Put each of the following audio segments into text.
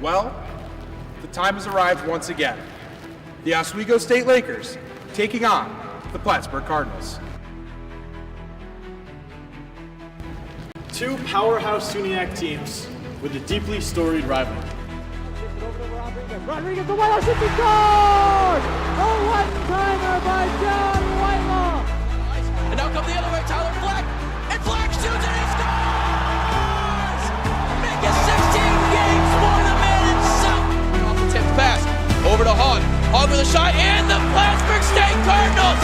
Well, the time has arrived once again. The Oswego State Lakers taking on the Plattsburgh Cardinals. Two powerhouse SUNY teams with a deeply storied rivalry. Rodriguez, the Whitelaw shoots and scores! A one-timer by John Whitelaw! And now comes the other way, Tyler Fleck, and Fleck shoots and he scores! Make it 16 games for the man himself! Off the tipped pass, over to Hogg. Hogg with a shot, and the Plattsburgh State Cardinals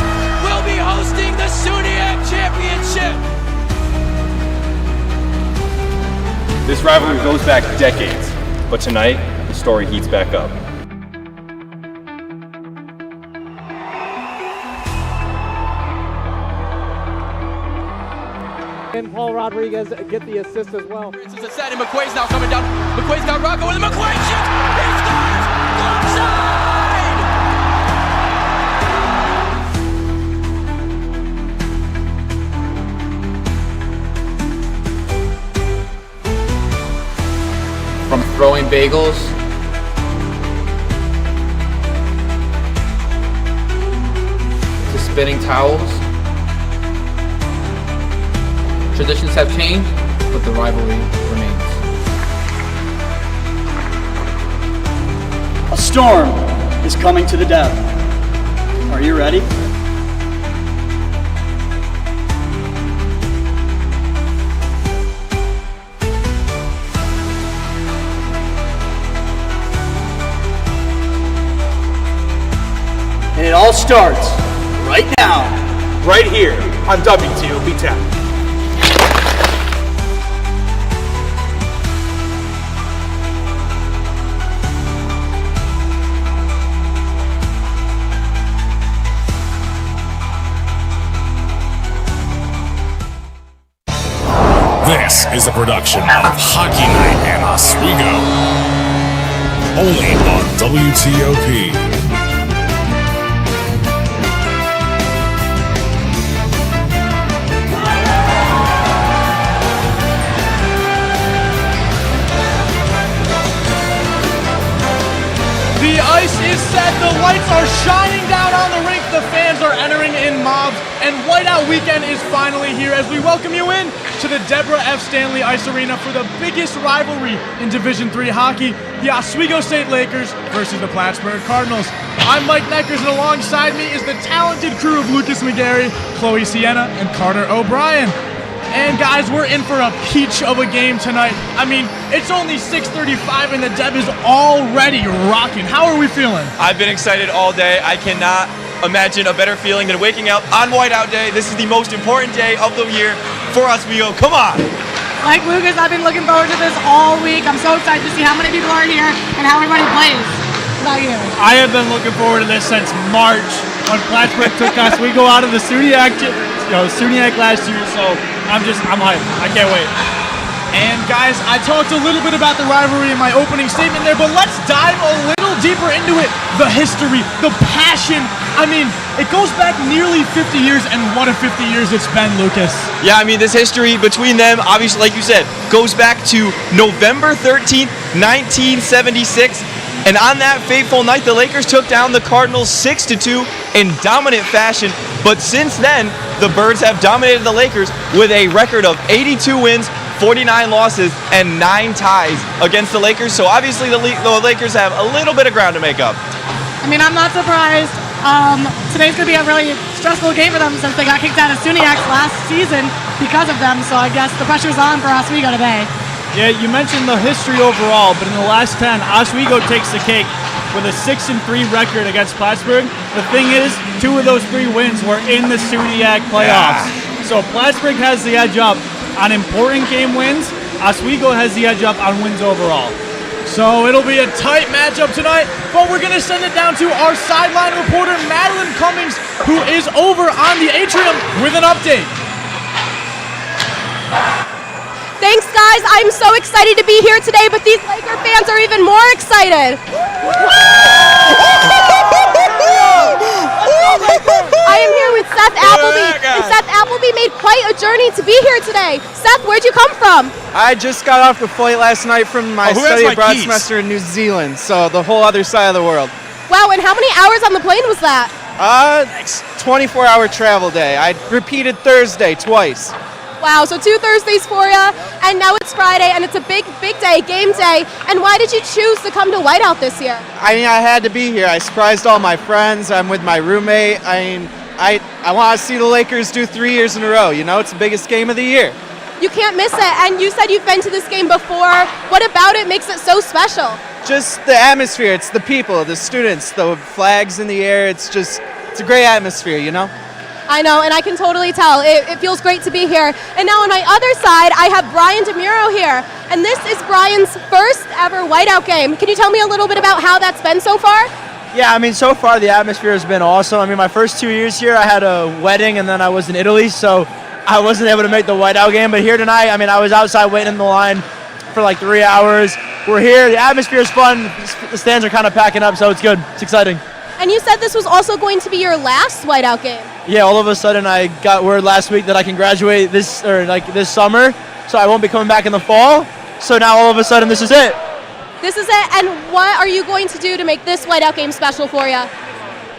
will be hosting the SUNY Championship! This rivalry goes back decades, but tonight, the story heats back up. And Paul Rodriguez get the assist as well. It's a set, and McQuaid's now coming down. McQuaid's got Rocco with the McQuaid shoots! He scores! Glove side! From throwing bagels to spinning towels, traditions have changed, but the rivalry remains. A storm is coming to the Deb. Are you ready? And it all starts right now, Right here on WHITEOut. This is a production of Hockey Night in Oswego. Only on WTOP. The ice is set, the lights are shining down on the rink, the fans are entering in mobs, and Whiteout Weekend is finally here as we welcome you in to the Deborah F. Stanley Ice Arena for the biggest rivalry in Division III hockey, the Oswego State Lakers versus the Plattsburgh Cardinals. I'm Mike Neckers, and alongside me is the talented crew of Lucas McGarry, Chloe Sienna, and Carter O'Brien. And guys, we're in for a peach of a game tonight. I mean, it's only 6:35 and the Deb is already rocking. How are we feeling? I've been excited all day. I cannot imagine a better feeling than waking up on Whiteout Day. This is the most important day of the year for Oswego. Come on! Like Lucas, I've been looking forward to this all week. I'm so excited to see how many people are here and how everybody plays. How about you? I have been looking forward to this since March when Plattsburgh took Oswego out of the SUNY last year, so I'm hyped. I can't wait. And guys, I talked a little bit about the rivalry in my opening statement there, but let's dive a little deeper into it. The history, the passion. I mean, it goes back nearly 50 years, and what a 50 years it's been, Lucas. Yeah, I mean, this history between them, obviously, like you said, goes back to November 13th, 1976. And on that fateful night, the Lakers took down the Cardinals 6-2 in dominant fashion. But since then, the Birds have dominated the Lakers with a record of 82 wins, 49 losses, and 9 ties against the Lakers. So obviously the Lakers have a little bit of ground to make up. I mean, I'm not surprised. Today's going to be a really stressful game for them since they got kicked out of SUNY last season because of them. So I guess the pressure's on for Oswego today. Yeah, you mentioned the history overall, but in the last 10, Oswego takes the cake with a 6-3 record against Plattsburgh. The thing is, 2 of those 3 wins were in the SUNY playoffs. Yeah. So Plattsburgh has the edge up on important game wins. Oswego has the edge up on wins overall. So it'll be a tight matchup tonight, but we're going to send it down to our sideline reporter, Madeline Cummings, who is over on the atrium with an update. Thanks, guys. I'm so excited to be here today, but these Laker fans are even more excited. I am here with Seth Appleby, and Seth Appleby made quite a journey to be here today. Seth, where'd you come from? I just got off the flight last night from my study abroad semester in New Zealand, so the whole other side of the world. Wow, and how many hours on the plane was that? 24-hour travel day. I repeated Thursday twice. Wow, so 2 Thursdays for you, and now it's Friday, and it's a big day, game day. And why did you choose to come to Whiteout this year? I mean, I had to be here. I surprised all my friends. I'm with my roommate. I want to see the Lakers do 3 years in a row. You know, it's the biggest game of the year. You can't miss it, and you said you've been to this game before. What about it makes it so special? Just the atmosphere. It's the people, the students, the flags in the air. It's a great atmosphere, you know? I know, and I can totally tell. It feels great to be here. And now on my other side, I have Brian DeMuro here. And this is Brian's first ever Whiteout game. Can you tell me a little bit about how that's been so far? Yeah, I mean, so far the atmosphere has been awesome. I mean, my first 2 years here, I had a wedding and then I was in Italy, so I wasn't able to make the Whiteout game. But here tonight, I mean, I was outside waiting in the line for like 3 hours. We're here. The atmosphere is fun. The stands are kind of packing up, so it's good. It's exciting. And you said this was also going to be your last Whiteout game. Yeah, all of a sudden I got word last week that I can graduate this summer, so I won't be coming back in the fall. So now all of a sudden this is it. This is it, and what are you going to do to make this Whiteout game special for you?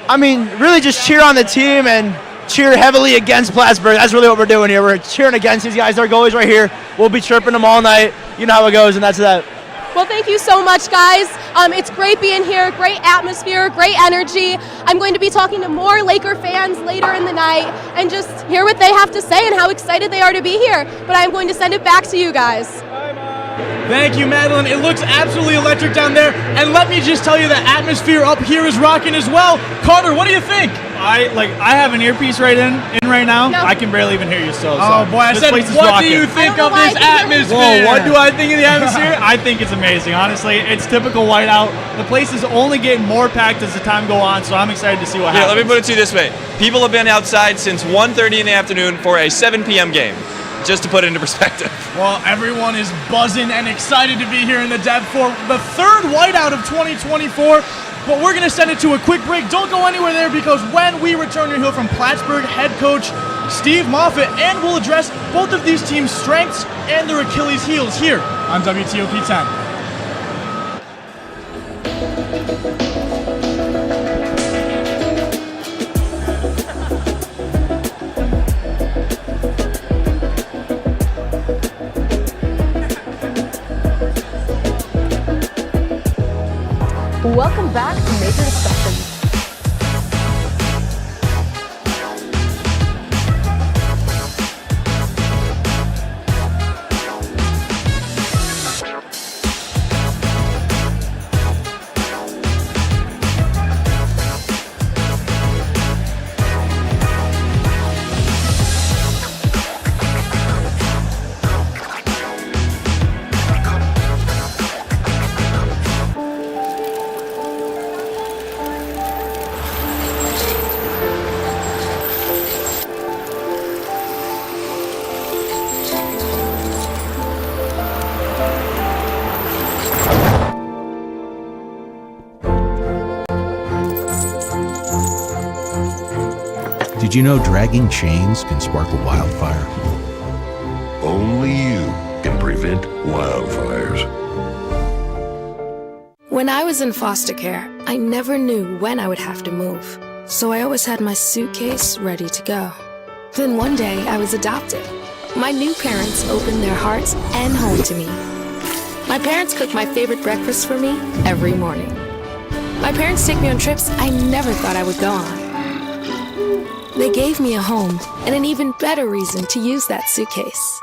I mean, really just cheer on the team and cheer heavily against Plattsburgh. That's really what we're doing here. We're cheering against these guys. Our goalies right here. We'll be chirping them all night. You know how it goes, and that's that. Well, thank you so much, guys. It's great being here, great atmosphere, great energy. I'm going to be talking to more Laker fans later in the night and just hear what they have to say and how excited they are to be here. But I'm going to send it back to you guys. Thank you, Madeline. It looks absolutely electric down there. And let me just tell you, the atmosphere up here is rocking as well. Carter, what do you think? I have an earpiece right right now. No. I can barely even hear you still. Oh boy, I said, what do you think of this atmosphere? Whoa, what do I think of the atmosphere? I think it's amazing, honestly. It's typical Whiteout. The place is only getting more packed as the time goes on, so I'm excited to see what happens. Let me put it to you this way. People have been outside since 1:30 in the afternoon for a 7 p.m. game, just to put it into perspective. Well, everyone is buzzing and excited to be here in the Deb for the third Whiteout of 2024. But we're going to send it to a quick break. Don't go anywhere there, because when we return, you'll hear from Plattsburgh head coach Steve Moffitt, and we'll address both of these teams' strengths and their Achilles heels here on WTOP 10. Welcome back to Major Discussion. Did you know dragging chains can spark a wildfire? Only you can prevent wildfires. When I was in foster care, I never knew when I would have to move, so I always had my suitcase ready to go. Then one day, I was adopted. My new parents opened their hearts and home to me. My parents cook my favorite breakfast for me every morning. My parents take me on trips I never thought I would go on. They gave me a home and an even better reason to use that suitcase.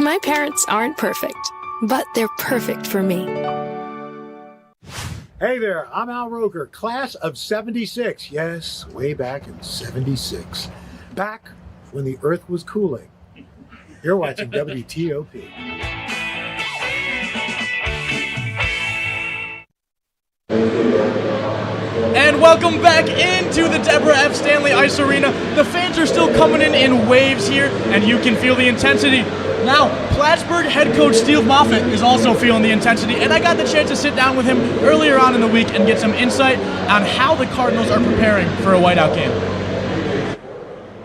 My parents aren't perfect, but they're perfect for me. Hey there, I'm Al Roker, class of 76. Yes, way back in 76. Back when the earth was cooling. You're watching WTOP. And welcome back into the Deborah F. Stanley Ice Arena. The fans are still coming in waves here, and you can feel the intensity. Now, Plattsburgh head coach Steve Moffitt is also feeling the intensity, and I got the chance to sit down with him earlier on in the week and get some insight on how the Cardinals are preparing for a Whiteout game.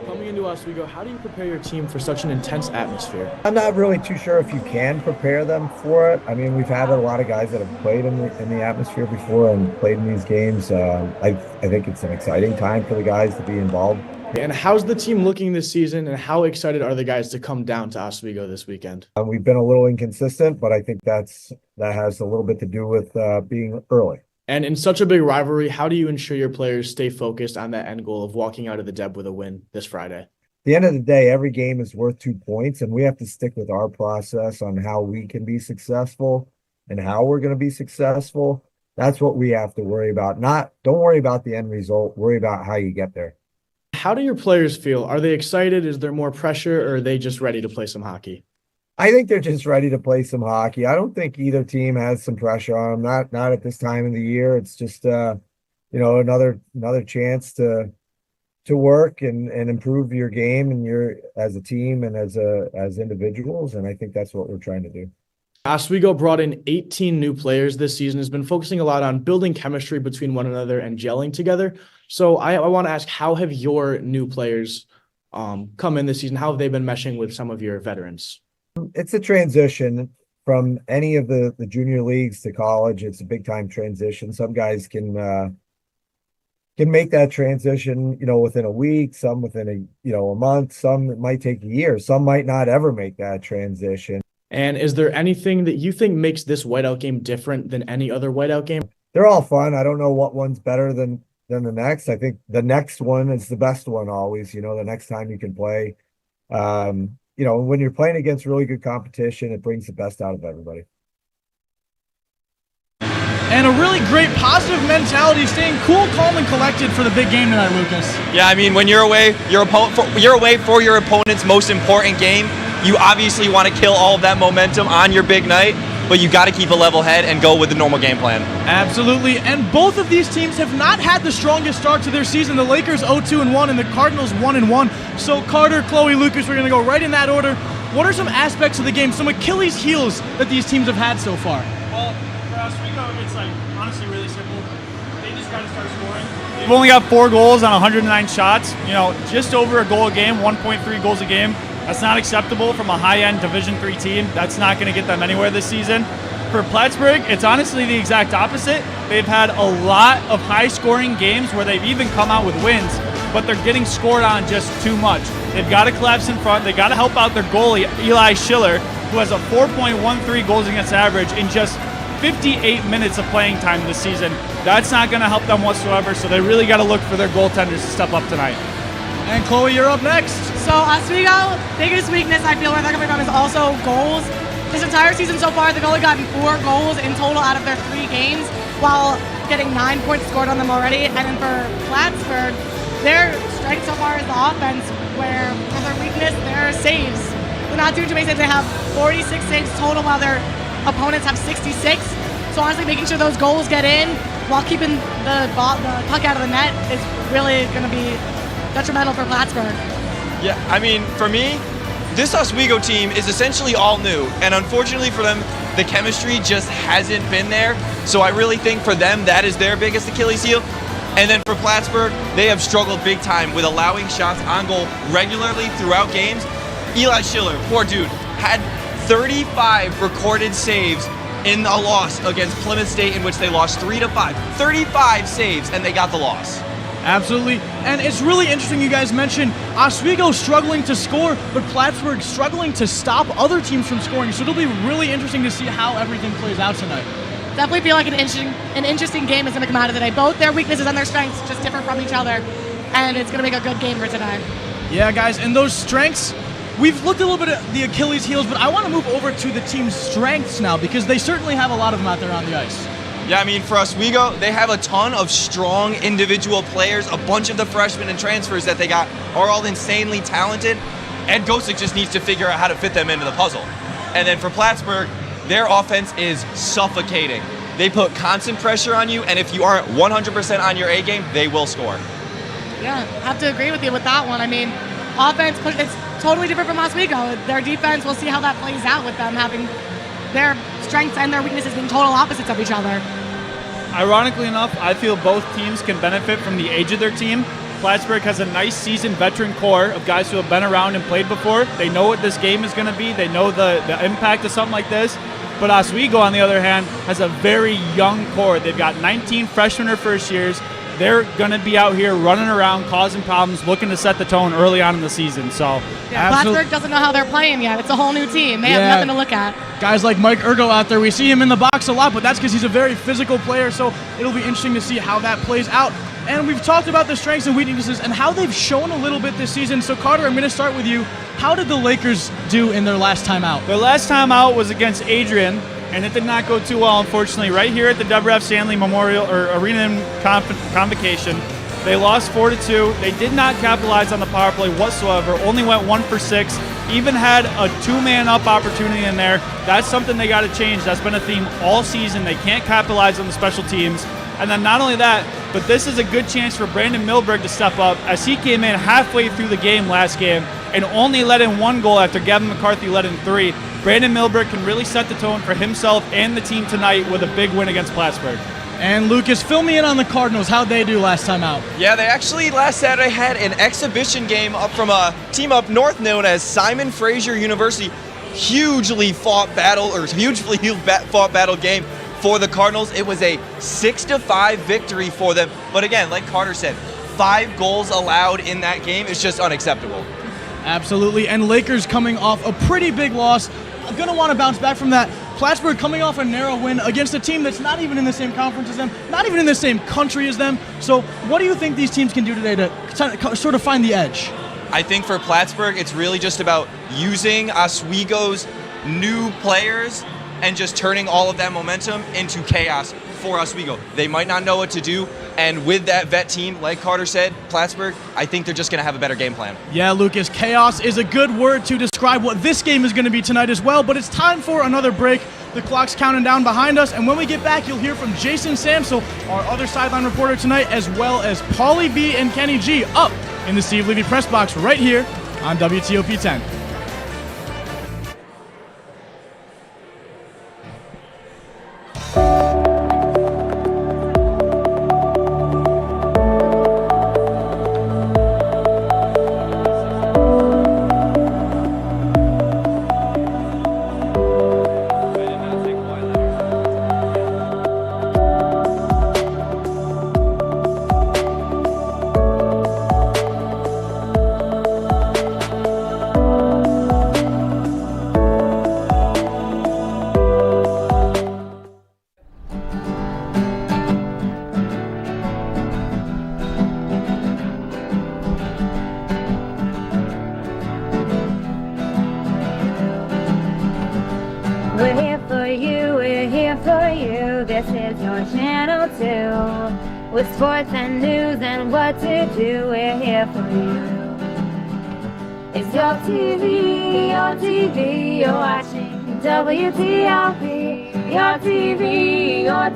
Coming into Oswego, how do you prepare your team for such an intense atmosphere? I'm not really too sure if you can prepare them for it. I mean, we've had a lot of guys that have played in the atmosphere before and played in these games. I think it's an exciting time for the guys to be involved. And how's the team looking this season, and how excited are the guys to come down to Oswego this weekend? We've been a little inconsistent, but I think that has a little bit to do with being early. And in such a big rivalry, how do you ensure your players stay focused on that end goal of walking out of the Deb with a win this Friday? At the end of the day, every game is worth 2 points, and we have to stick with our process on how we can be successful and how we're going to be successful. That's what we have to worry about. Don't worry about the end result. Worry about how you get there. How do your players feel? Are they excited? Is there more pressure, or are they just ready to play some hockey? I think they're just ready to play some hockey. I don't think either team has some pressure on them. Not at this time of the year. It's just another chance to work and improve your game and your as a team and as individuals. And I think that's what we're trying to do. Oswego brought in 18 new players this season, has been focusing a lot on building chemistry between one another and gelling together. So I want to ask, how have your new players come in this season? How have they been meshing with some of your veterans? It's a transition from any of the junior leagues to college. It's a big time transition. Some guys can make that transition, within a week, some within a month, some it might take a year, some might not ever make that transition. And is there anything that you think makes this whiteout game different than any other whiteout game? They're all fun. I don't know what one's better than the next. I think the next one is the best one always, the next time you can play. When you're playing against really good competition, it brings the best out of everybody. And a really great positive mentality, staying cool, calm, and collected for the big game tonight, Lucas. Yeah, I mean, when you're away, you're away for your opponent's most important game. You obviously want to kill all of that momentum on your big night, but you got to keep a level head and go with the normal game plan. Absolutely, and both of these teams have not had the strongest start to their season. The Lakers 0-2-1 and the Cardinals 1-1. So Carter, Chloe, Lucas, we're going to go right in that order. What are some aspects of the game, some Achilles heels that these teams have had so far? Well, for Oswego, it's honestly really simple. They just got to start scoring. They've only got 4 goals on 109 shots. Just over a goal a game, 1.3 goals a game. That's not acceptable from a high-end Division III team. That's not going to get them anywhere this season. For Plattsburgh, it's honestly the exact opposite. They've had a lot of high-scoring games where they've even come out with wins, but they're getting scored on just too much. They've got to collapse in front. They've got to help out their goalie, Eli Schiller, who has a 4.13 goals against average in just 58 minutes of playing time this season. That's not going to help them whatsoever, so they really got to look for their goaltenders to step up tonight. And Chloe, you're up next. So Oswego, biggest weakness I feel where they're coming from is also goals. This entire season so far, they've only gotten 4 goals in total out of their 3 games, while getting 9 points scored on them already. And then for Plattsburgh, their strength so far is the offense, where for their weakness, their saves. They're not doing too many saves. They have 46 saves total, while their opponents have 66. So honestly, making sure those goals get in while keeping the puck out of the net is really going to be detrimental for Plattsburgh. Yeah, I mean, for me, this Oswego team is essentially all new, and unfortunately for them, the chemistry just hasn't been there. So I really think for them, that is their biggest Achilles heel. And then for Plattsburgh, they have struggled big time with allowing shots on goal regularly throughout games. Eli Schiller, poor dude, had 35 recorded saves in a loss against Plymouth State, in which they lost 3-5. 35 saves, and they got the loss. Absolutely, and it's really interesting you guys mentioned Oswego struggling to score, but Plattsburgh struggling to stop other teams from scoring, so it'll be really interesting to see how everything plays out tonight. Definitely feel like an interesting game is going to come out of today. Both their weaknesses and their strengths just differ from each other, and it's going to make a good game for tonight. Yeah, guys, and those strengths, we've looked a little bit at the Achilles heels, but I want to move over to the team's strengths now, because they certainly have a lot of them out there on the ice. Yeah, I mean, for Oswego, they have a ton of strong individual players. A bunch of the freshmen and transfers that they got are all insanely talented. Ed Gosick just needs to figure out how to fit them into the puzzle. And then for Plattsburgh, their offense is suffocating. They put constant pressure on you, and if you aren't 100% on your A game, they will score. Yeah, I have to agree with you with that one. I mean, offense, it's totally different from Oswego. Their defense, we'll see how that plays out with them having their strengths and their weaknesses being total opposites of each other. Ironically enough, I feel both teams can benefit from the age of their team. Plattsburgh has a nice seasoned veteran core of guys who have been around and played before. They know what this game is going to be. They know the impact of something like this. But Oswego, on the other hand, has a very young core. They've got 19 freshmen or first years. They're going to be out here running around, causing problems, looking to set the tone early on in the season. So, Plattsburgh doesn't know how they're playing yet. It's a whole new team. They have nothing to look at. Guys like Mike Ergo out there, we see him in the box a lot, but that's because he's a very physical player, so it'll be interesting to see how that plays out. And we've talked about the strengths and weaknesses and how they've shown a little bit this season. So, Carter, I'm going to start with you. How did the Lakers do in their last time out? Their last time out was against Adrian, and it did not go too well, unfortunately. Right here at the Deborah F. Stanley Memorial or Arena in Convocation, they lost 4-2. They did not capitalize on the power play whatsoever. Only went 1 for 6. Even had a 2-man up opportunity in there. That's something they got to change. That's been a theme all season. They can't capitalize on the special teams. And then not only that, but this is a good chance for Brandon Milberg to step up, as he came in halfway through the game last game and only let in 1 goal after Gavin McCarthy let in 3. Brandon Milberg can really set the tone for himself and the team tonight with a big win against Plattsburgh. And Lucas, fill me in on the Cardinals. How'd they do last time out? Yeah, they actually last Saturday had an exhibition game up from a team up north known as Simon Fraser University. Hugely fought battle game for the Cardinals. It was a 6-5 victory for them. But again, like Carter said, 5 goals allowed in that game is just unacceptable. Absolutely. And Lakers coming off a pretty big loss. I'm going to want to bounce back from that. Plattsburgh coming off a narrow win against a team that's not even in the same conference as them, not even in the same country as them. So what do you think these teams can do today to sort of find the edge? I think for Plattsburgh, it's really just about using Oswego's new players and just turning all of that momentum into chaos for Oswego. They might not know what to do, and with that vet team, like Carter said, Plattsburgh, I think they're just going to have a better game plan. Yeah, Lucas, chaos is a good word to describe what this game is going to be tonight as well, but it's time for another break. The clock's counting down behind us, and when we get back, you'll hear from Jason Samsel, our other sideline reporter tonight, as well as Paulie B and Kenny G up in the Steve Levy press box right here on WTOP 10. We're here for you, we're here for you. This is your channel 2. With sports and news and what to do, we're here for you. It's your TV, you're watching WTOP. Your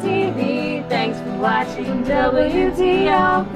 TV, thanks for watching WTOP.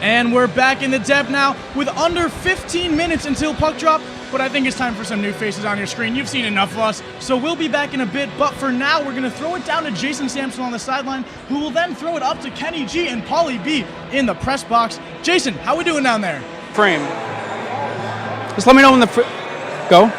And we're back in the depth now with under 15 minutes until puck drop, but I think it's time for some new faces on your screen. You've seen enough of us, so we'll be back in a bit, but for now, we're going to throw it down to Jason Sampson on the sideline, who will then throw it up to Kenny G and Paulie B in the press box. Jason, how we doing down there? Frame. Just let me know when the go.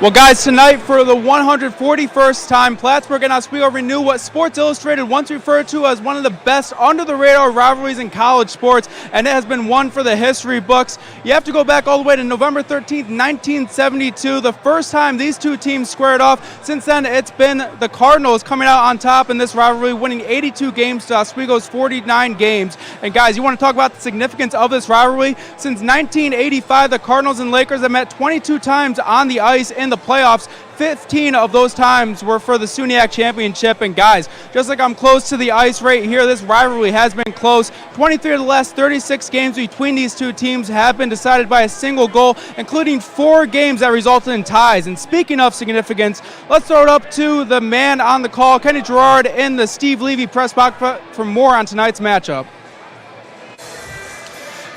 Well, guys, tonight for the 141st time, Plattsburgh and Oswego renew what Sports Illustrated once referred to as one of the best under-the-radar rivalries in college sports, and it has been one for the history books. You have to go back all the way to November 13th, 1972, the first time these two teams squared off. Since then, it's been the Cardinals coming out on top in this rivalry, winning 82 games to Oswego's 49 games. And guys, you want to talk about the significance of this rivalry? Since 1985, the Cardinals and Lakers have met 22 times on the ice in the playoffs. 15 of those times were for the SUNY championship. And guys, just like I'm close to the ice right here, this rivalry has been close. 23 of the last 36 games between these two teams have been decided by a single goal, including 4 games that resulted in ties. And speaking of significance, let's throw it up to the man on the call, Kenny Gerard, in the Steve Levy press box for more on tonight's matchup.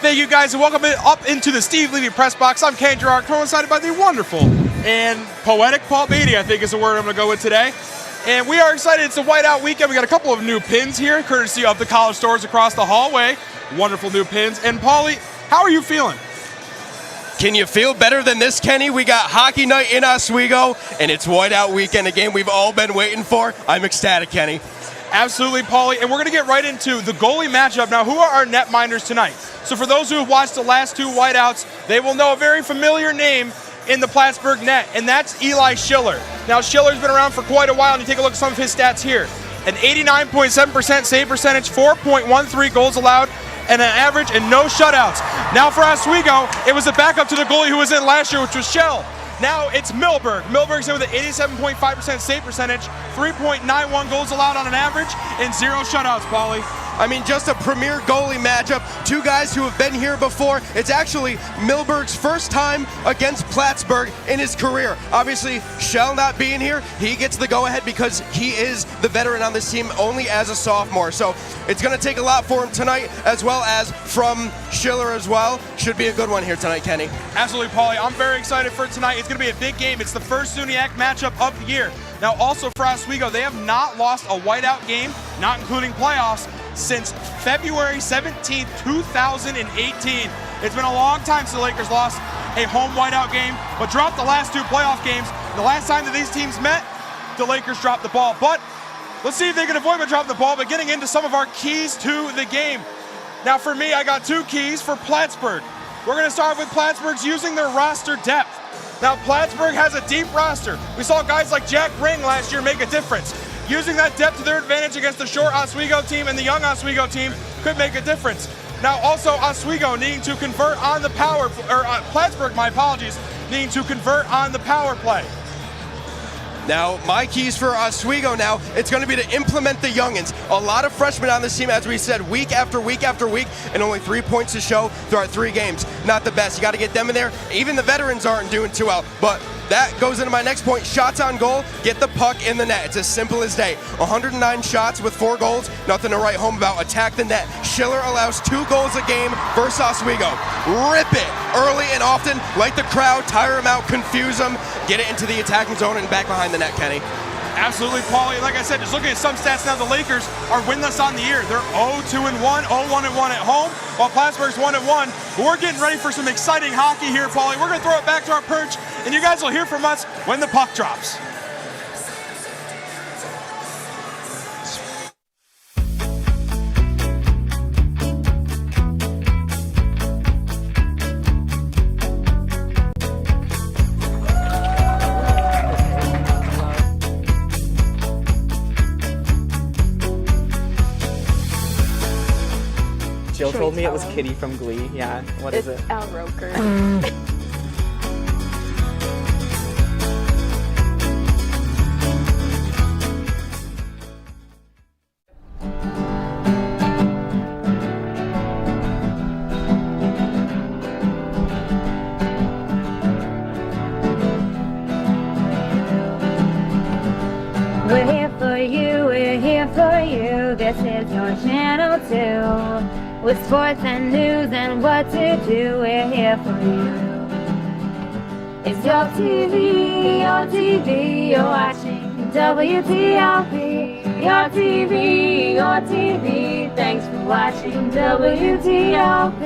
Thank you, guys, and welcome up into the Steve Levy press box. I'm Kenny Gerard, coincided by the wonderful and poetic Paul Beatty, I think is the word I'm going to go with today. And we are excited. It's a whiteout weekend. We got a couple of new pins here, courtesy of the college stores across the hallway. Wonderful new pins. And Paulie, how are you feeling? Can you feel better than this, Kenny? We got hockey night in Oswego, and it's whiteout weekend, a game we've all been waiting for. I'm ecstatic, Kenny. Absolutely, Paulie. And we're going to get right into the goalie matchup. Now, who are our netminders tonight? So for those who have watched the last 2 whiteouts, they will know a very familiar name in the Plattsburgh net, and that's Eli Schiller. Now, Schiller's been around for quite a while, and you take a look at some of his stats here. An 89.7% save percentage, 4.13 goals allowed, and an average and no shutouts. Now for Oswego, it was a backup to the goalie who was in last year, which was Schell. Now it's Milberg. Milberg's in with an 87.5% save percentage, 3.91 goals allowed on an average, and 0 shutouts, Paulie. I mean, just a premier goalie matchup. 2 guys who have been here before. It's actually Milberg's first time against Plattsburgh in his career. Obviously, Schell not being here, he gets the go-ahead because he is the veteran on this team only as a sophomore. So it's going to take a lot for him tonight, as well as from Schiller as well. Should be a good one here tonight, Kenny. Absolutely, Paulie. I'm very excited for tonight. It's going to be a big game. It's the first SUNY matchup of the year. Now, also for Oswego, they have not lost a whiteout game, not including playoffs, since February 17th, 2018. It's been a long time since the Lakers lost a home whiteout game, but dropped the last 2 playoff games. The last time that these teams met, the Lakers dropped the ball. But let's see if they can avoid dropping the ball by getting into some of our keys to the game. Now for me, I got 2 keys for Plattsburgh. We're going to start with Plattsburgh's using their roster depth. Now, Plattsburgh has a deep roster. We saw guys like Jack Ring last year make a difference. Using that depth to their advantage against the short Oswego team and the young Oswego team could make a difference. Now, also Oswego needing to convert on the power, Plattsburgh, my apologies, needing to convert on the power play. Now, my keys for Oswego now, it's going to be to implement the youngins. A lot of freshmen on this team, as we said, week after week after week, and only 3 points to show throughout 3 games. Not the best. You got to get them in there. Even the veterans aren't doing too well, but that goes into my next point. Shots on goal, get the puck in the net. It's as simple as day. 109 shots with 4 goals, nothing to write home about. Attack the net. Schiller allows 2 goals a game versus Oswego. Rip it early and often, like the crowd, tire them out, confuse them, get it into the attacking zone and back behind the net, Kenny. Absolutely, Paulie. Like I said, just looking at some stats now, the Lakers are winless on the year. They're 0-2-1, 0-1-1 at home, while Plattsburgh's 1-1. But we're getting ready for some exciting hockey here, Paulie. We're going to throw it back to our perch, and you guys will hear from us when the puck drops. Jill told me it was Kitty from Glee. Yeah, what is it? It's Al Roker. We're here for you, we're here for you. This is your channel too. With sports and news and what to do, we're here for you. It's your TV, you're watching WTOP. Your TV, thanks for watching WTOP.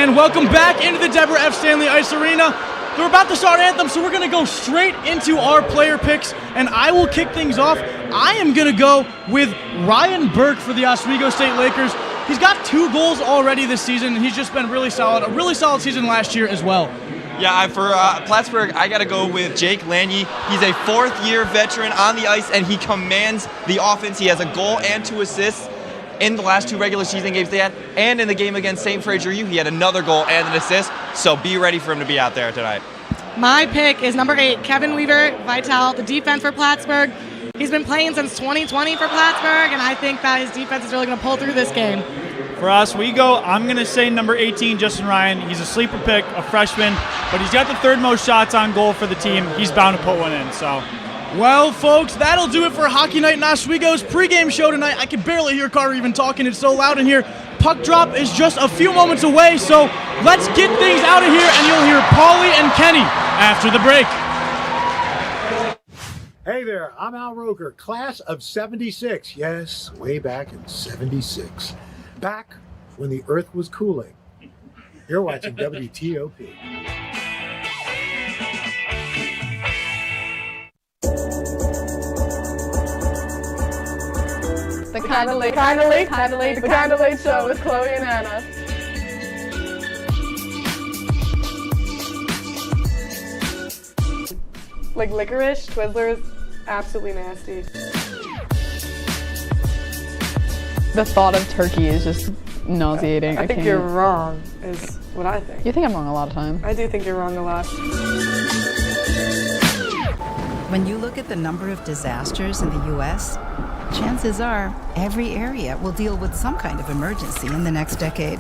and welcome back into the Deborah F. Stanley Ice Arena. They're about to start Anthem, so we're going to go straight into our player picks, and I will kick things off. I am going to go with Ryan Burke for the Oswego State Lakers. He's got 2 goals already this season, and he's just been really solid. A really solid season last year as well. Yeah, for Plattsburgh, I got to go with Jake Lanye. He's a 4th-year veteran on the ice, and he commands the offense. He has a goal and 2 assists in the last 2 regular season games they had, and in the game against St. Fraser U, he had another goal and an assist, so be ready for him to be out there tonight. My pick is number 8, Kevin Weaver, WHITEOUT, the defense for Plattsburgh. He's been playing since 2020 for Plattsburgh, and I think that his defense is really going to pull through this game. For Oswego, I'm going to say number 18, Justin Ryan. He's a sleeper pick, a freshman, but he's got the 3rd most shots on goal for the team. He's bound to put one in. So, well, folks, that'll do it for Hockey Night in Oswego's pregame show tonight. I can barely hear Carter even talking. It's so loud in here. Puck drop is just a few moments away, so let's get things out of here, and you'll hear Paulie and Kenny after the break. Hey there, I'm Al Roker, class of 76. Yes, way back in 76. Back when the earth was cooling. You're watching WTOP. The Kinda Late Show with Chloe and Anna. Like licorice, Twizzlers, absolutely nasty. The thought of turkey is just nauseating. I think you're wrong, is what I think. You think I'm wrong a lot of times. I do think you're wrong a lot. When you look at the number of disasters in the U.S., chances are every area will deal with some kind of emergency in the next decade.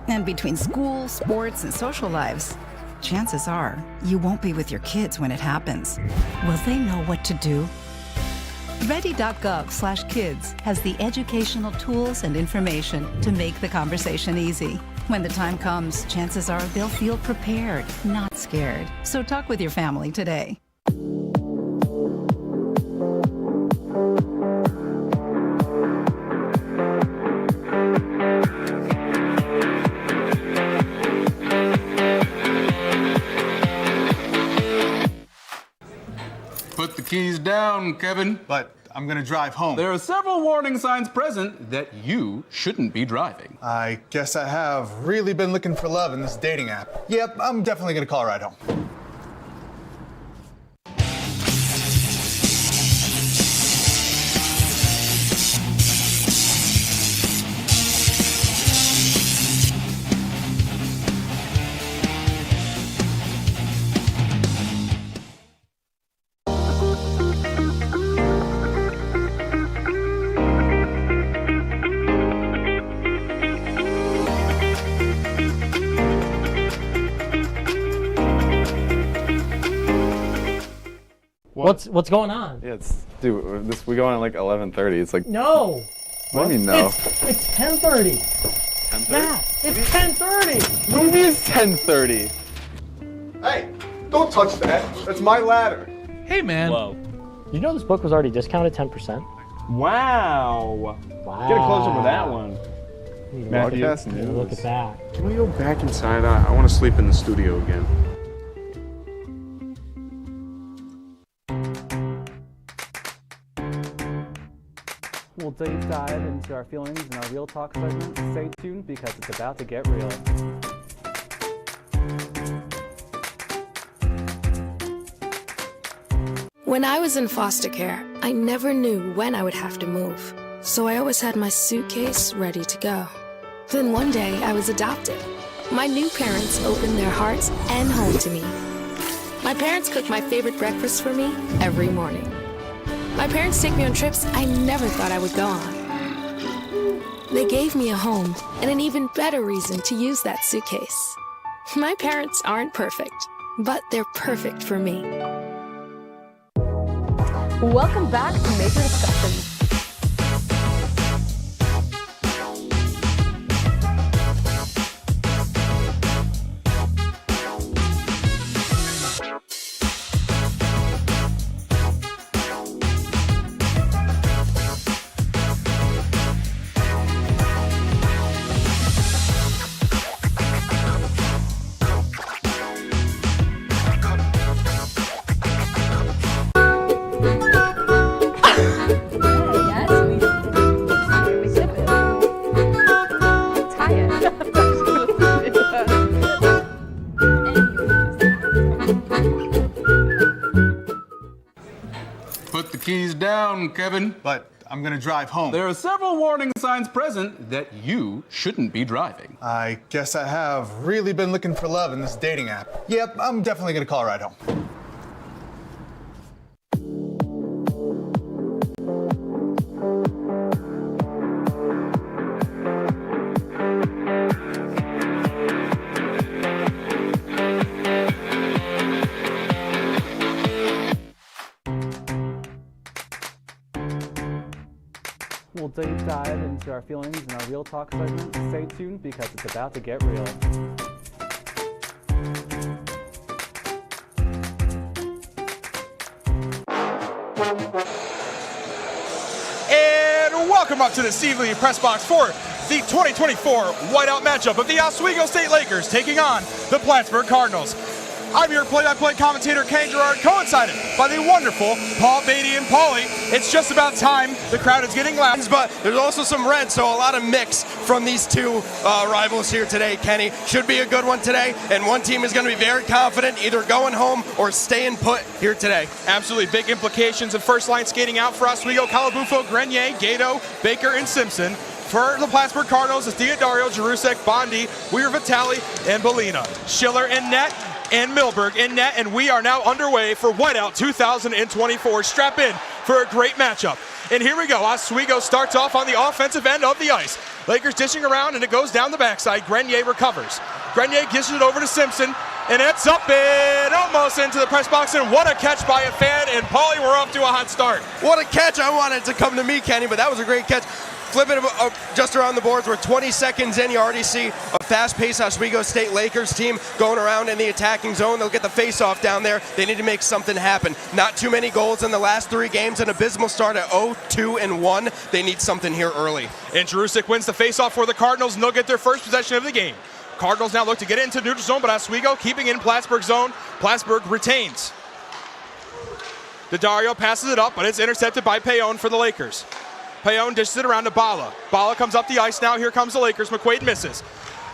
And between school, sports, and social lives, chances are you won't be with your kids when it happens. Will they know what to do? Ready.gov/kids has the educational tools and information to make the conversation easy. When the time comes, chances are they'll feel prepared, not scared. So talk with your family today. Put the keys down, Kevin. But I'm gonna drive home. There are several warning signs present that you shouldn't be driving. I guess I have really been looking for love in this dating app. Yep, I'm definitely gonna call a ride home. What's going on? Yeah, we go on at like 11:30. It's like no. What do you mean no? It's 10:30. 10:30? Matt, it's 10:30. What do you mean it's 10:30? Hey, don't touch that. That's my ladder. Hey, man. Whoa. You know this book was already discounted 10%? Wow. Get a close up with that one. Matthew, News. look at that. Can we go back inside? I want to sleep in the studio again. We'll deep dive into our feelings in our Real Talk segment. Stay tuned because it's about to get real. When I was in foster care, I never knew when I would have to move. So I always had my suitcase ready to go. Then one day I was adopted. My new parents opened their hearts and home to me. My parents cook my favorite breakfast for me every morning. My parents take me on trips I never thought I would go on. They gave me a home and an even better reason to use that suitcase. My parents aren't perfect, but they're perfect for me. Welcome back to Major Discussions. down, Kevin. But I'm gonna drive home. There are several warning signs present that you shouldn't be driving. I guess I have really been looking for love in this dating app. Yep, I'm definitely gonna call a ride home. We'll deep dive into our feelings in our Real Talk segment. Stay tuned because it's about to get real. And welcome up to the Steve Levy press box for the 2024 whiteout matchup of the Oswego State Lakers taking on the Plattsburgh Cardinals. I'm your play-by-play commentator, Ken Gerard, coincided by the wonderful Paul Beatty and Paulie. It's just about time. The crowd is getting loud. But there's also some red, so a lot of mix from these two rivals here today, Kenny. Should be a good one today, and one team is going to be very confident, either going home or staying put here today. Absolutely. Big implications of first line skating out for Oswego, Calabufo, Grenier, Gato, Baker, and Simpson. For the Plattsburgh Cardinals, it's Diodario, Jarusek, Bondi, Weir, Vitale, and Belina. Schiller in net, and Milberg in net, and we are now underway for Whiteout 2024. Strap in for a great matchup. And here we go. Oswego starts off on the offensive end of the ice. Lakers dishing around, and it goes down the backside. Grenier recovers. Grenier gives it over to Simpson, and it's up and almost into the press box, and what a catch by a fan, and Paulie, we're off to a hot start. What a catch. I wanted it to come to me, Kenny, but that was a great catch. Flipping just around the boards. We're 20 seconds in. You already see a fast-paced Oswego State Lakers team going around in the attacking zone. They'll get the face-off down there. They need to make something happen. Not too many goals in the last 3 games. An abysmal start at 0-2-1. They need something here early. And Jarusek wins the face-off for the Cardinals, and they'll get their first possession of the game. Cardinals now look to get into neutral zone, but Oswego keeping in Plattsburgh zone. Plattsburgh retains. Diodario passes it up, but it's intercepted by Payon for the Lakers. Payon dishes it around to Bala. Bala comes up the ice now. Here comes the Lakers. McQuaid misses.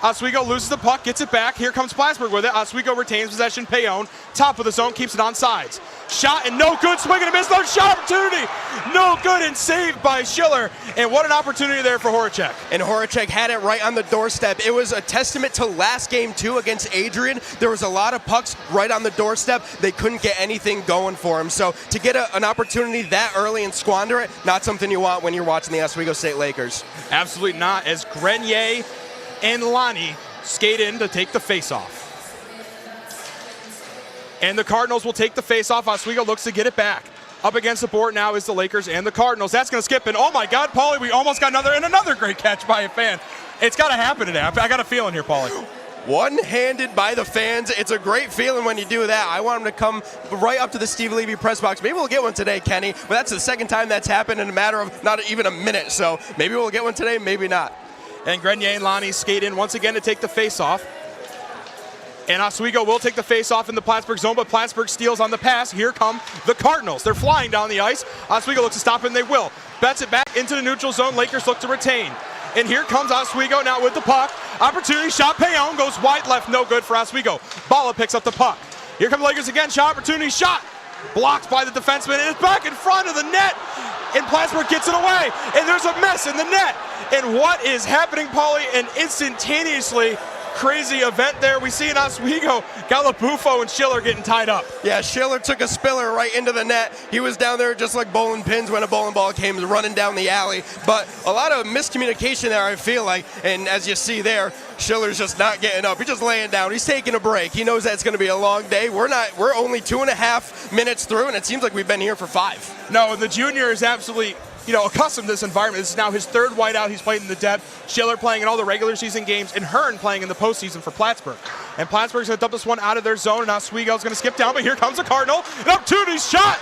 Oswego loses the puck, gets it back. Here comes Plattsburgh with it. Oswego retains possession. Payon, top of the zone, keeps it on sides. Shot and no good. Swing and a miss. Another shot opportunity. No good and saved by Schiller. And what an opportunity there for Horacek. And Horacek had it right on the doorstep. It was a testament to last game, too, against Adrian. There was a lot of pucks right on the doorstep. They couldn't get anything going for him. So to get an opportunity that early and squander it, not something you want when you're watching the Oswego State Lakers. Absolutely not, as Grenier and Lonnie skate in to take the faceoff. And the Cardinals will take the faceoff. Oswego looks to get it back. Up against the board now is the Lakers and the Cardinals. That's going to skip, and oh my God, Paulie, we almost got another great catch by a fan. It's got to happen today. I got a feeling here, Paulie. One-handed by the fans. It's a great feeling when you do that. I want him to come right up to the Steve Levy press box. Maybe we'll get one today, Kenny. But that's the second time that's happened in a matter of not even a minute. So maybe we'll get one today, maybe not. And Grenier and Lonnie skate in once again to take the face-off. And Oswego will take the face-off in the Plattsburgh zone, but Plattsburgh steals on the pass. Here come the Cardinals. They're flying down the ice. Oswego looks to stop, and they will. Bets it back into the neutral zone. Lakers look to retain. And here comes Oswego now with the puck. Opportunity shot. Payon goes wide left. No good for Oswego. Bala picks up the puck. Here come the Lakers again. Shot opportunity. Shot. Blocked by the defenseman. And it's back in front of the net. And Plattsburgh gets it away. And there's a mess in the net. And what is happening, Paulie? And instantaneously crazy event there. We see in Oswego, Calabufo and Schiller getting tied up. Yeah, Schiller took a spiller right into the net. He was down there just like bowling pins when a bowling ball came running down the alley. But a lot of miscommunication there, I feel like. And as you see there, Schiller's just not getting up. He's just laying down. He's taking a break. He knows that it's going to be a long day. We're only 2.5 minutes through, and it seems like we've been here for 5. No, and the junior is absolutely accustomed to this environment. This is now his third whiteout. He's played in the depth. Schiller playing in all the regular season games, and Hearn playing in the postseason for Plattsburgh. And Plattsburgh's going to dump this one out of their zone, and Oswego's going to skip down, but here comes the Cardinal. An opportunity shot,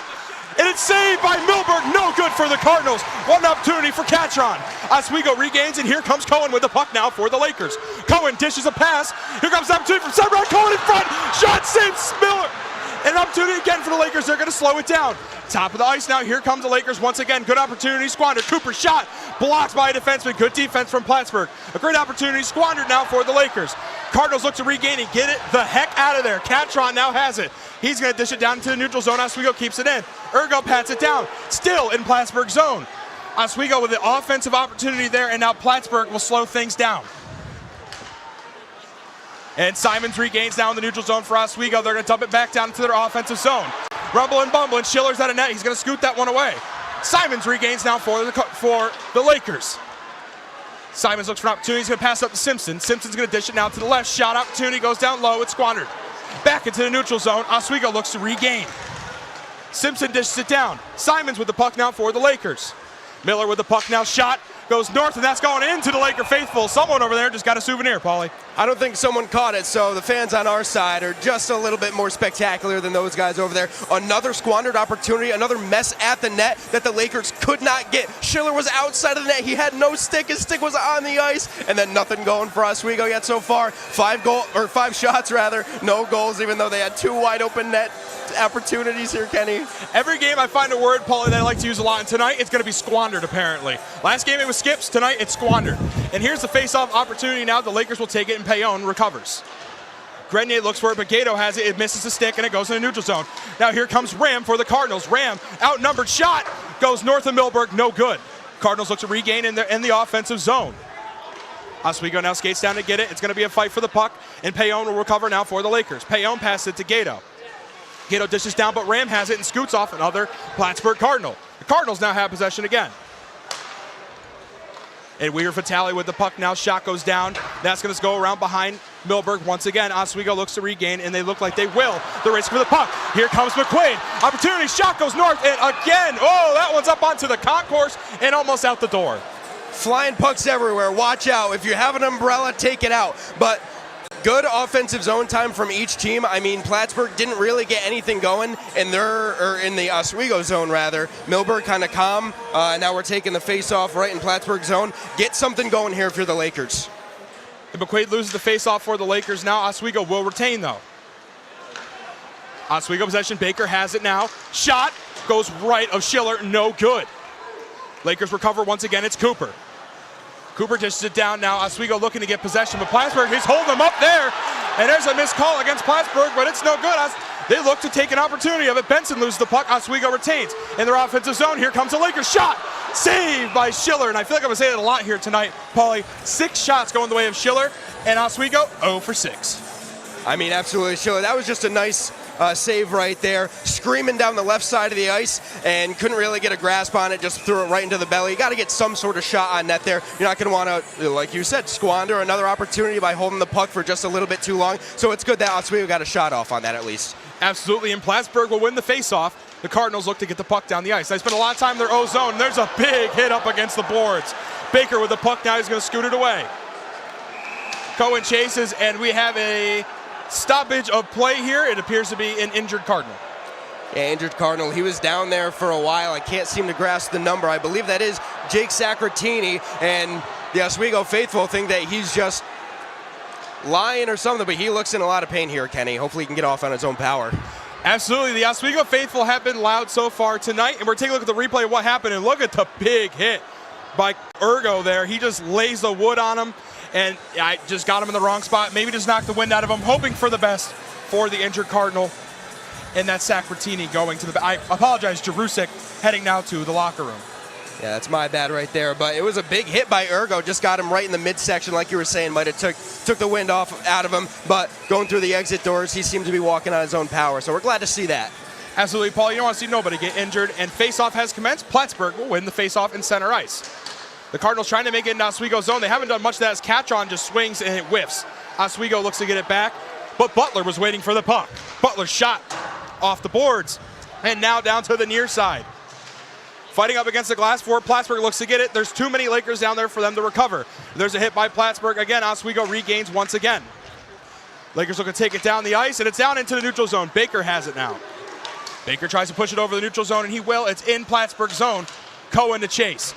and it's saved by Milberg. No good for the Cardinals. One opportunity for Catron. Oswego regains, and here comes Cohen with the puck now for the Lakers. Cohen dishes a pass. Here comes the opportunity from center. Cohen in front. Shot saved Miller. And an opportunity again for the Lakers. They're going to slow it down. Top of the ice now. Here comes the Lakers once again. Good opportunity squandered. Cooper shot. Blocked by a defenseman. Good defense from Plattsburgh. A great opportunity squandered now for the Lakers. Cardinals look to regain and get it the heck out of there. Catron now has it. He's going to dish it down into the neutral zone. Oswego keeps it in. Ergo pats it down, still in Plattsburgh zone. Oswego with the offensive opportunity there, and now Plattsburgh will slow things down. And Simons regains now in the neutral zone for Oswego. They're going to dump it back down into their offensive zone. Rumble and bumble, and Schiller's out of net. He's going to scoot that one away. Simons regains now for the Lakers. Simons looks for an opportunity. He's going to pass up to Simpson. Simpson's going to dish it now to the left. Shot opportunity goes down low. It's squandered. Back into the neutral zone. Oswego looks to regain. Simpson dishes it down. Simons with the puck now for the Lakers. Miller with the puck now. Shot goes north, and that's going into the Laker faithful. Someone over there just got a souvenir, Paulie. I don't think someone caught it, so the fans on our side are just a little bit more spectacular than those guys over there. Another squandered opportunity, another mess at the net that the Lakers could not get. Schiller was outside of the net. He had no stick. His stick was on the ice, and then nothing going for Oswego yet so far. 5 shots, no goals, even though they had 2 wide open net opportunities here, Kenny. Every game I find a word, Paulie, that I like to use a lot, and tonight it's going to be squandered, apparently. Last game it was skips, tonight it's squandered. And here's the face-off opportunity now. The Lakers will take it, and Payon recovers. Grenier looks for it, but Gato has it. It misses the stick, and it goes in the neutral zone. Now here comes Ram for the Cardinals. Ram, outnumbered shot, goes north of Milberg, no good. Cardinals look to regain in the offensive zone. Oswego now skates down to get it. It's going to be a fight for the puck, and Payon will recover now for the Lakers. Payon passes it to Gato. Gato dishes down, but Ram has it and scoots off another Plattsburgh Cardinal. The Cardinals now have possession again. And Weir Vitale with the puck now. Shot goes down. That's going to go around behind Milberg once again. Oswego looks to regain, and they look like they will. The race for the puck. Here comes McQuaid. Opportunity. Shot goes north, and again. Oh, that one's up onto the concourse and almost out the door. Flying pucks everywhere. Watch out. If you have an umbrella, take it out. But good offensive zone time from each team. I mean, Plattsburgh didn't really get anything going in the Oswego zone, rather. Milberg kind of calm. Now we're taking the face-off right in Plattsburgh zone. Get something going here if you're the Lakers. And McQuaid loses the face-off for the Lakers. Now Oswego will retain, though. Oswego possession. Baker has it now. Shot goes right of Schiller. No good. Lakers recover once again. It's Cooper. Cooper dishes it down now. Oswego looking to get possession, but Plattsburgh is holding them up there. And there's a missed call against Plattsburgh, but it's no good. They look to take an opportunity of it. Benson loses the puck. Oswego retains. In their offensive zone, here comes the Lakers shot. Saved by Schiller. And I feel like I'm going to say it a lot here tonight, Paulie. 6 shots going the way of Schiller, and Oswego 0 for 6. I mean, absolutely, Schiller. That was just a nice save right there, screaming down the left side of the ice, and couldn't really get a grasp on it, just threw it right into the belly. You got to get some sort of shot on net there. You're not going to want to, like you said, squander another opportunity by holding the puck for just a little bit too long. So it's good that Oswego got a shot off on that at least. Absolutely, and Plattsburgh will win the face-off. The Cardinals look to get the puck down the ice. They spent a lot of time in their O zone, and there's a big hit up against the boards. Baker with the puck now, he's going to scoot it away. Cohen chases, and we have a stoppage of play here. It appears to be an injured Cardinal. Yeah, injured Cardinal. He was down there for a while. I can't seem to grasp the number. I believe that is Jake Sacratini, and the Oswego faithful think that he's just lying or something, but he looks in a lot of pain here, Kenny. Hopefully he can get off on his own power. Absolutely. The Oswego faithful have been loud so far tonight, and we're taking a look at the replay of what happened, and look at the big hit by Ergo there. He just lays the wood on him, and I just got him in the wrong spot. Maybe just knocked the wind out of him, hoping for the best for the injured Cardinal. And that's Sacratini going to the... I apologize, Jerusik heading now to the locker room. Yeah, that's my bad right there. But it was a big hit by Ergo. Just got him right in the midsection, like you were saying. Might have took the wind out of him. But going through the exit doors, he seemed to be walking on his own power. So we're glad to see that. Absolutely, Paul. You don't want to see nobody get injured. And face-off has commenced. Plattsburgh will win the face-off in center ice. The Cardinals trying to make it in Oswego zone. They haven't done much of that as catch-on just swings and it whiffs. Oswego looks to get it back, but Butler was waiting for the puck. Butler shot off the boards, and now down to the near side. Fighting up against the glass for Plattsburgh looks to get it. There's too many Lakers down there for them to recover. There's a hit by Plattsburgh. Again, Oswego regains once again. Lakers looking to take it down the ice, and it's down into the neutral zone. Baker has it now. Baker tries to push it over the neutral zone, and he will. It's in Plattsburgh zone. Cohen to chase.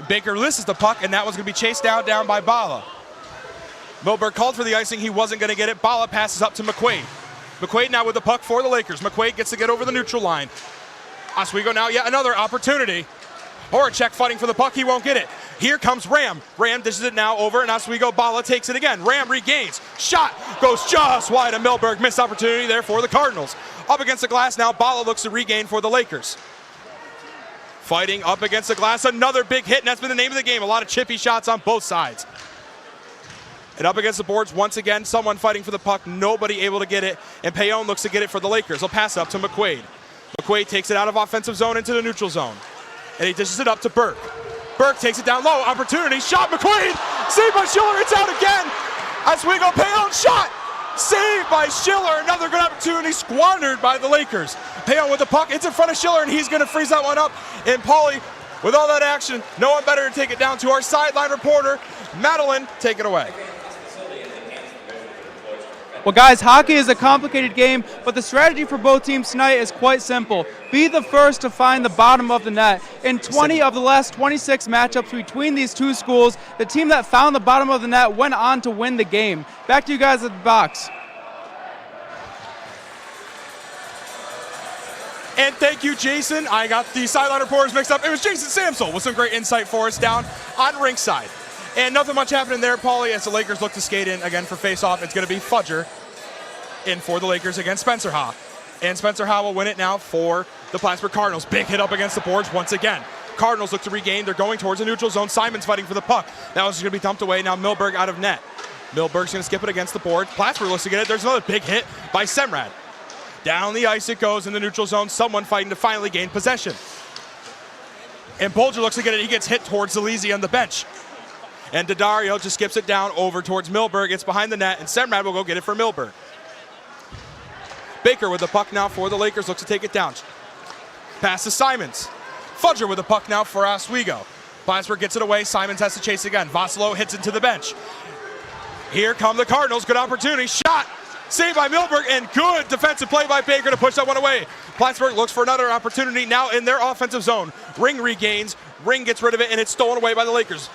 Baker misses the puck, and that one's going to be chased down by Bala. Milberg called for the icing. He wasn't going to get it. Bala passes up to McQuaid. McQuaid now with the puck for the Lakers. McQuaid gets to get over the neutral line. Oswego now yet another opportunity. Horacek fighting for the puck. He won't get it. Here comes Ram. Ram dishes it now over, and Oswego Bala takes it again. Ram regains. Shot goes just wide of Milberg. Missed opportunity there for the Cardinals. Up against the glass now. Bala looks to regain for the Lakers. Fighting up against the glass. Another big hit, and that's been the name of the game. A lot of chippy shots on both sides. And up against the boards once again. Someone fighting for the puck. Nobody able to get it. And Payon looks to get it for the Lakers. He'll pass it up to McQuaid. McQuaid takes it out of offensive zone into the neutral zone. And he dishes it up to Burke. Burke takes it down low. Opportunity. Shot. McQuaid. Saved by Schiller. It's out again. Oswego Payon shot. Saved by Schiller. Another good opportunity squandered by the Lakers. Payon with the puck. It's in front of Schiller, and he's going to freeze that one up. And Paulie, with all that action, no one better to take it down to our sideline reporter, Madeline. Take it away. Well, guys, hockey is a complicated game, but the strategy for both teams tonight is quite simple. Be the first to find the bottom of the net. In 20 of the last 26 matchups between these two schools, the team that found the bottom of the net went on to win the game. Back to you guys at the box. And thank you, Jason. I got the sideline reporters mixed up. It was Jason Samsel with some great insight for us down on rinkside. And nothing much happening there, Paulie, as the Lakers look to skate in again for face-off. It's going to be Fudger in for the Lakers against Spencer Ha. And Spencer Ha will win it now for the Plattsburgh Cardinals. Big hit up against the boards once again. Cardinals look to regain. They're going towards the neutral zone. Simon's fighting for the puck. Now it's going to be dumped away. Now Milberg out of net. Milberg's going to skip it against the board. Plattsburgh looks to get it. There's another big hit by Semrad. Down the ice it goes in the neutral zone. Someone fighting to finally gain possession. And Bolger looks to get it. He gets hit towards Zalizi on the bench. And Daddario just skips it down over towards Milberg. It's behind the net, and Semrad will go get it for Milberg. Baker with the puck now for the Lakers. Looks to take it down. Pass to Simons. Fudger with the puck now for Oswego. Plattsburgh gets it away. Simons has to chase again. Vossalo hits it to the bench. Here come the Cardinals. Good opportunity. Shot. Saved by Milberg, and good defensive play by Baker to push that one away. Plattsburgh looks for another opportunity now in their offensive zone. Ring regains. Ring gets rid of it, and it's stolen away by the Lakers.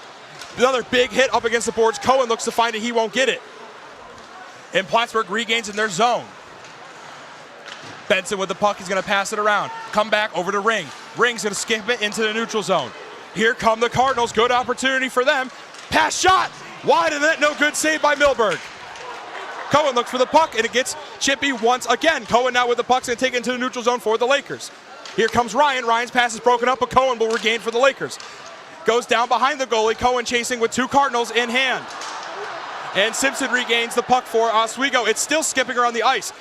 Another big hit up against the boards. Cohen looks to find it. He won't get it. And Plattsburgh regains in their zone. Benson with the puck. He's going to pass it around. Come back over to Ring. Ring's going to skip it into the neutral zone. Here come the Cardinals. Good opportunity for them. Pass shot. Wide of the net. No good. Save by Milberg. Cohen looks for the puck, and it gets chippy once again. Cohen now with the puck. Going to take it into the neutral zone for the Lakers. Here comes Ryan. Ryan's pass is broken up, but Cohen will regain for the Lakers. Goes down behind the goalie. Cohen chasing with two Cardinals in hand. And Simpson regains the puck for Oswego. It's still skipping around the ice.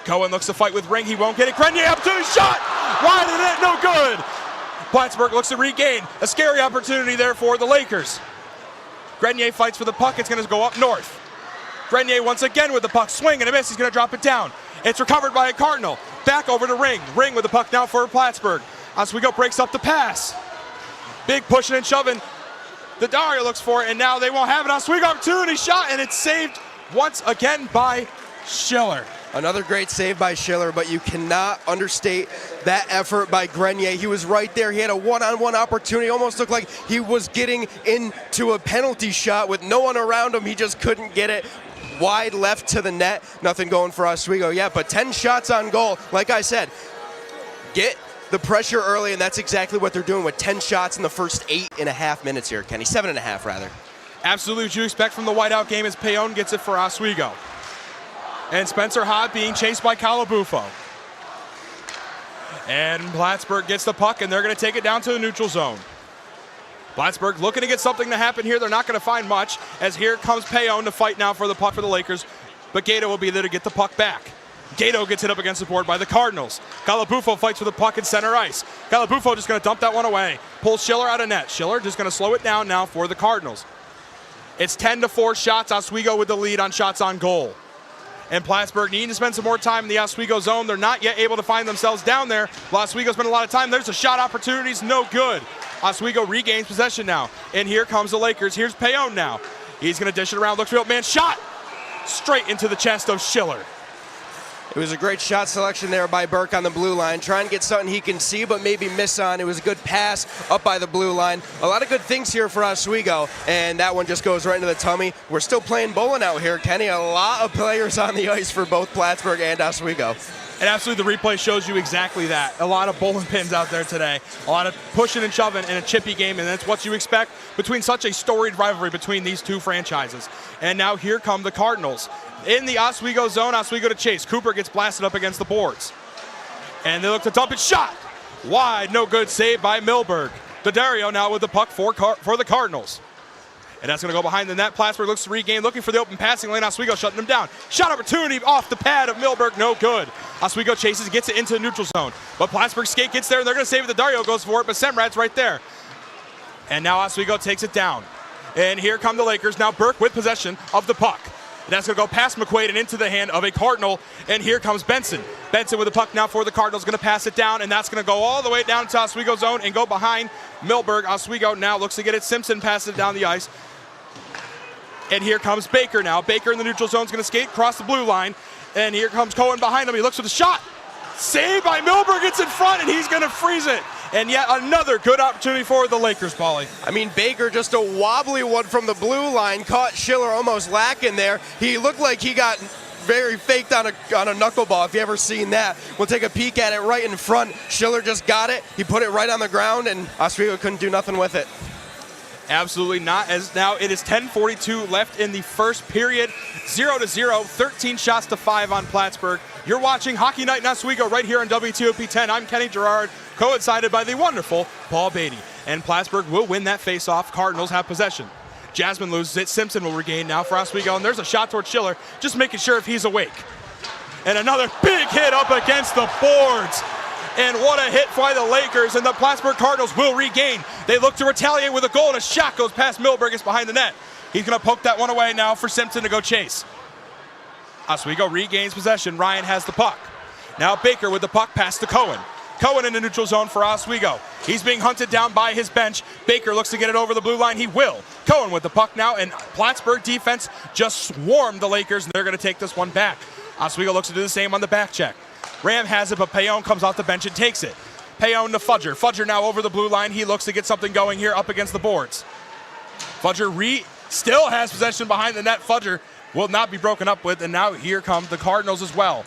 Cohen looks to fight with Ring. He won't get it. Grenier opportunity. Shot! Wide of the net. No good. Plattsburgh looks to regain. A scary opportunity there for the Lakers. Grenier fights for the puck. It's going to go up north. Grenier once again with the puck. Swing and a miss. He's going to drop it down. It's recovered by a Cardinal. Back over to Ring. Ring with the puck now for Plattsburgh. Oswego breaks up the pass. Big pushing and shoving. Daddario looks for it, and now they won't have it. Oswego opportunity shot, and it's saved once again by Schiller. Another great save by Schiller, but you cannot understate that effort by Grenier. He was right there. He had a one-on-one opportunity. Almost looked like he was getting into a penalty shot with no one around him. He just couldn't get it. Wide left to the net. Nothing going for Oswego yet, but 10 shots on goal. Like I said, get the pressure early, and that's exactly what they're doing with 10 shots in the first 8.5 minutes here, Kenny. 7.5, rather. Absolutely what you expect from the whiteout game as Payon gets it for Oswego. And Spencer Ha being chased by Calabufo. And Plattsburgh gets the puck, and they're going to take it down to the neutral zone. Plattsburgh looking to get something to happen here. They're not going to find much, as here comes Payon to fight now for the puck for the Lakers. But Gato will be there to get the puck back. Gato gets hit up against the board by the Cardinals. Calabufo fights for the puck in center ice. Calabufo just going to dump that one away. Pulls Schiller out of net. Schiller just going to slow it down now for the Cardinals. It's 10-4 shots. Oswego with the lead on shots on goal. And Plattsburgh needing to spend some more time in the Oswego zone. They're not yet able to find themselves down there. While Oswego spent a lot of time. There's a shot opportunities. No good. Oswego regains possession now. And here comes the Lakers. Here's Payon now. He's going to dish it around. Looks for the man. Shot! Straight into the chest of Schiller. It was a great shot selection there by Burke on the blue line. Trying to get something he can see but maybe miss on. It was a good pass up by the blue line. A lot of good things here for Oswego, and that one just goes right into the tummy. We're still playing bowling out here, Kenny. A lot of players on the ice for both Plattsburgh and Oswego. And absolutely, the replay shows you exactly that. A lot of bowling pins out there today. A lot of pushing and shoving in a chippy game, and that's what you expect between such a storied rivalry between these two franchises. And now here come the Cardinals. In the Oswego zone, Oswego to chase. Cooper gets blasted up against the boards. And they look to dump it. Shot! Wide, no good. Save by Milberg. D'Addario now with the puck for the Cardinals. And that's going to go behind the net. Plattsburgh looks to regain, looking for the open passing lane. Oswego shutting them down. Shot opportunity off the pad of Milberg, no good. Oswego chases, gets it into the neutral zone. But Plattsburgh skate gets there, and they're going to save it. D'Addario goes for it, but Semrad's right there. And now Oswego takes it down. And here come the Lakers. Now Burke with possession of the puck. And that's going to go past McQuaid and into the hand of a Cardinal. And here comes Benson. Benson with the puck now for the Cardinals, going to pass it down, and that's going to go all the way down to Oswego zone and go behind Milberg. Oswego now looks to get it. Simpson passes it down the ice. And here comes Baker now. Baker in the neutral zone is going to skate across the blue line. And here comes Cohen behind him. He looks for the shot. Saved by Milberg. It's in front, and he's going to freeze it. And yet another good opportunity for the Lakers, Paulie. I mean, Baker, just a wobbly one from the blue line, caught Schiller almost lacking there. He looked like he got very faked on a knuckleball, if you ever seen that. We'll take a peek at it right in front. Schiller just got it. He put it right on the ground, and Oswego couldn't do nothing with it. Absolutely not, as now it is 10:42 left in the first period. 0-0, 13 shots to 5 on Plattsburgh. You're watching Hockey Night in Oswego right here on WTOP 10. I'm Kenny Gerard, coincided by the wonderful Paul Beatty. And Plattsburgh will win that face-off. Cardinals have possession. Jasmine loses it. Simpson will regain now for Oswego, and there's a shot towards Schiller, just making sure if he's awake. And another big hit up against the boards. And what a hit by the Lakers, and the Plattsburgh Cardinals will regain. They look to retaliate with a goal, and a shot goes past Milberg. It's behind the net. He's going to poke that one away now for Simpson to go chase. Oswego regains possession. Ryan has the puck. Now Baker with the puck past to Cohen. Cohen in the neutral zone for Oswego. He's being hunted down by his bench. Baker looks to get it over the blue line. He will. Cohen with the puck now, and Plattsburgh defense just swarmed the Lakers, and they're going to take this one back. Oswego looks to do the same on the back check. Ram has it, but Payon comes off the bench and takes it. Payon to Fudger. Fudger now over the blue line. He looks to get something going here up against the boards. Fudger still has possession behind the net. Fudger will not be broken up with, and now here come the Cardinals as well.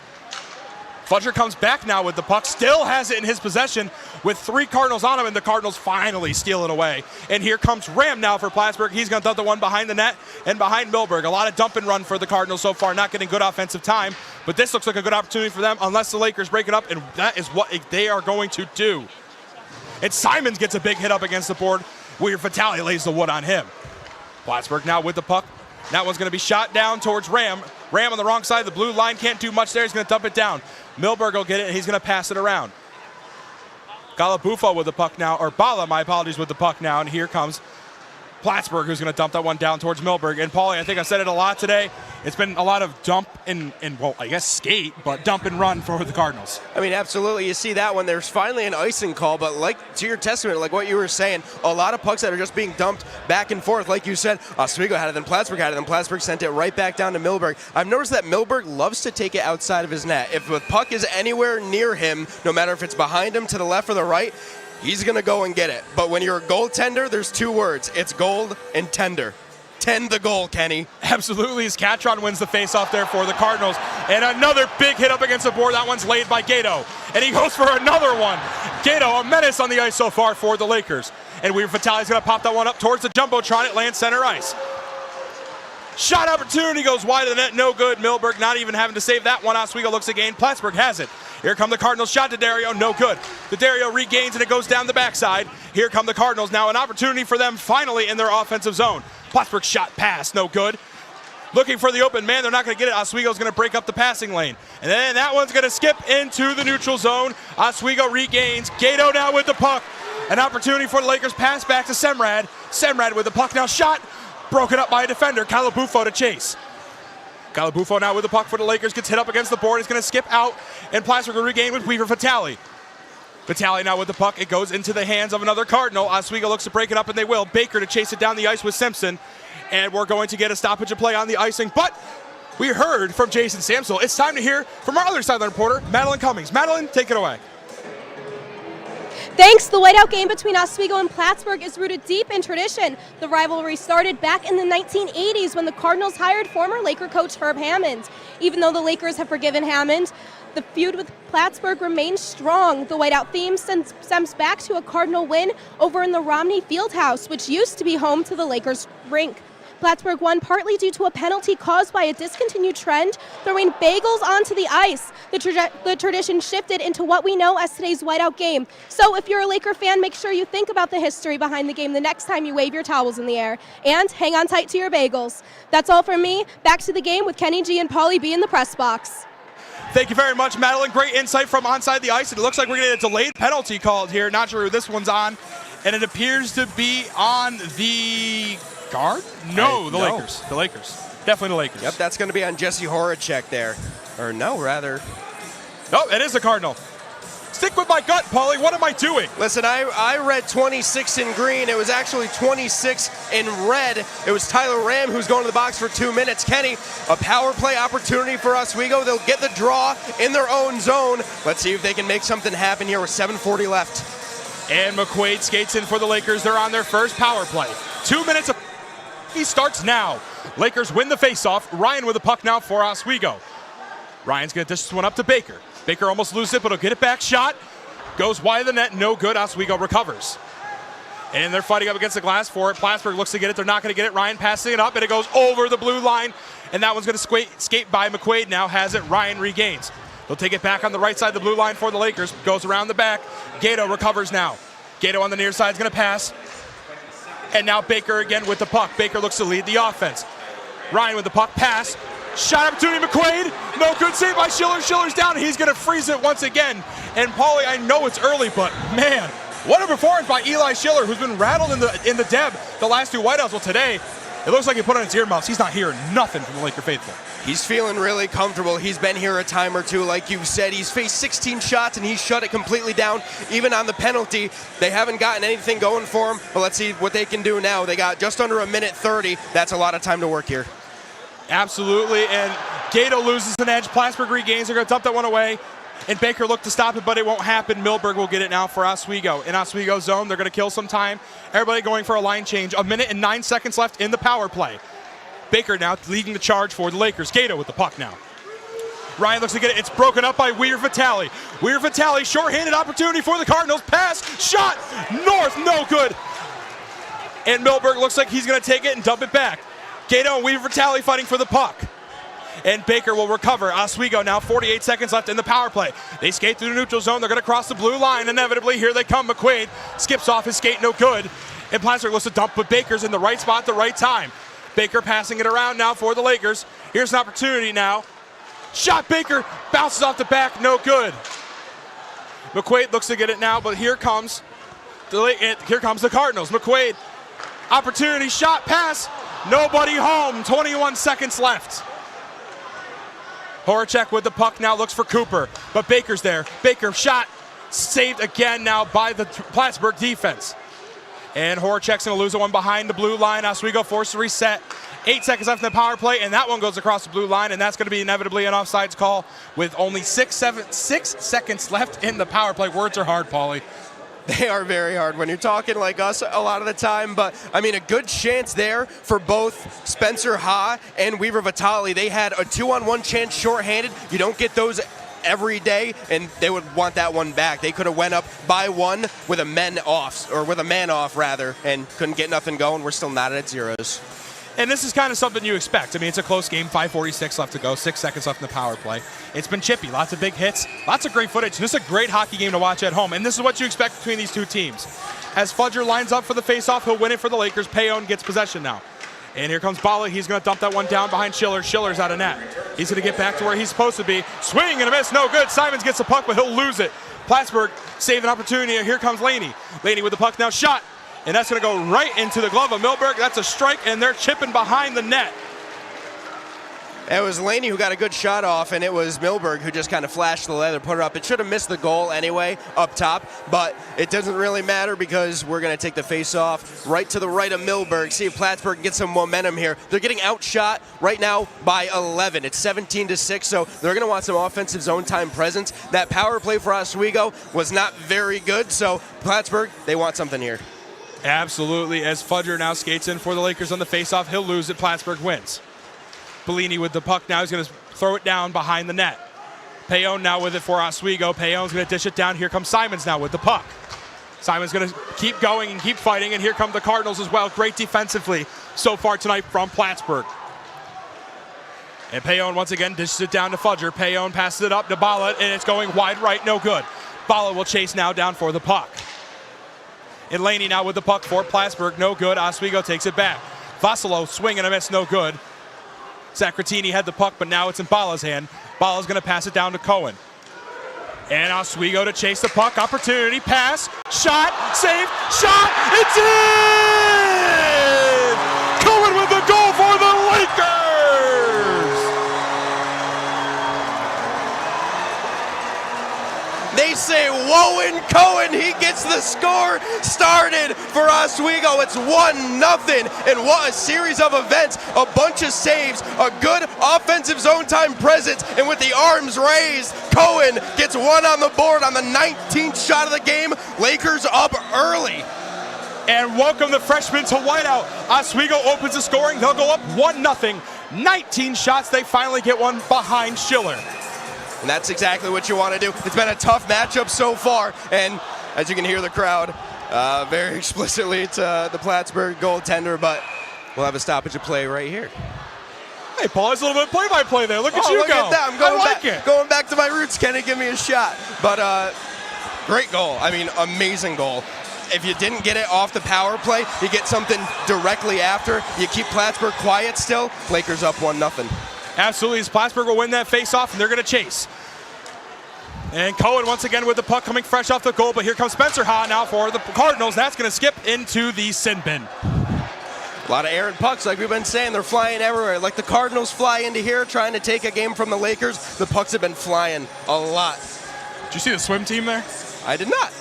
Fudger comes back now with the puck, still has it in his possession with 3 Cardinals on him, and the Cardinals finally steal it away. And here comes Ram now for Plattsburgh. He's going to dump the one behind the net and behind Milberg. A lot of dump and run for the Cardinals so far, not getting good offensive time, but this looks like a good opportunity for them unless the Lakers break it up, and that is what they are going to do. And Simons gets a big hit up against the board. Weir Vitale lays the wood on him. Plattsburgh now with the puck. That one's going to be shot down towards Ram. Ram on the wrong side of the blue line, can't do much there. He's going to dump it down. Milberg will get it, and he's going to pass it around. Galabufo with the puck now, or Bala, my apologies, with the puck now, and here comes Plattsburgh, who's going to dump that one down towards Milberg. And Paulie, I think I said it a lot today. It's been a lot of dump and well, I guess skate, but dump and run for the Cardinals. I mean, absolutely. You see that one. There's finally an icing call, but like to your testament, like what you were saying, a lot of pucks that are just being dumped back and forth. Like you said, Oswego had it, then Plattsburgh had it, then Plattsburgh sent it right back down to Milberg. I've noticed that Milberg loves to take it outside of his net. If the puck is anywhere near him, no matter if it's behind him, to the left or the right, he's going to go and get it. But when you're a goaltender, there's 2 words. It's gold and tender. Tend the goal, Kenny. Absolutely, as Catron wins the faceoff there for the Cardinals. And another big hit up against the board. That one's laid by Gato. And he goes for another one. Gato, a menace on the ice so far for the Lakers. And Weir Vitale's going to pop that one up towards the Jumbotron at land center ice. Shot opportunity goes wide of the net, no good. Milberg not even having to save that one. Oswego looks again. Plattsburgh has it. Here come the Cardinals. Shot to D'Addario, no good. D'Addario regains and it goes down the backside. Here come the Cardinals. Now an opportunity for them finally in their offensive zone. Plattsburgh shot pass, no good. Looking for the open man, they're not going to get it. Oswego's going to break up the passing lane. And then that one's going to skip into the neutral zone. Oswego regains. Gato now with the puck. An opportunity for the Lakers. Pass back to Semrad. Semrad with the puck now. Shot. Broken up by a defender. Galabufo to chase. Galabufo now with the puck for the Lakers. Gets hit up against the board. He's going to skip out. And Plattsburgh will regain with Weir Vitale. Vitale now with the puck. It goes into the hands of another Cardinal. Oswego looks to break it up, and they will. Baker to chase it down the ice with Simpson. And we're going to get a stoppage of play on the icing. But we heard from Jason Samsel. It's time to hear from our other sideline reporter, Madeline Cummings. Madeline, take it away. Thanks. The whiteout game between Oswego and Plattsburgh is rooted deep in tradition. The rivalry started back in the 1980s when the Cardinals hired former Laker coach Herb Hammond. Even though the Lakers have forgiven Hammond, The feud with Plattsburgh remains strong. The whiteout theme stems back to a Cardinal win over in the Romney Fieldhouse, which used to be home to the Lakers rink. Plattsburgh won partly due to a penalty caused by a discontinued trend throwing bagels onto the ice. The tradition shifted into what we know as today's whiteout game. So if you're a Laker fan, make sure you think about the history behind the game the next time you wave your towels in the air. And hang on tight to your bagels. That's all from me. Back to the game with Kenny G and Paulie B in the press box. Thank you very much, Madeline. Great insight from onside the ice. And it looks like we're going to get a delayed penalty called here. Not sure who this one's on. And it appears to be on the guard? No, the Lakers. The Lakers. Definitely the Lakers. Yep, that's going to be on Jesse Horacek there. Or no, rather. No, it is the Cardinal. Stick with my gut, Paulie. What am I doing? Listen, I read 26 in green. It was actually 26 in red. It was Tyler Ram who's going to the box for 2 minutes. Kenny, a power play opportunity for Oswego. They'll get the draw in their own zone. Let's see if they can make something happen here with 7:40 left. And McQuaid skates in for the Lakers. They're on their first power play. 2 minutes of he starts now. Lakers win the faceoff. Ryan with the puck now for Oswego. Ryan's going to dish this one up to Baker. Baker almost loses it, but he'll get it back. Shot goes wide of the net. No good. Oswego recovers. And they're fighting up against the glass for it. Plattsburgh looks to get it. They're not going to get it. Ryan passing it up, and it goes over the blue line. And that one's going to skate by McQuaid. Now has it. Ryan regains. They'll take it back on the right side of the blue line for the Lakers. Goes around the back. Gato recovers now. Gato on the near side is going to pass. And now Baker again with the puck. Baker looks to lead the offense. Ryan with the puck. Pass. Shot opportunity, McQuaid. No good save by Schiller. Schiller's down. He's going to freeze it once again. And Paulie, I know it's early, but man, what a performance by Eli Schiller, who's been rattled in the Deb the last two whiteouts. Well, today, it looks like he put on his earmuffs. He's not hearing nothing from the Laker faithful. He's feeling really comfortable. He's been here a time or two, like you said. He's faced 16 shots, and he's shut it completely down, even on the penalty. They haven't gotten anything going for him, but let's see what they can do now. They got just under 1:30. That's a lot of time to work here. Absolutely, and Gato loses an edge. Plattsburgh regains. They're going to dump that one away, and Baker looked to stop it, but it won't happen. Milberg will get it now for Oswego. In Oswego's zone, they're going to kill some time. Everybody going for a line change. 1 minute and 9 seconds left in the power play. Baker now leading the charge for the Lakers. Gato with the puck now. Ryan looks to get it. It's broken up by Weir Vitale. Weir Vitale, shorthanded opportunity for the Cardinals. Pass, shot, north, no good. And Milberg looks like he's going to take it and dump it back. Gato and Weir Vitale fighting for the puck. And Baker will recover. Oswego now 48 seconds left in the power play. They skate through the neutral zone. They're going to cross the blue line. Inevitably, here they come. McQuaid skips off his skate, no good. And Plattsburgh looks to dump, but Baker's in the right spot at the right time. Baker passing it around now for the Lakers. Here's an opportunity now. Shot, Baker bounces off the back, no good. McQuaid looks to get it now, but here comes the Cardinals. McQuaid, opportunity, shot, pass, nobody home. 21 seconds left. Horacek with the puck now looks for Cooper, but Baker's there. Baker shot, saved again now by the Plattsburgh defense. And Horacek's going to lose the one behind the blue line. Oswego forced to reset. 8 seconds left in the power play, and that one goes across the blue line, and that's going to be inevitably an offsides call with only 6 seconds left in the power play. Words are hard, Paulie. They are very hard when you're talking like us a lot of the time, but I mean, a good chance there for both Spencer Ha and Weaver Vitale. They had a 2-on-1 chance shorthanded. You don't get those every day, and they would want that one back. They could have went up by one with a man off, and couldn't get nothing going. We're still not at zeros. And this is kind of something you expect. I mean, it's a close game, 5:46 left to go, 6 seconds left in the power play. It's been chippy, lots of big hits, lots of great footage. This is a great hockey game to watch at home, and this is what you expect between these two teams. As Fudger lines up for the faceoff, he'll win it for the Lakers. Payon gets possession now. And here comes Bala. He's going to dump that one down behind Schiller. Schiller's out of net. He's going to get back to where he's supposed to be. Swing and a miss, no good. Simons gets the puck, but he'll lose it. Plattsburgh saved an opportunity. Here comes Laney. Laney with the puck now, shot. And that's going to go right into the glove of Milberg. That's a strike, and they're chipping behind the net. It was Laney who got a good shot off, and it was Milberg who just kind of flashed the leather, put it up. It should have missed the goal anyway up top, but it doesn't really matter because we're going to take the face-off right to the right of Milberg. See if Plattsburgh can get some momentum here. They're getting outshot right now by 11. It's 17-6, so they're going to want some offensive zone time presence. That power play for Oswego was not very good, so Plattsburgh, they want something here. Absolutely, as Fudger now skates in for the Lakers on the faceoff. He'll lose it. Plattsburgh wins. Bellini with the puck now. He's going to throw it down behind the net. Payon now with it for Oswego. Payon's going to dish it down. Here comes Simons now with the puck. Simons going to keep going and keep fighting, and here come the Cardinals as well. Great defensively so far tonight from Plattsburgh. And Payon once again dishes it down to Fudger. Payon passes it up to Bala, and it's going wide right, no good. Bala will chase now down for the puck. And Laney now with the puck for Plattsburgh, no good. Oswego takes it back. Vasilo swing and a miss, no good. Sacratini had the puck, but now it's in Bala's hand. Bala's going to pass it down to Cohen. And Oswego to chase the puck. Opportunity, pass, shot, save, shot, it's in! Cohen with the goal for the Lakers! They say, whoa, and Cohen, he gets the score started for Oswego. It's 1-0, and what a series of events. A bunch of saves, a good offensive zone time presence, and with the arms raised, Cohen gets one on the board on the 19th shot of the game. Lakers up early. And welcome the freshmen to whiteout. Oswego opens the scoring. They'll go up 1-0. 19 shots. They finally get one behind Schiller. And that's exactly what you want to do. It's been a tough matchup so far, and as you can hear the crowd very explicitly to the Plattsburgh goaltender, but we'll have a stoppage of play right here. Hey, Paul, there's a little bit of play-by-play there. Look at you look go. At that. I'm going back to my roots. Kenny, give me a shot. But great goal. I mean, amazing goal. If you didn't get it off the power play, you get something directly after. You keep Plattsburgh quiet still. Lakers up 1-0. Absolutely, as Plattsburgh will win that face-off, and they're going to chase. And Cohen once again with the puck coming fresh off the goal, but here comes Spencer Ha now for the Cardinals. That's going to skip into the sin bin. A lot of errant pucks, like we've been saying. They're flying everywhere. Like the Cardinals fly into here trying to take a game from the Lakers. The pucks have been flying a lot. Did you see the swim team there? I did not.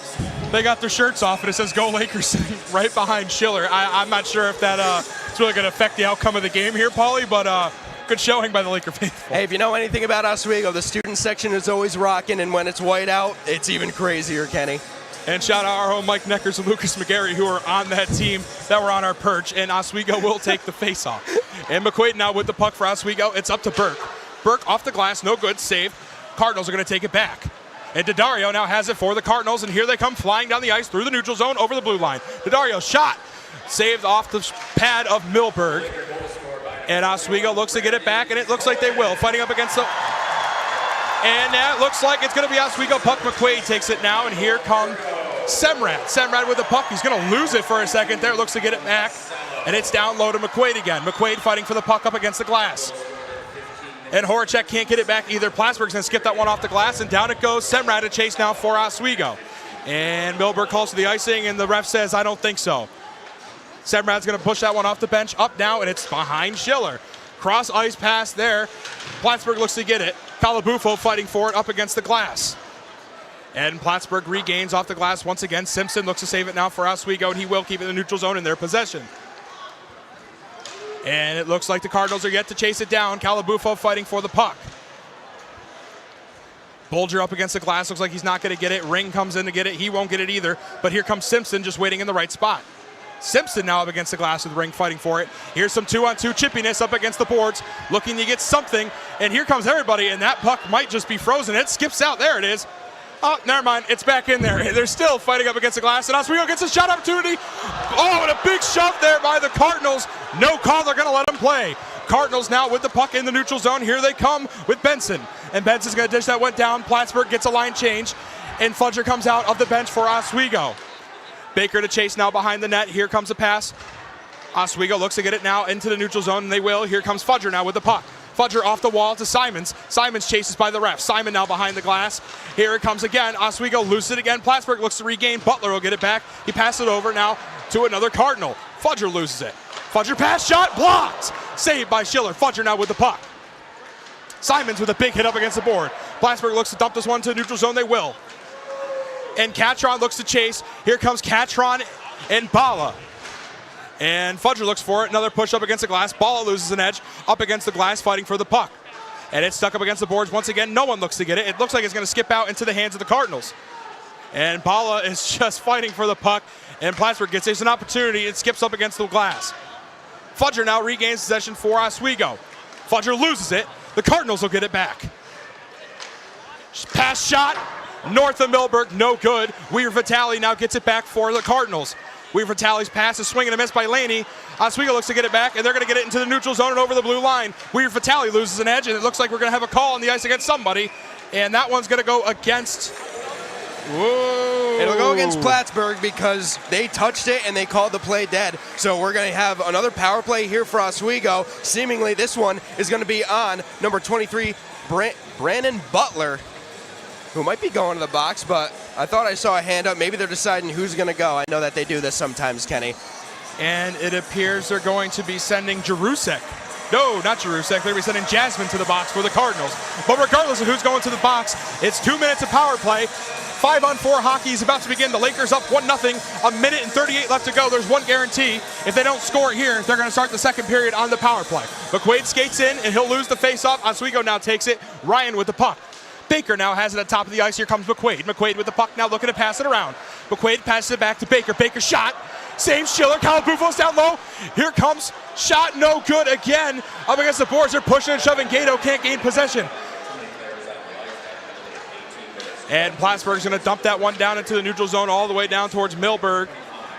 They got their shirts off, and it says Go Lakers right behind Schiller. I'm not sure if that is really going to affect the outcome of the game here, Paulie, but good showing by the Laker faithful. Hey, if you know anything about Oswego, the student section is always rocking, and when it's white out, it's even crazier, Kenny. And shout out our own Mike Neckers and Lucas McGarry, who are on that team that were on our perch, and Oswego will take the face-off. And McQuaid now with the puck for Oswego. It's up to Burke. Burke off the glass, no good, save. Cardinals are going to take it back. And Daddario now has it for the Cardinals, and here they come flying down the ice through the neutral zone over the blue line. Daddario shot, saved off the pad of Milberg. And Oswego looks to get it back, and it looks like they will. Fighting up against the... And now it looks like it's going to be Oswego puck. McQuaid takes it now, and here comes Semrad. Semrad with the puck. He's going to lose it for a second there. Looks to get it back, and it's down low to McQuaid again. McQuaid fighting for the puck up against the glass. And Horacek can't get it back either. Plattsburgh's going to skip that one off the glass, and down it goes. Semrad to chase now for Oswego. And Milberg calls for the icing, and the ref says, I don't think so. Semrad's going to push that one off the bench, up now, and it's behind Schiller. Cross ice pass there. Plattsburgh looks to get it. Calabufo fighting for it up against the glass. And Plattsburgh regains off the glass once again. Simpson looks to save it now for Oswego, and he will keep it in the neutral zone in their possession. And it looks like the Cardinals are yet to chase it down. Calabufo fighting for the puck. Bolger up against the glass. Looks like he's not going to get it. Ring comes in to get it. He won't get it either. But here comes Simpson just waiting in the right spot. Simpson now up against the glass with Ring fighting for it. Here's some 2-on-2 chippiness up against the boards. Looking to get something. And here comes everybody. And that puck might just be frozen. It skips out. There it is. Oh, never mind. It's back in there. They're still fighting up against the glass. And Oswego gets a shot opportunity. Oh, and a big shove there by the Cardinals. No call. They're going to let them play. Cardinals now with the puck in the neutral zone. Here they come with Benson. And Benson's going to dish that one down. Plattsburgh gets a line change. And Fudger comes out of the bench for Oswego. Baker to chase now behind the net. Here comes a pass. Oswego looks to get it now into the neutral zone, and they will. Here comes Fudger now with the puck. Fudger off the wall to Simons. Simons chases by the ref. Simon now behind the glass. Here it comes again. Oswego loses it again. Plattsburgh looks to regain. Butler will get it back. He passes it over now to another Cardinal. Fudger loses it. Fudger pass shot blocked. Saved by Schiller. Fudger now with the puck. Simons with a big hit up against the board. Plattsburgh looks to dump this one to the neutral zone. They will. And Catron looks to chase. Here comes Catron and Bala. And Fudger looks for it. Another push up against the glass. Bala loses an edge up against the glass fighting for the puck. And it's stuck up against the boards once again. No one looks to get it. It looks like it's going to skip out into the hands of the Cardinals. And Bala is just fighting for the puck. And Plattsburgh gets an opportunity. It skips up against the glass. Fudger now regains possession for Oswego. Fudger loses it. The Cardinals will get it back. Pass shot, north of Millburg, no good. Weaver Vitale now gets it back for the Cardinals. Weaver Vitale's pass is swing and a miss by Laney. Oswego looks to get it back, and they're going to get it into the neutral zone and over the blue line. Weaver Vitale loses an edge, and it looks like we're going to have a call on the ice against somebody, and that one's going to go against... Whoa. It'll go against Plattsburgh because they touched it and they called the play dead. So we're going to have another power play here for Oswego. Seemingly this one is going to be on number 23, Brandon Butler, who might be going to the box, but I thought I saw a hand up. Maybe they're deciding who's going to go. I know that they do this sometimes, Kenny. And it appears they're going to be sending Jerusek. No, not Jerusek. They're going to be sending Jasmine to the box for the Cardinals. But regardless of who's going to the box, it's 2 minutes of power play. 5-on-4 hockey is about to begin. The Lakers up 1-0. A minute and 38 left to go. There's one guarantee. If they don't score here, they're going to start the second period on the power play. McQuaid skates in, and he'll lose the face-off. Oswego now takes it. Ryan with the puck. Baker now has it at top of the ice. Here comes McQuaid. McQuaid with the puck now looking to pass it around. McQuaid passes it back to Baker. Baker shot. Same Schiller. Calabufo's down low. Here comes shot. No good again. Up against the boards. They're pushing and shoving. Gato can't gain possession. And Plattsburgh's going to dump that one down into the neutral zone all the way down towards Millburg.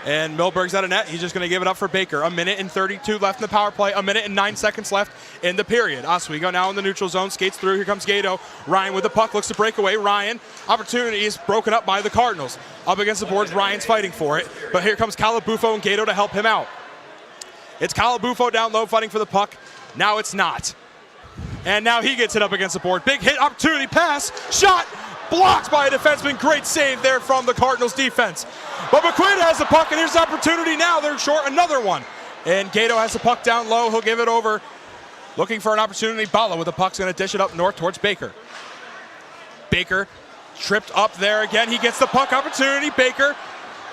And Millburg's out of net. He's just going to give it up for Baker. A minute and 32 left in the power play. A minute and 9 seconds left in the period. Oswego now in the neutral zone. Skates through. Here comes Gato. Ryan with the puck. Looks to break away. Ryan. Opportunity is broken up by the Cardinals. Up against the boards. Ryan's fighting for it. But here comes Calabufo and Gato to help him out. It's Calabufo down low fighting for the puck. Now it's not. And now he gets it up against the board. Big hit. Opportunity. Pass. Shot. Blocked by a defenseman. Great save there from the Cardinals defense. But McQuaid has the puck, and here's the opportunity now. They're short another one. And Gato has the puck down low. He'll give it over. Looking for an opportunity. Bala with the puck's going to dish it up north towards Baker. Baker tripped up there again. He gets the puck opportunity. Baker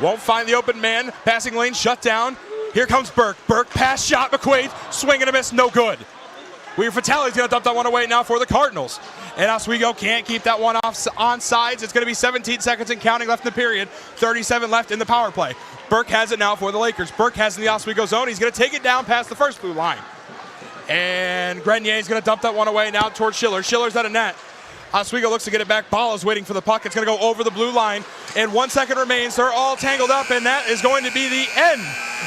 won't find the open man. Passing lane shut down. Here comes Burke. Burke pass shot. McQuaid swing and a miss. No good. Weaver Vitale's going to dump that one away now for the Cardinals. And Oswego can't keep that one off on sides. It's going to be 17 seconds and counting left in the period. 37 left in the power play. Burke has it now for the Lakers. Burke has in the Oswego zone. He's going to take it down past the first blue line. And Grenier's going to dump that one away now towards Schiller. Schiller's out of net. Oswego looks to get it back. Bala's waiting for the puck. It's going to go over the blue line. And 1 second remains. They're all tangled up, and that is going to be the end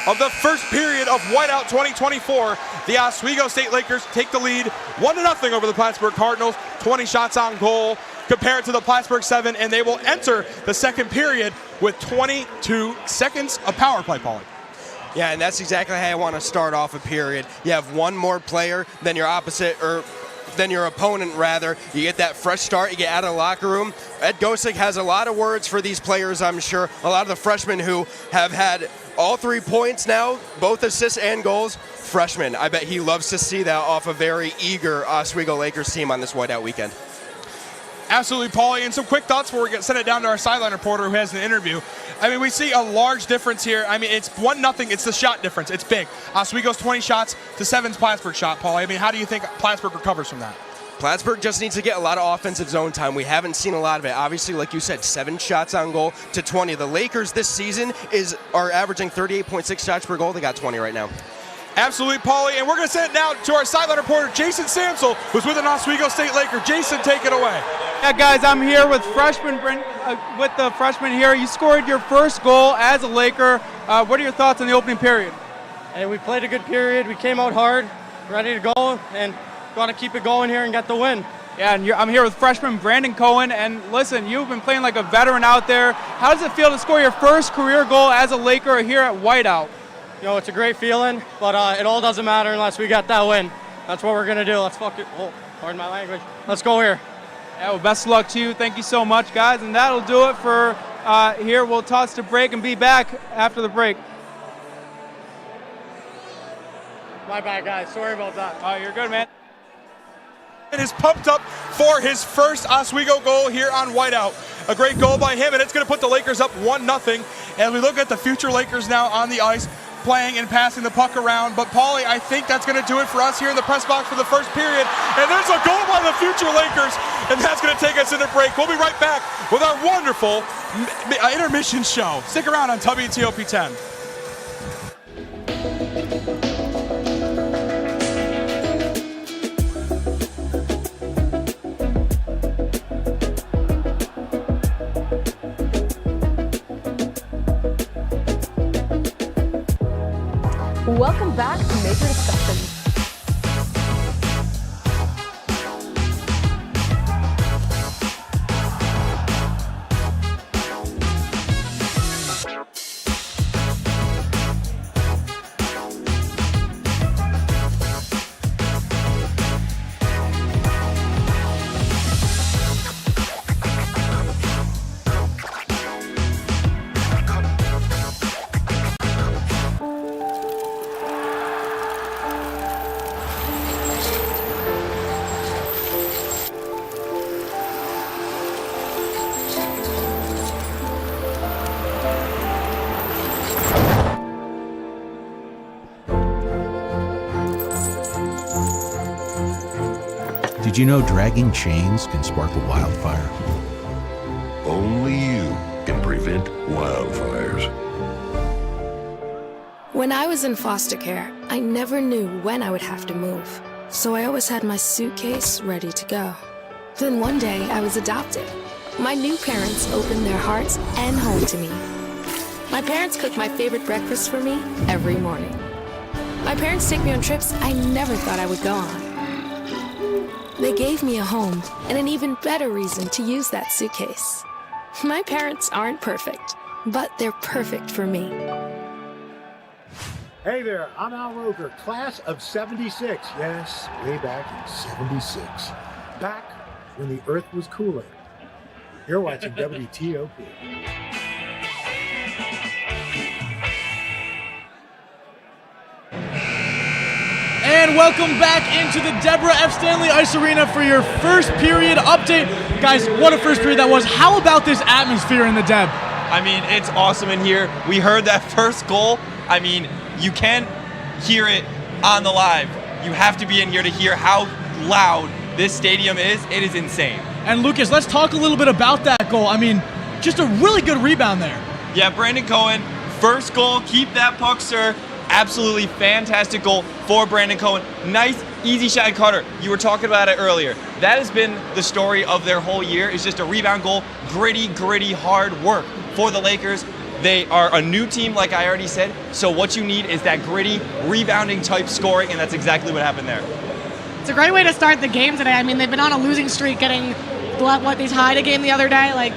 of the first period of Whiteout 2024. The Oswego State Lakers take the lead 1-0 over the Plattsburgh Cardinals. 20 shots on goal compared to the Plattsburgh 7, and they will enter the second period with 22 seconds of power play, Paulie. Yeah, and that's exactly how I want to start off a period. You have one more player than your opposite, or than your opponent, rather. You get that fresh start. You get out of the locker room. Ed Gosick has a lot of words for these players, I'm sure. A lot of the freshmen who have had all 3 points now, both assists and goals. Freshmen. I bet he loves to see that off a very eager Oswego Lakers team on this Whiteout weekend. Absolutely, Paulie. And some quick thoughts before we send it down to our sideline reporter who has an interview. I mean, we see a large difference here. I mean, it's 1-0. It's the shot difference. It's big. Oswego's 20 shots to 7's Plattsburgh shot, Paulie. I mean, how do you think Plattsburgh recovers from that? Plattsburgh just needs to get a lot of offensive zone time. We haven't seen a lot of it. Obviously, like you said, 7 shots on goal to 20. The Lakers this season are averaging 38.6 shots per goal. They got 20 right now. Absolutely, Paulie. And we're going to send it now to our sideline reporter, Jason Samsel, who's with an Oswego State Laker. Jason, take it away. Yeah, guys, I'm here with with the freshman here. You scored your first goal as a Laker. What are your thoughts on the opening period? Hey, we played a good period. We came out hard, ready to go, and got to keep it going here and get the win. Yeah, and I'm here with freshman Brandon Cohen. And listen, you've been playing like a veteran out there. How does it feel to score your first career goal as a Laker here at Whiteout? You know, it's a great feeling, but it all doesn't matter unless we get that win. That's what we're going to do. Let's pardon my language. Let's go here. Yeah, well, best of luck to you. Thank you so much, guys. And that'll do it for here. We'll toss to break and be back after the break. My bad, guys. Sorry about that. Oh, you're good, man. It is pumped up for his first Oswego goal here on Whiteout. A great goal by him, and it's going to put the Lakers up 1-0. As we look at the future Lakers now on the ice, playing and passing the puck around. But, Paulie, I think that's going to do it for us here in the press box for the first period. And there's a goal by the future Lakers, and that's going to take us into break. We'll be right back with our wonderful intermission show. Stick around on WTOP 10. welcome back to Major Discussions. Did you know dragging chains can spark a wildfire? Only you can prevent wildfires. When I was in foster care, I never knew when I would have to move. So I always had my suitcase ready to go. Then one day I was adopted. My new parents opened their hearts and home to me. My parents cook my favorite breakfast for me every morning. My parents take me on trips I never thought I would go on. They gave me a home and an even better reason to use that suitcase. My parents aren't perfect, but they're perfect for me. Hey there, I'm Al Roker, class of 76. Yes, way back in 76. Back when the earth was cooling. You're watching WTOP. And welcome back into the Deborah F. Stanley Ice Arena for your first period update. Guys, what a first period that was. How about this atmosphere in the Deb? I mean, it's awesome in here. We heard that first goal. I mean, you can't hear it on the live. You have to be in here to hear how loud this stadium is. It is insane. And Lucas, let's talk a little bit about that goal. I mean, just a really good rebound there. Yeah, Brandon Cohen, first goal, keep that puck, sir. Absolutely fantastic goal for Brandon Cohen. Nice, easy shot. And Carter, you were talking about it earlier. That has been the story of their whole year. It's just a rebound goal, gritty, hard work for the Lakers. They are a new team, like I already said. So what you need is that gritty, rebounding type scoring, and that's exactly what happened there. It's a great way to start the game today. I mean, they've been on a losing streak, getting they tied a game the other day. Like,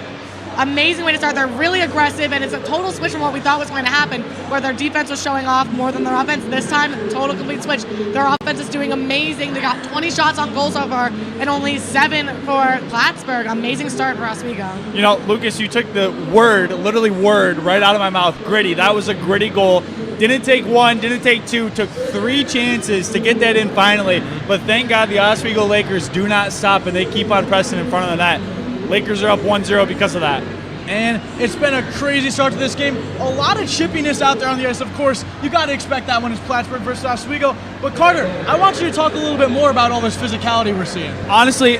amazing way to start. They're really aggressive, and it's a total switch from what we thought was going to happen, where their defense was showing off more than their offense. This time, total complete switch. Their offense is doing amazing. They got 20 shots on goal so far, and only 7 for Plattsburgh. Amazing start for Oswego. You know, Lucas, you took the literally word right out of my mouth. Gritty. That was a gritty goal. Didn't take one, didn't take two, took 3 chances to get that in finally. But thank God the Oswego Lakers do not stop, and they keep on pressing in front of the net. Lakers are up 1-0 because of that. And it's been a crazy start to this game. A lot of chippiness out there on the ice. Of course, you got to expect that when it's Plattsburgh versus Oswego. But Carter, I want you to talk a little bit more about all this physicality we're seeing. Honestly,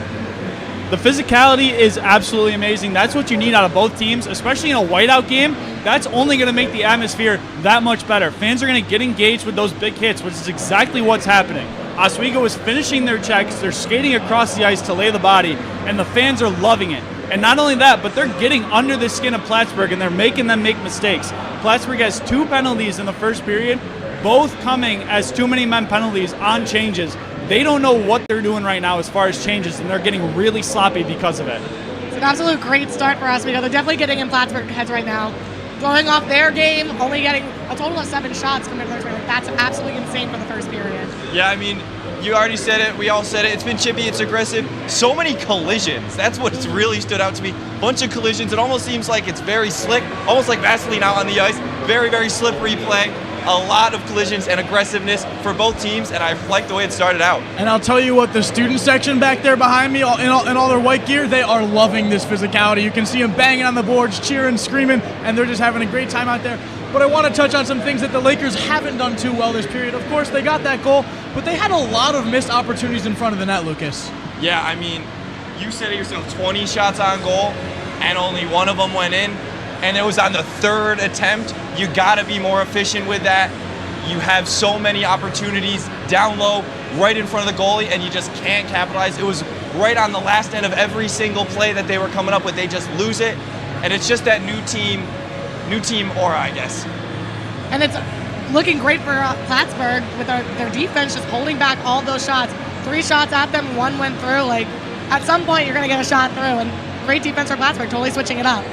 the physicality is absolutely amazing. That's what you need out of both teams, especially in a whiteout game. That's only going to make the atmosphere that much better. Fans are going to get engaged with those big hits, which is exactly what's happening. Oswego is finishing their checks. They're skating across the ice to lay the body, and the fans are loving it. And not only that, but they're getting under the skin of Plattsburgh, and they're making them make mistakes. Plattsburgh has 2 penalties in the first period, both coming as too many men penalties on changes. They don't know what they're doing right now as far as changes, and they're getting really sloppy because of it. It's an absolute great start for Oswego. They're definitely getting in Plattsburgh heads right now. Going off their game, only getting a total of 7 shots compared to theirs. Like, that's absolutely insane for the first period. Yeah, I mean, you already said it. We all said it. It's been chippy. It's aggressive. So many collisions. That's what's really stood out to me. Bunch of collisions. It almost seems like it's very slick, almost like Vaseline out on the ice. Very slippery play. A lot of collisions and aggressiveness for both teams, and I like the way it started out. And I'll tell you what, the student section back there behind me, in all their white gear, they are loving this physicality. You can see them banging on the boards, cheering, screaming, and they're just having a great time out there. But I want to touch on some things that the Lakers haven't done too well this period. Of course, they got that goal, but they had a lot of missed opportunities in front of the net, Lucas. Yeah, I mean, you said it yourself, 20 shots on goal, and only one of them went in. And it was on the 3rd attempt. You gotta be more efficient with that. You have so many opportunities down low, right in front of the goalie, and you just can't capitalize. It was right on the last end of every single play that they were coming up with. They just lose it, and it's just that new team aura, I guess. And it's looking great for Plattsburgh with their defense just holding back all those shots. 3 shots at them, 1 went through. Like, at some point, you're going to get a shot through, and great defense for Plattsburgh, totally switching it up.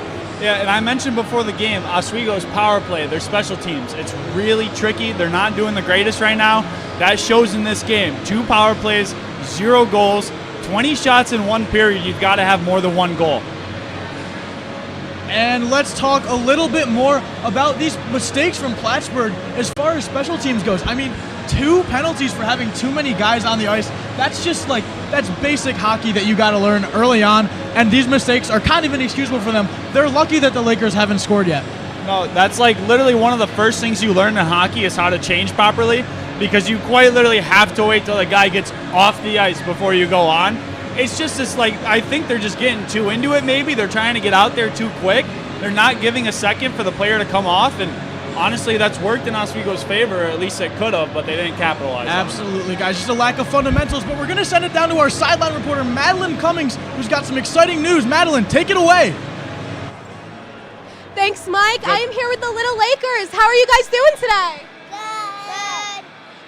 Yeah, and I mentioned before the game, Oswego's power play, their special teams, it's really tricky. They're not doing the greatest right now. That shows in this game. 2 power plays, 0 goals, 20 shots in 1 period. You've got to have more than 1 goal. And let's talk a little bit more about these mistakes from Plattsburgh as far as special teams goes. I mean, 2 penalties for having too many guys on the ice. That's just like, that's basic hockey that you got to learn early on. And these mistakes are kind of inexcusable for them. They're lucky that the Lakers haven't scored yet. No, that's like literally one of the first things you learn in hockey is how to change properly, because you quite literally have to wait till the guy gets off the ice before you go on. It's just this, like, I think they're just getting too into it maybe. They're trying to get out there too quick. They're not giving a second for the player to come off, and honestly, that's worked in Oswego's favor, or at least it could have, but they didn't capitalize. Absolutely, guys. Just a lack of fundamentals, but we're going to send it down to our sideline reporter, Madeline Cummings, who's got some exciting news. Madeline, take it away. Thanks, Mike. I am here with the Little Lakers. How are you guys doing today?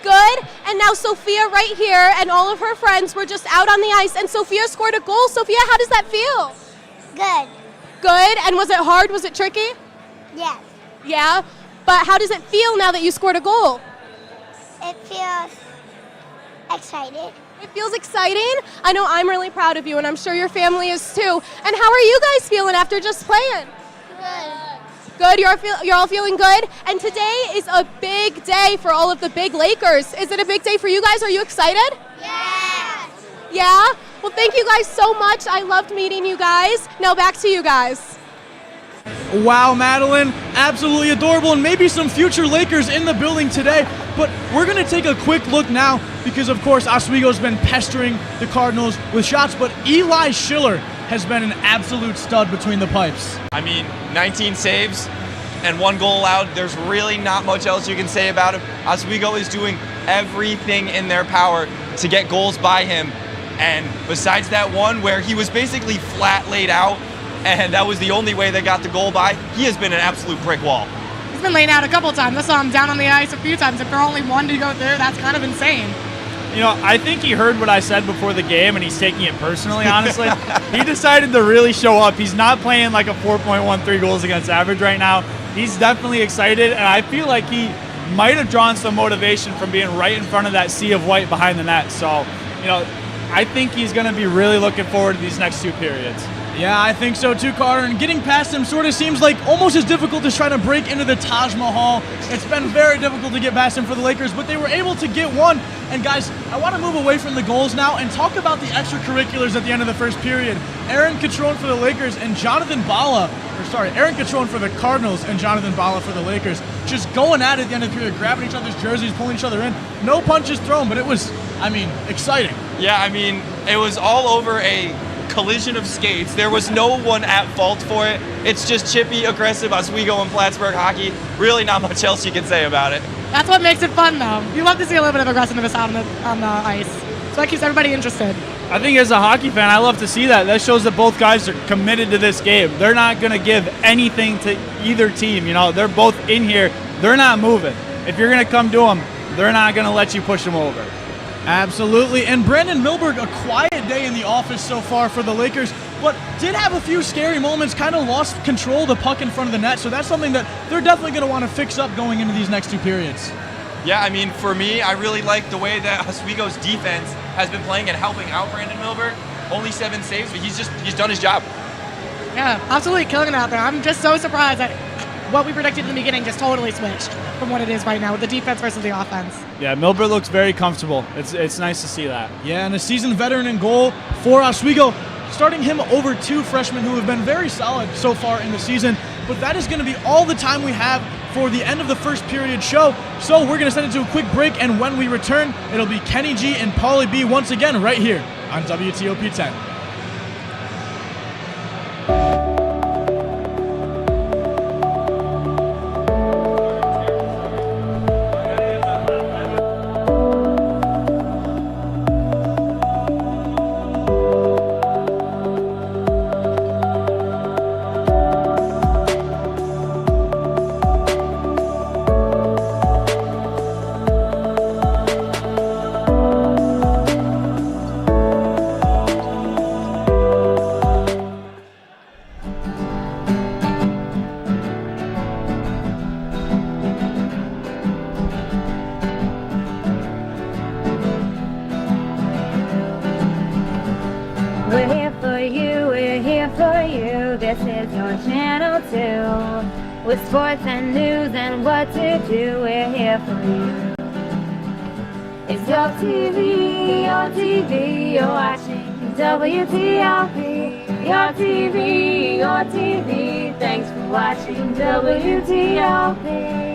Good. And now Sophia right here and all of her friends were just out on the ice, and Sophia scored a goal. Sophia, how does that feel? Good. Good. And was it hard? Was it tricky? Yes. Yeah? But how does it feel now that you scored a goal? It feels excited. It feels exciting? I know I'm really proud of you, and I'm sure your family is too. And how are you guys feeling after just playing? Good. Good, you're all feeling good? And today is a big day for all of the big Lakers. Is it a big day for you guys? Are you excited? Yeah. Yeah? Well, thank you guys so much. I loved meeting you guys. Now back to you guys. Wow, Madeline, absolutely adorable, and maybe some future Lakers in the building today. But we're going to take a quick look now because, of course, Oswego's been pestering the Cardinals with shots, but Eli Schiller has been an absolute stud between the pipes. I mean, 19 saves and 1 goal allowed. There's really not much else you can say about him. Oswego is doing everything in their power to get goals by him. And besides that one where he was basically flat laid out, and that was the only way they got the goal by, he has been an absolute brick wall. He's been laying out a couple times. I saw him down on the ice a few times. If there are only 1 to go through, that's kind of insane. You know, I think he heard what I said before the game, and he's taking it personally, honestly. He decided to really show up. He's not playing like a 4.13 goals against average right now. He's definitely excited, and I feel like he might have drawn some motivation from being right in front of that sea of white behind the net. So, you know, I think he's going to be really looking forward to these next 2 periods. Yeah, I think so too, Carter. And getting past him sort of seems like almost as difficult as trying to break into the Taj Mahal. It's been very difficult to get past him for the Lakers, but they were able to get one. And guys, I want to move away from the goals now and talk about the extracurriculars at the end of the first period. Aaron Catrone for the Lakers and Aaron Catrone for the Cardinals and Jonathan Bala for the Lakers. Just going at it at the end of the period, grabbing each other's jerseys, pulling each other in. No punches thrown, but it was, I mean, exciting. Yeah, I mean, it was all over a collision of skates. There was no one at fault for it. It's just chippy, aggressive Oswego and Plattsburgh hockey. Really not much else you can say about it. That's what makes it fun, though. You love to see a little bit of aggressiveness out on the ice. So that keeps everybody interested. I think as a hockey fan, I love to see that. That shows that both guys are committed to this game. They're not going to give anything to either team. You know, they're both in here. They're not moving. If you're going to come to them, they're not going to let you push them over. Absolutely. And Brandon Milberg, a quiet day in the office so far for the Lakers, but did have a few scary moments, kind of lost control of the puck in front of the net. So that's something that they're definitely going to want to fix up going into these next 2 periods. Yeah, I mean, for me, I really like the way that Oswego's defense has been playing and helping out Brandon Milberg. Only 7 saves, but he's done his job. Yeah, absolutely killing it out there. I'm just so surprised that what we predicted in the beginning just totally switched from what it is right now with the defense versus the offense. Yeah, Milberg looks very comfortable. It's nice to see that. Yeah, and a seasoned veteran in goal for Oswego, starting him over 2 freshmen who have been very solid so far in the season. But that is going to be all the time we have for the end of the first period show. So we're going to send it to a quick break, and when we return, it'll be Kenny G and Paulie B once again right here on WTOP 10. We're here for you, we're here for you. This is your channel too. With sports and news and what to do, we're here for you. It's your TV, you're watching WTOP. Your TV, thanks for watching WTOP.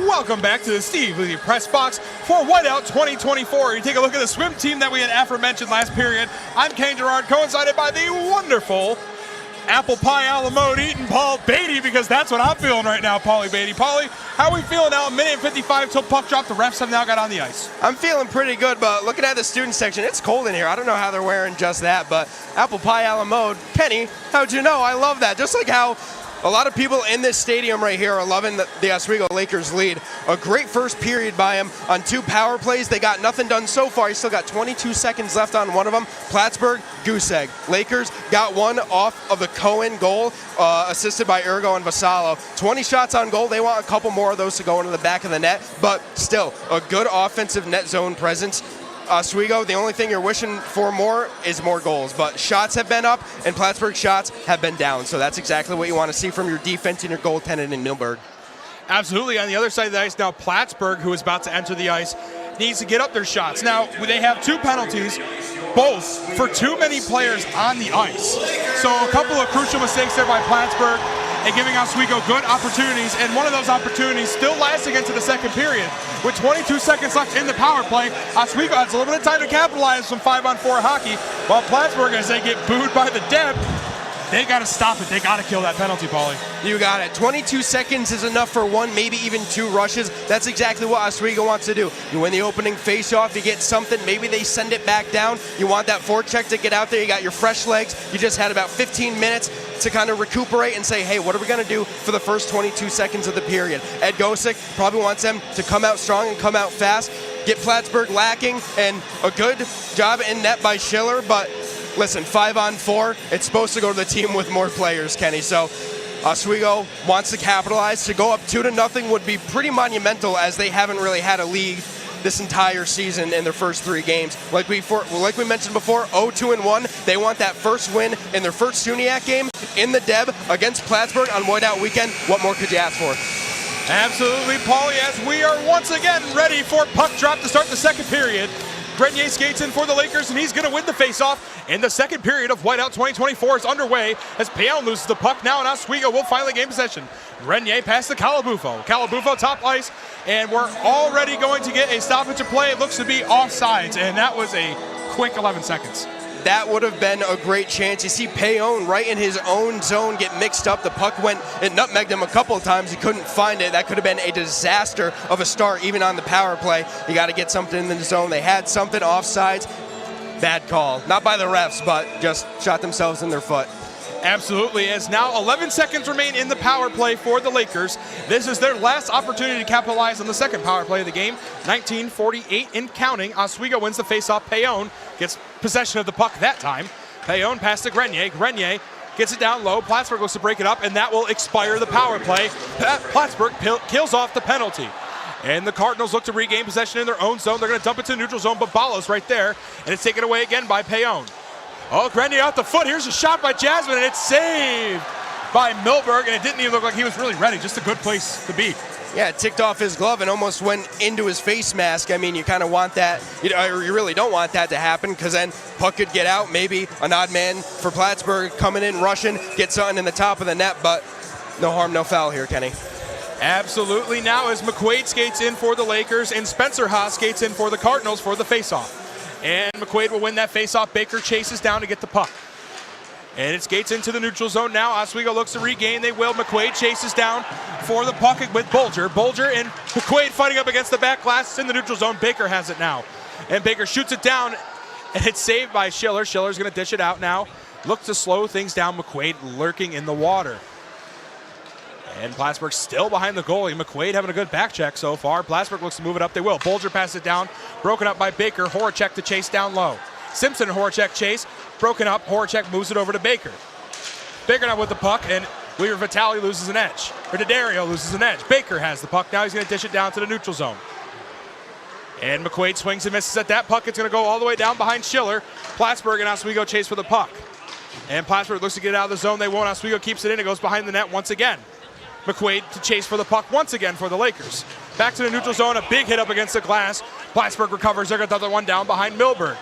Welcome back to the Steve Levy Press Box for Whiteout 2024. You take a look at the swim team that we had aforementioned last period. I'm Kane Gerard, coincided by the wonderful apple pie a la mode eating Paul Beatty, because that's what I'm feeling right now, Paulie Beatty. Paulie, how are we feeling now? A minute and 55 till puck drop. The refs have now got on the ice. I'm feeling pretty good, but looking at the student section, it's cold in here. I don't know how they're wearing just that, but apple pie a la mode. Kenny, how'd you know? I love that. Just like how a lot of people in this stadium right here are loving the Oswego Lakers lead. A great first period by him on 2 power plays. They got nothing done so far. He's still got 22 seconds left on one of them. Plattsburgh, goose egg. Lakers got one off of the Cohen goal, assisted by Ergo and Vasallo. 20 shots on goal. They want a couple more of those to go into the back of the net, but still a good offensive net zone presence. Oswego, the only thing you're wishing for more is more goals, but shots have been up and Plattsburgh shots have been down, so that's exactly what you want to see from your defense and your goaltending in Milberg. Absolutely. On the other side of the ice now, Plattsburgh, who is about to enter the ice, needs to get up their shots. Now, they have 2 penalties, both for too many players on the ice. So a couple of crucial mistakes there by Plattsburgh and giving Oswego good opportunities, and one of those opportunities still lasting into the second period. With 22 seconds left in the power play, Oswego has a little bit of time to capitalize on 5-on-4 hockey, while Plattsburgh, as they get booed by the Deb, they got to stop it. They got to kill that penalty, Paulie. You got it. 22 seconds is enough for 1, maybe even 2 rushes. That's exactly what Oswego wants to do. You win the opening face-off, you get something, maybe they send it back down. You want that forecheck to get out there. You got your fresh legs. You just had about 15 minutes to kind of recuperate and say, hey, what are we going to do for the first 22 seconds of the period? Ed Gosick probably wants them to come out strong and come out fast, get Plattsburgh lacking, and a good job in net by Schiller, but listen, 5-on-4, it's supposed to go to the team with more players, Kenny. So Oswego wants to capitalize. To go up 2-0 would be pretty monumental, as they haven't really had a lead this entire season in their first 3 games. Like we mentioned before, 0-2-1. They want that first win in their first SUNYAC game in the Deb against Plattsburgh on Whiteout weekend. What more could you ask for? Absolutely, Paulie, as we are once again ready for puck drop to start the second period. Grenier skates in for the Lakers, and he's going to win the faceoff. In the second period of Whiteout 2024 is underway as Peon loses the puck now, and Oswego will finally gain possession. Grenier past to Calabufo. Calabufo top ice, and we're already going to get a stoppage of play. It looks to be offsides, and that was a quick 11 seconds. That would have been a great chance. You see Payon right in his own zone get mixed up. The puck went and nutmegged him a couple of times. He couldn't find it. That could have been a disaster of a start, even on the power play. You got to get something in the zone. They had something offsides. Bad call. Not by the refs, but just shot themselves in their foot. Absolutely, as now 11 seconds remain in the power play for the Lakers. This is their last opportunity to capitalize on the second power play of the game. 19:48 and counting. Oswego wins the faceoff. Payon gets possession of the puck that time. Payon pass to Grenier. Grenier gets it down low. Plattsburgh goes to break it up, and that will expire the power play. Plattsburgh kills off the penalty. And the Cardinals look to regain possession in their own zone. They're going to dump it to neutral zone, but Balos right there, and it's taken away again by Payon. Oh, Grenier out the foot. Here's a shot by Jasmine, and it's saved by Milberg, and it didn't even look like he was really ready. Just a good place to be. Yeah, it ticked off his glove and almost went into his face mask. I mean, you kind of want that, you really don't want that to happen, because then puck could get out. Maybe an odd man for Plattsburgh coming in, rushing, get something in the top of the net, but no harm, no foul here, Kenny. Absolutely. Now as McQuaid skates in for the Lakers and Spencer Haas skates in for the Cardinals for the faceoff. And McQuaid will win that faceoff. Baker chases down to get the puck. And it skates into the neutral zone now. Oswego looks to regain. They will. McQuaid chases down for the puck with Bolger. Bolger and McQuaid fighting up against the back glass. It's in the neutral zone. Baker has it now. And Baker shoots it down, and it's saved by Schiller. Schiller's going to dish it out now. Looks to slow things down. McQuaid lurking in the water. And Plattsburgh still behind the goalie. McQuaid having a good back check so far. Plattsburgh looks to move it up. They will. Bolger passes it down. Broken up by Baker. Horacek to chase down low. Simpson and Horacek chase. Broken up. Horacek moves it over to Baker. Baker now with the puck, and Weaver Vitale loses an edge. Or D'Addario loses an edge. Baker has the puck. Now he's going to dish it down to the neutral zone. And McQuaid swings and misses at that puck. It's going to go all the way down behind Schiller. Plattsburgh and Oswego chase for the puck. And Plattsburgh looks to get it out of the zone. They won't. Oswego keeps it in. It goes behind the net once again. McQuaid to chase for the puck once again for the Lakers. Back to the neutral zone. A big hit up against the glass. Plattsburgh recovers. They're going to throw the one down behind Milberg.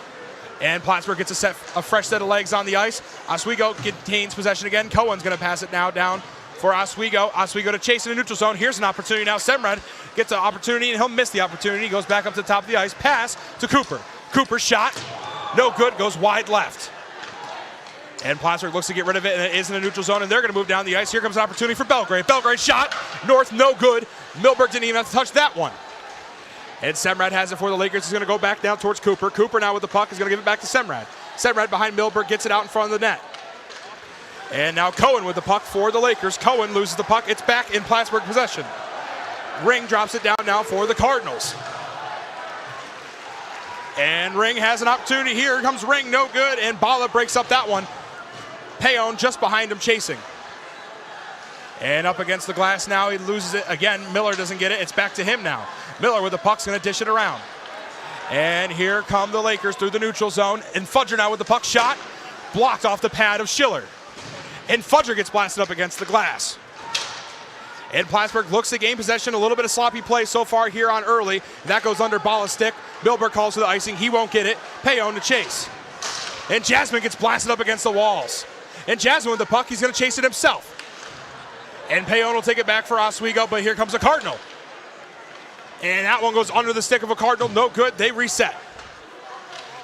And Plattsburgh gets a fresh set of legs on the ice. Oswego gains possession again. Cohen's going to pass it now down for Oswego. Oswego to chase in the neutral zone. Here's an opportunity now. Semrad gets an opportunity, and he'll miss the opportunity. He goes back up to the top of the ice. Pass to Cooper. Cooper shot. No good. Goes wide left. And Plattsburgh looks to get rid of it, and it is in the neutral zone, and they're going to move down the ice. Here comes an opportunity for Belgrade. Belgrade shot. North, no good. Milberg didn't even have to touch that one. And Semrad has it for the Lakers. He's going to go back down towards Cooper. Cooper now with the puck is going to give it back to Semrad. Semrad behind Milberg gets it out in front of the net. And now Cohen with the puck for the Lakers. Cohen loses the puck. It's back in Plattsburgh possession. Ring drops it down now for the Cardinals. And Ring has an opportunity. Here comes Ring, no good. And Bala breaks up that one. Payon just behind him chasing. And up against the glass now. He loses it again. Miller doesn't get it. It's back to him now. Miller with the puck's going to dish it around. And here come the Lakers through the neutral zone. And Fudger now with the puck shot. Blocked off the pad of Schiller. And Fudger gets blasted up against the glass. And Plattsburgh looks to gain possession. A little bit of sloppy play so far here on early. That goes under Bala's stick. Milberg calls for the icing. He won't get it. Payon to chase. And Jasmine gets blasted up against the walls. And Jasmine with the puck. He's going to chase it himself. And Payon will take it back for Oswego, but here comes a Cardinal. And that one goes under the stick of a Cardinal. No good. They reset.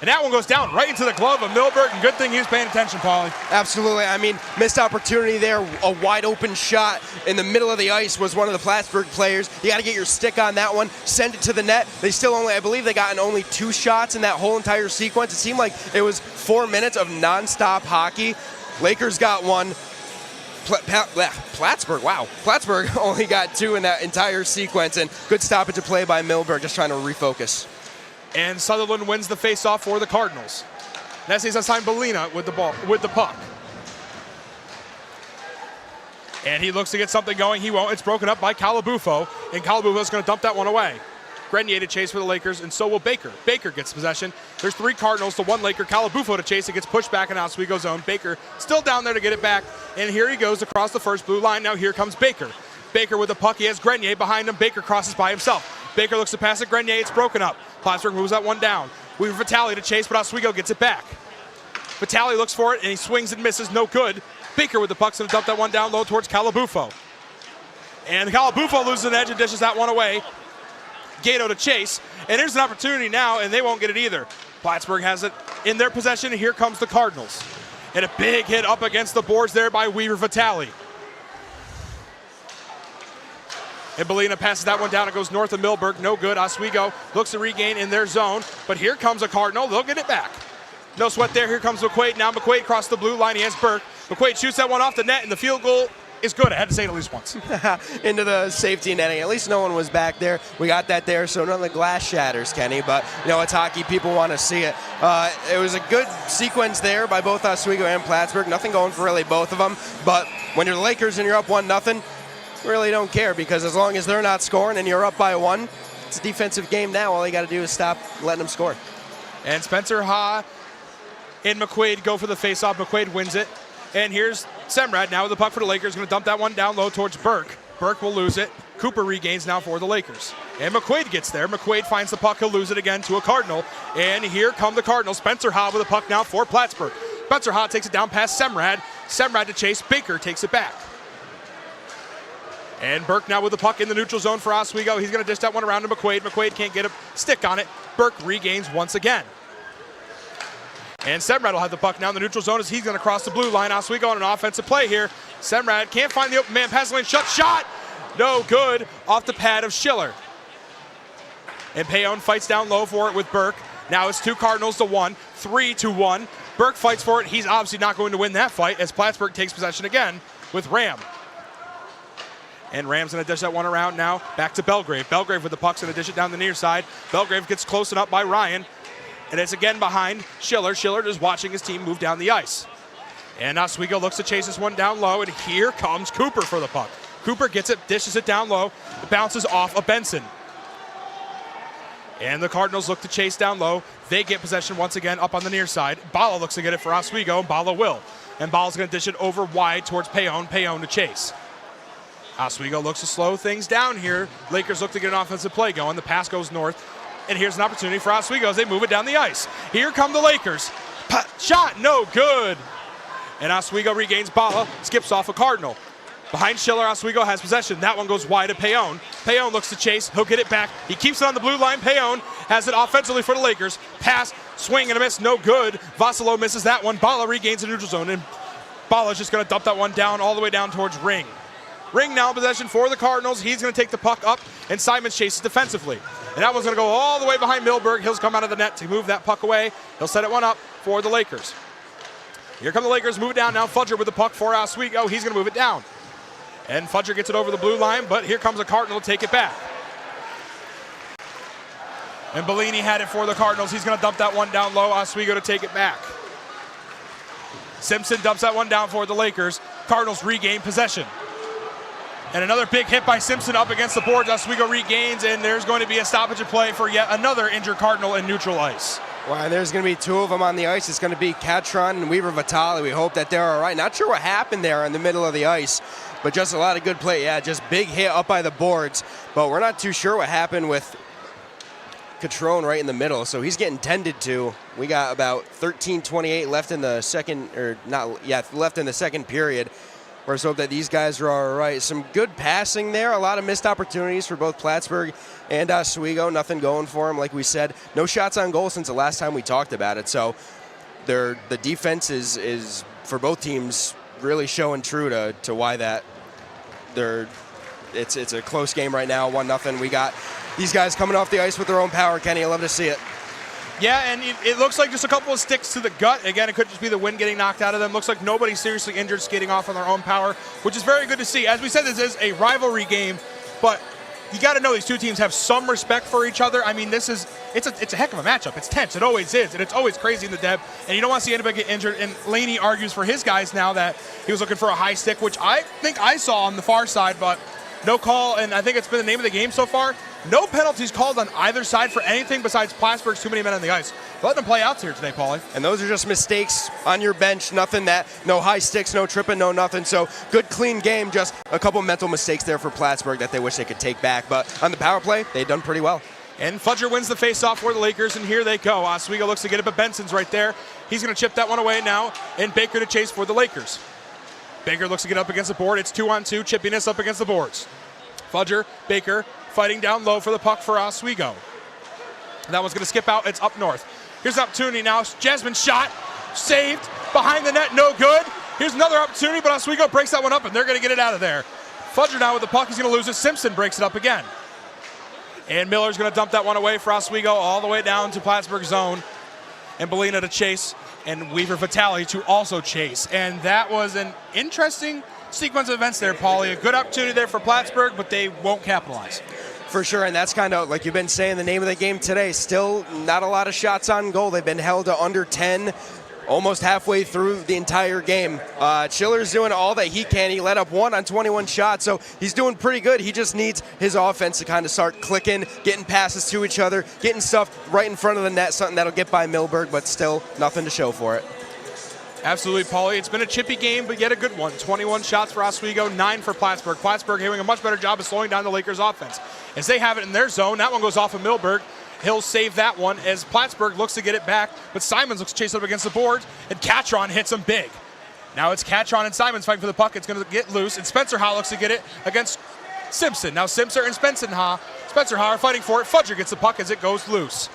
And that one goes down right into the glove of Milberg. And good thing he was paying attention, Paulie. Absolutely. I mean, missed opportunity there. A wide open shot in the middle of the ice was one of the Plattsburgh players. You got to get your stick on that one. Send it to the net. They still only, I believe they got only 2 shots in that whole entire sequence. It seemed like it was 4 minutes of nonstop hockey. Lakers got 1. Plattsburgh, wow. Plattsburgh only got 2 in that entire sequence, and good stoppage of play by Milberg, just trying to refocus. And Sutherland wins the faceoff for the Cardinals. Next is assigned Belina with the puck. And he looks to get something going. He won't. It's broken up by Calabufo, and Calabufo's going to dump that one away. Grenier to chase for the Lakers, and so will Baker. Baker gets possession. There's 3 Cardinals to 1 Laker. Calabufo to chase. It gets pushed back in Oswego zone. Baker still down there to get it back, and here he goes across the first blue line. Now here comes Baker. Baker with the puck. He has Grenier behind him. Baker crosses by himself. Baker looks to pass it. Grenier. It's broken up. Plattsburgh moves that one down. Weaver Vitale to chase, but Oswego gets it back. Vitale looks for it, and he swings and misses. No good. Baker with the puck's going to dump that one down low towards Calabufo. And Calabufo loses an edge and dishes that one away. Gato to chase, and there's an opportunity now, and they won't get it either. Plattsburgh has it in their possession, and here comes the Cardinals. And a big hit up against the boards there by Weaver Vitale. And Belina passes that one down. It goes north of Milberg. No good. Oswego looks to regain in their zone, but here comes a Cardinal. They'll get it back. No sweat there. Here comes McQuaid. Now McQuaid across the blue line. He has Burke. McQuaid shoots that one off the net, and the field goal is good. I had to say it at least once. Into the safety netting. At least no one was back there. We got that there, so none of the glass shatters, Kenny. But, you know, it's hockey. People want to see it. It was a good sequence there by both Oswego and Plattsburgh. Nothing going for really both of them. But when you're the Lakers and you're up 1-0, you really don't care, because as long as they're not scoring and you're up by 1, it's a defensive game now. All you got to do is stop letting them score. And Spencer Ha and McQuaid go for the faceoff. McQuaid wins it. And here's Semrad now with the puck for the Lakers. Going to dump that one down low towards Burke. Burke will lose it. Cooper regains now for the Lakers. And McQuaid gets there. McQuaid finds the puck. He'll lose it again to a Cardinal. And here come the Cardinals. Spencer Ha with the puck now for Plattsburgh. Spencer Ha takes it down past Semrad. Semrad to chase. Baker takes it back. And Burke now with the puck in the neutral zone for Oswego. He's going to dish that one around to McQuaid. McQuaid can't get a stick on it. Burke regains once again. And Semrad will have the puck now in the neutral zone as he's going to cross the blue line. Oswego on an offensive play here. Semrad can't find the open man. Pass lane shut. Shot! No good. Off the pad of Schiller. And Payon fights down low for it with Burke. Now it's 2 Cardinals to 1. 3-1. Burke fights for it. He's obviously not going to win that fight as Plattsburgh takes possession again with Ram. And Ram's going to dish that one around now. Back to Belgrave. Belgrave with the puck's going to dish it down the near side. Belgrave gets close enough by Ryan. And it's again behind Schiller. Schiller just watching his team move down the ice. And Oswego looks to chase this one down low. And here comes Cooper for the puck. Cooper gets it, dishes it down low. It bounces off of Benson. And the Cardinals look to chase down low. They get possession once again up on the near side. Bala looks to get it for Oswego, and Bala will. And Bala's going to dish it over wide towards Payon. Payon to chase. Oswego looks to slow things down here. Lakers look to get an offensive play going. The pass goes north. And here's an opportunity for Oswego as they move it down the ice. Here come the Lakers. Shot, no good. And Oswego regains Bala, skips off a Cardinal. Behind Schiller, Oswego has possession. That one goes wide to Payon. Payon looks to chase. He'll get it back. He keeps it on the blue line. Payon has it offensively for the Lakers. Pass, swing, and a miss. No good. Vasilo misses that one. Bala regains the neutral zone. And Bala's just going to dump that one down all the way down towards Ring. Ring now in possession for the Cardinals. He's going to take the puck up, and Simons chases defensively. And that one's going to go all the way behind Milberg. He'll come out of the net to move that puck away. He'll set it one up for the Lakers. Here come the Lakers. Move it down now. Fudger with the puck for Oswego. He's going to move it down. And Fudger gets it over the blue line, but here comes a Cardinal to take it back. And Bellini had it for the Cardinals. He's going to dump that one down low. Oswego to take it back. Simpson dumps that one down for the Lakers. Cardinals regain possession. And another big hit by Simpson up against the boards. Oswego regains, and there's going to be a stoppage of play for yet another injured Cardinal in neutral ice. Well, and there's going to be 2 of them on the ice. It's going to be Catron and Weaver Vitale. We hope that they're all right. Not sure what happened there in the middle of the ice, but just a lot of good play. Yeah, just big hit up by the boards. But we're not too sure what happened with Catrone right in the middle, so he's getting tended to. We got about 13:28 left in the second, left in the second period. We're just hope that these guys are all right. Some good passing there. A lot of missed opportunities for both Plattsburgh and Oswego. Nothing going for them, like we said. No shots on goal since the last time we talked about it. So the defense is for both teams really showing true to why that it's a close game right now, 1-0. We got these guys coming off the ice with their own power, Kenny. I love to see it. Yeah, and it looks like just a couple of sticks to the gut. Again, it could just be the wind getting knocked out of them. Looks like nobody's seriously injured, skating off on their own power, which is very good to see. As we said, this is a rivalry game, but you got to know these two teams have some respect for each other. I mean, it's a heck of a matchup. It's tense. It always is, and it's always crazy in the depth. And you don't want to see anybody get injured. And Laney argues for his guys now that he was looking for a high stick, which I think I saw on the far side, but no call. And I think it's been the name of the game so far. No penalties called on either side for anything besides Plattsburgh's too many men on the ice. Let them play out here today, Paulie. And those are just mistakes on your bench. Nothing no high sticks, no tripping, no nothing. So good, clean game. Just a couple mental mistakes there for Plattsburgh that they wish they could take back. But on the power play, they've done pretty well. And Fudger wins the faceoff for the Lakers, and here they go. Oswego looks to get it, but Benson's right there. He's going to chip that one away now, and Baker to chase for the Lakers. Baker looks to get up against the board. It's 2-on-2, chippiness up against the boards. Fudger, Baker, fighting down low for the puck for Oswego. That one's going to skip out. It's up north. Here's an opportunity now. Jasmine shot, saved, behind the net, no good. Here's another opportunity, but Oswego breaks that one up, and they're going to get it out of there. Fudger now with the puck. He's going to lose it. Simpson breaks it up again. And Miller's going to dump that one away for Oswego all the way down to Plattsburgh zone. And Bellina to chase, and Weaver Vitale to also chase. And that was an interesting sequence of events there, Paulie. A good opportunity there for Plattsburgh, but they won't capitalize. For sure, and that's kind of, like you've been saying, the name of the game today. Still not a lot of shots on goal. They've been held to under 10 almost halfway through the entire game. Schiller's doing all that he can. He let up 1 on 21 shots, so he's doing pretty good. He just needs his offense to kind of start clicking, getting passes to each other, getting stuff right in front of the net, something that'll get by Milberg, but still nothing to show for it. Absolutely, Paulie. It's been a chippy game, but yet a good one. 21 shots for Oswego, 9 for Plattsburgh. Plattsburgh doing a much better job of slowing down the Lakers' offense. As they have it in their zone, that one goes off of Milberg. He'll save that one as Plattsburgh looks to get it back, but Simons looks to chase it up against the boards, and Catron hits him big. Now it's Catron and Simons fighting for the puck. It's going to get loose, and Spencer Ha looks to get it against Simpson. Now Simpson and Spencer Ha are fighting for it. Fudger gets the puck as it goes loose.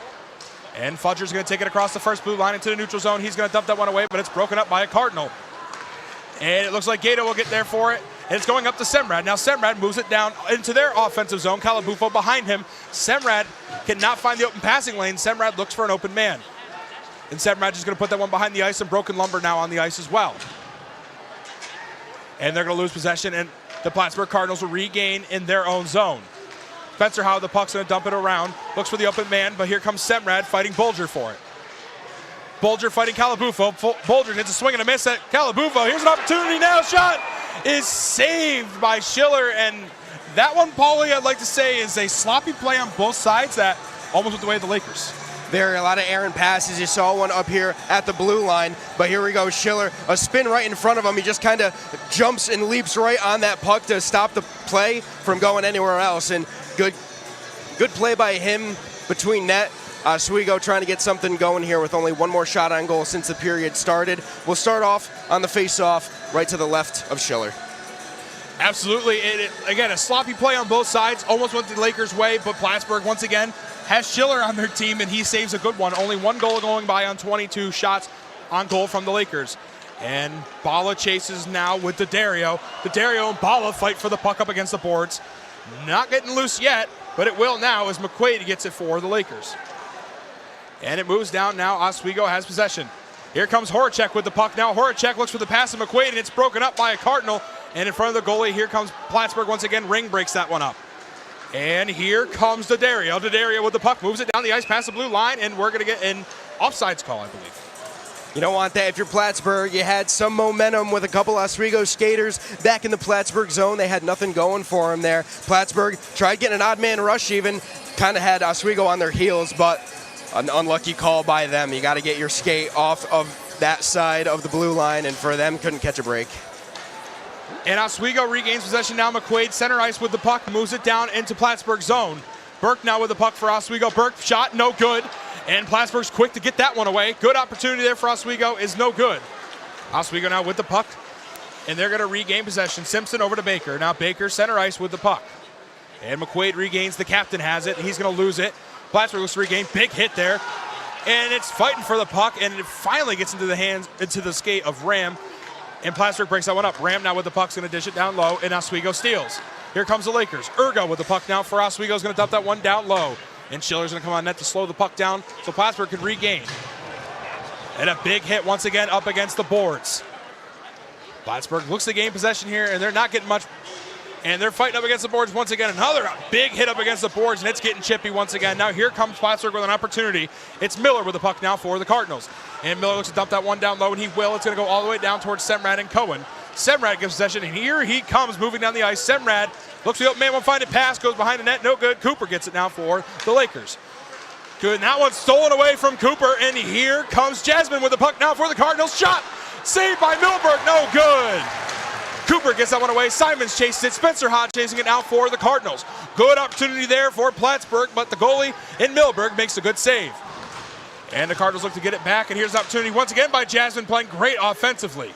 And Fudger's going to take it across the first blue line into the neutral zone. He's going to dump that one away, but it's broken up by a Cardinal. And it looks like Gato will get there for it. And it's going up to Semrad. Now Semrad moves it down into their offensive zone. Calabufo behind him. Semrad cannot find the open passing lane. Semrad looks for an open man. And Semrad is going to put that one behind the ice, and Broken Lumber now on the ice as well. And they're going to lose possession, and the Plattsburgh Cardinals will regain in their own zone. Spencer Howe, the puck's going to dump it around. Looks for the open man, but here comes Semrad fighting Bolger for it. Bolger fighting Calabufo. Bolger gets a swing and a miss at Calabufo. Here's an opportunity now. Shot is saved by Schiller. And that one, Paulie, I'd like to say is a sloppy play on both sides that almost went the way of the Lakers. There are a lot of errant passes. You saw one up here at the blue line, but here we go. Schiller, a spin right in front of him. He just kind of jumps and leaps right on that puck to stop the play from going anywhere else. And good play by him between net. Oswego trying to get something going here with only one more shot on goal since the period started. We'll start off on the face-off right to the left of Schiller. Absolutely. Again, a sloppy play on both sides. Almost went the Lakers' way, but Plattsburgh, once again, has Schiller on their team, and he saves a good one. Only one goal going by on 22 shots on goal from the Lakers. And Bala chases now with D'Addario. D'Addario and Bala fight for the puck up against the boards. Not getting loose yet, but it will now as McQuaid gets it for the Lakers. And it moves down now. Oswego has possession. Here comes Horacek with the puck now. Horacek looks for the pass of McQuaid, and it's broken up by a Cardinal. And in front of the goalie, here comes Plattsburgh once again. Ring breaks that one up. And here comes D'Addario. D'Addario with the puck, moves it down the ice past the blue line, and we're going to get an offsides call, I believe. You don't want that if you're Plattsburgh. You had some momentum with a couple Oswego skaters back in the Plattsburgh zone. They had nothing going for them there. Plattsburgh tried getting an odd man rush even, kind of had Oswego on their heels, but an unlucky call by them. You got to get your skate off of that side of the blue line, and for them, couldn't catch a break. And Oswego regains possession now. McQuaid center ice with the puck, moves it down into Plattsburgh zone. Burke now with the puck for Oswego. Burke shot, no good. And Plattsburgh's quick to get that one away. Good opportunity there for Oswego is no good. Oswego now with the puck, and they're going to regain possession. Simpson over to Baker. Now Baker center ice with the puck. And McQuaid regains, the captain has it. He's going to lose it. Plattsburgh looks to regain. Big hit there. And it's fighting for the puck, and it finally gets into the skate of Ram. And Plattsburgh breaks that one up. Ram now with the puck's going to dish it down low, and Oswego steals. Here comes the Lakers. Urgo with the puck now for Oswego is going to dump that one down low. And Schiller's going to come on net to slow the puck down so Plattsburgh can regain. And a big hit once again up against the boards. Plattsburgh looks to gain possession here, and they're not getting much. And they're fighting up against the boards once again. Another big hit up against the boards, and it's getting chippy once again. Now here comes Plattsburgh with an opportunity. It's Miller with the puck now for the Cardinals. And Miller looks to dump that one down low, and he will. It's going to go all the way down towards Semrad and Cohen. Semrad gives possession, and here he comes moving down the ice. Semrad looks for the open man, won't find it, pass, goes behind the net, no good. Cooper gets it now for the Lakers. Good, and that one's stolen away from Cooper, and here comes Jasmine with the puck now for the Cardinals. Shot, saved by Milberg, no good. Cooper gets that one away. Simons chases it. Spencer Hott chasing it now for the Cardinals. Good opportunity there for Plattsburgh, but the goalie in Milberg makes a good save. And the Cardinals look to get it back, and here's the opportunity once again by Jasmine playing great offensively.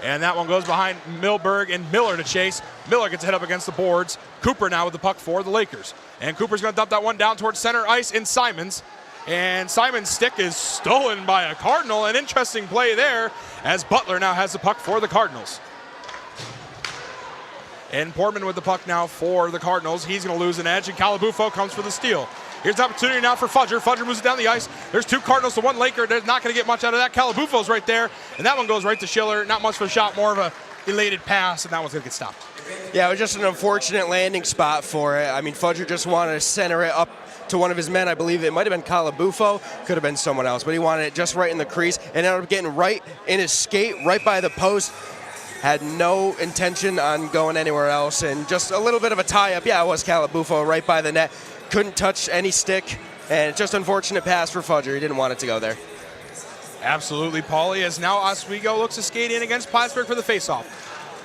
And that one goes behind Milberg and Miller to chase. Miller gets a hit up against the boards. Cooper now with the puck for the Lakers. And Cooper's going to dump that one down towards center ice in Simons. And Simon's stick is stolen by a Cardinal. An interesting play there as Butler now has the puck for the Cardinals. And Portman with the puck now for the Cardinals. He's going to lose an edge, and Calabufo comes for the steal. Here's the opportunity now for Fudger. Fudger moves it down the ice. There's two Cardinals to one Laker. They're not going to get much out of that. Calabufo's right there, and that one goes right to Schiller. Not much of a shot, more of a elated pass, and that one's going to get stopped. Yeah, it was just an unfortunate landing spot for it. I mean, Fudger just wanted to center it up to one of his men. I believe it might have been Calabufo, could have been someone else, but he wanted it just right in the crease and ended up getting right in his skate, right by the post. Had no intention on going anywhere else, and just a little bit of a tie-up. Yeah, it was Calabufo right by the net. Couldn't touch any stick, and just unfortunate pass for Fudger. He didn't want it to go there. Absolutely, Paulie, as now Oswego looks to skate in against Plattsburgh for the faceoff.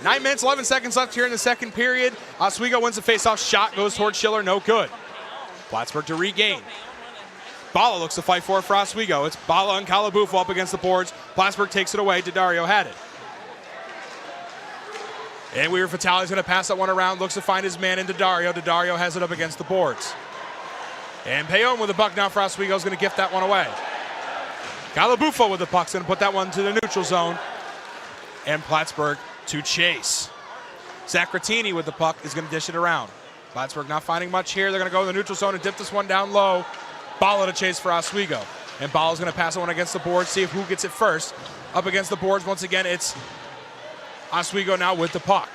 9 minutes, 11 seconds left here in the second period. Oswego wins the faceoff. Shot goes towards Schiller, no good. Plattsburgh to regain. Bala looks to fight for Oswego. It's Bala and Calabufo up against the boards. Plattsburgh takes it away. Daddario had it. And Weaver Fatali's going to pass that one around. Looks to find his man in Daddario. Daddario has it up against the boards. And Payon with the puck now for Oswego is going to gift that one away. Calabufo with the puck's going to put that one to the neutral zone. And Plattsburgh to chase. Zacratini with the puck is going to dish it around. Plattsburgh not finding much here. They're going to go in the neutral zone and dip this one down low. Bala to chase for Oswego. And Bala's going to pass the one against the boards, see if who gets it first. Up against the boards once again, it's Oswego now with the puck.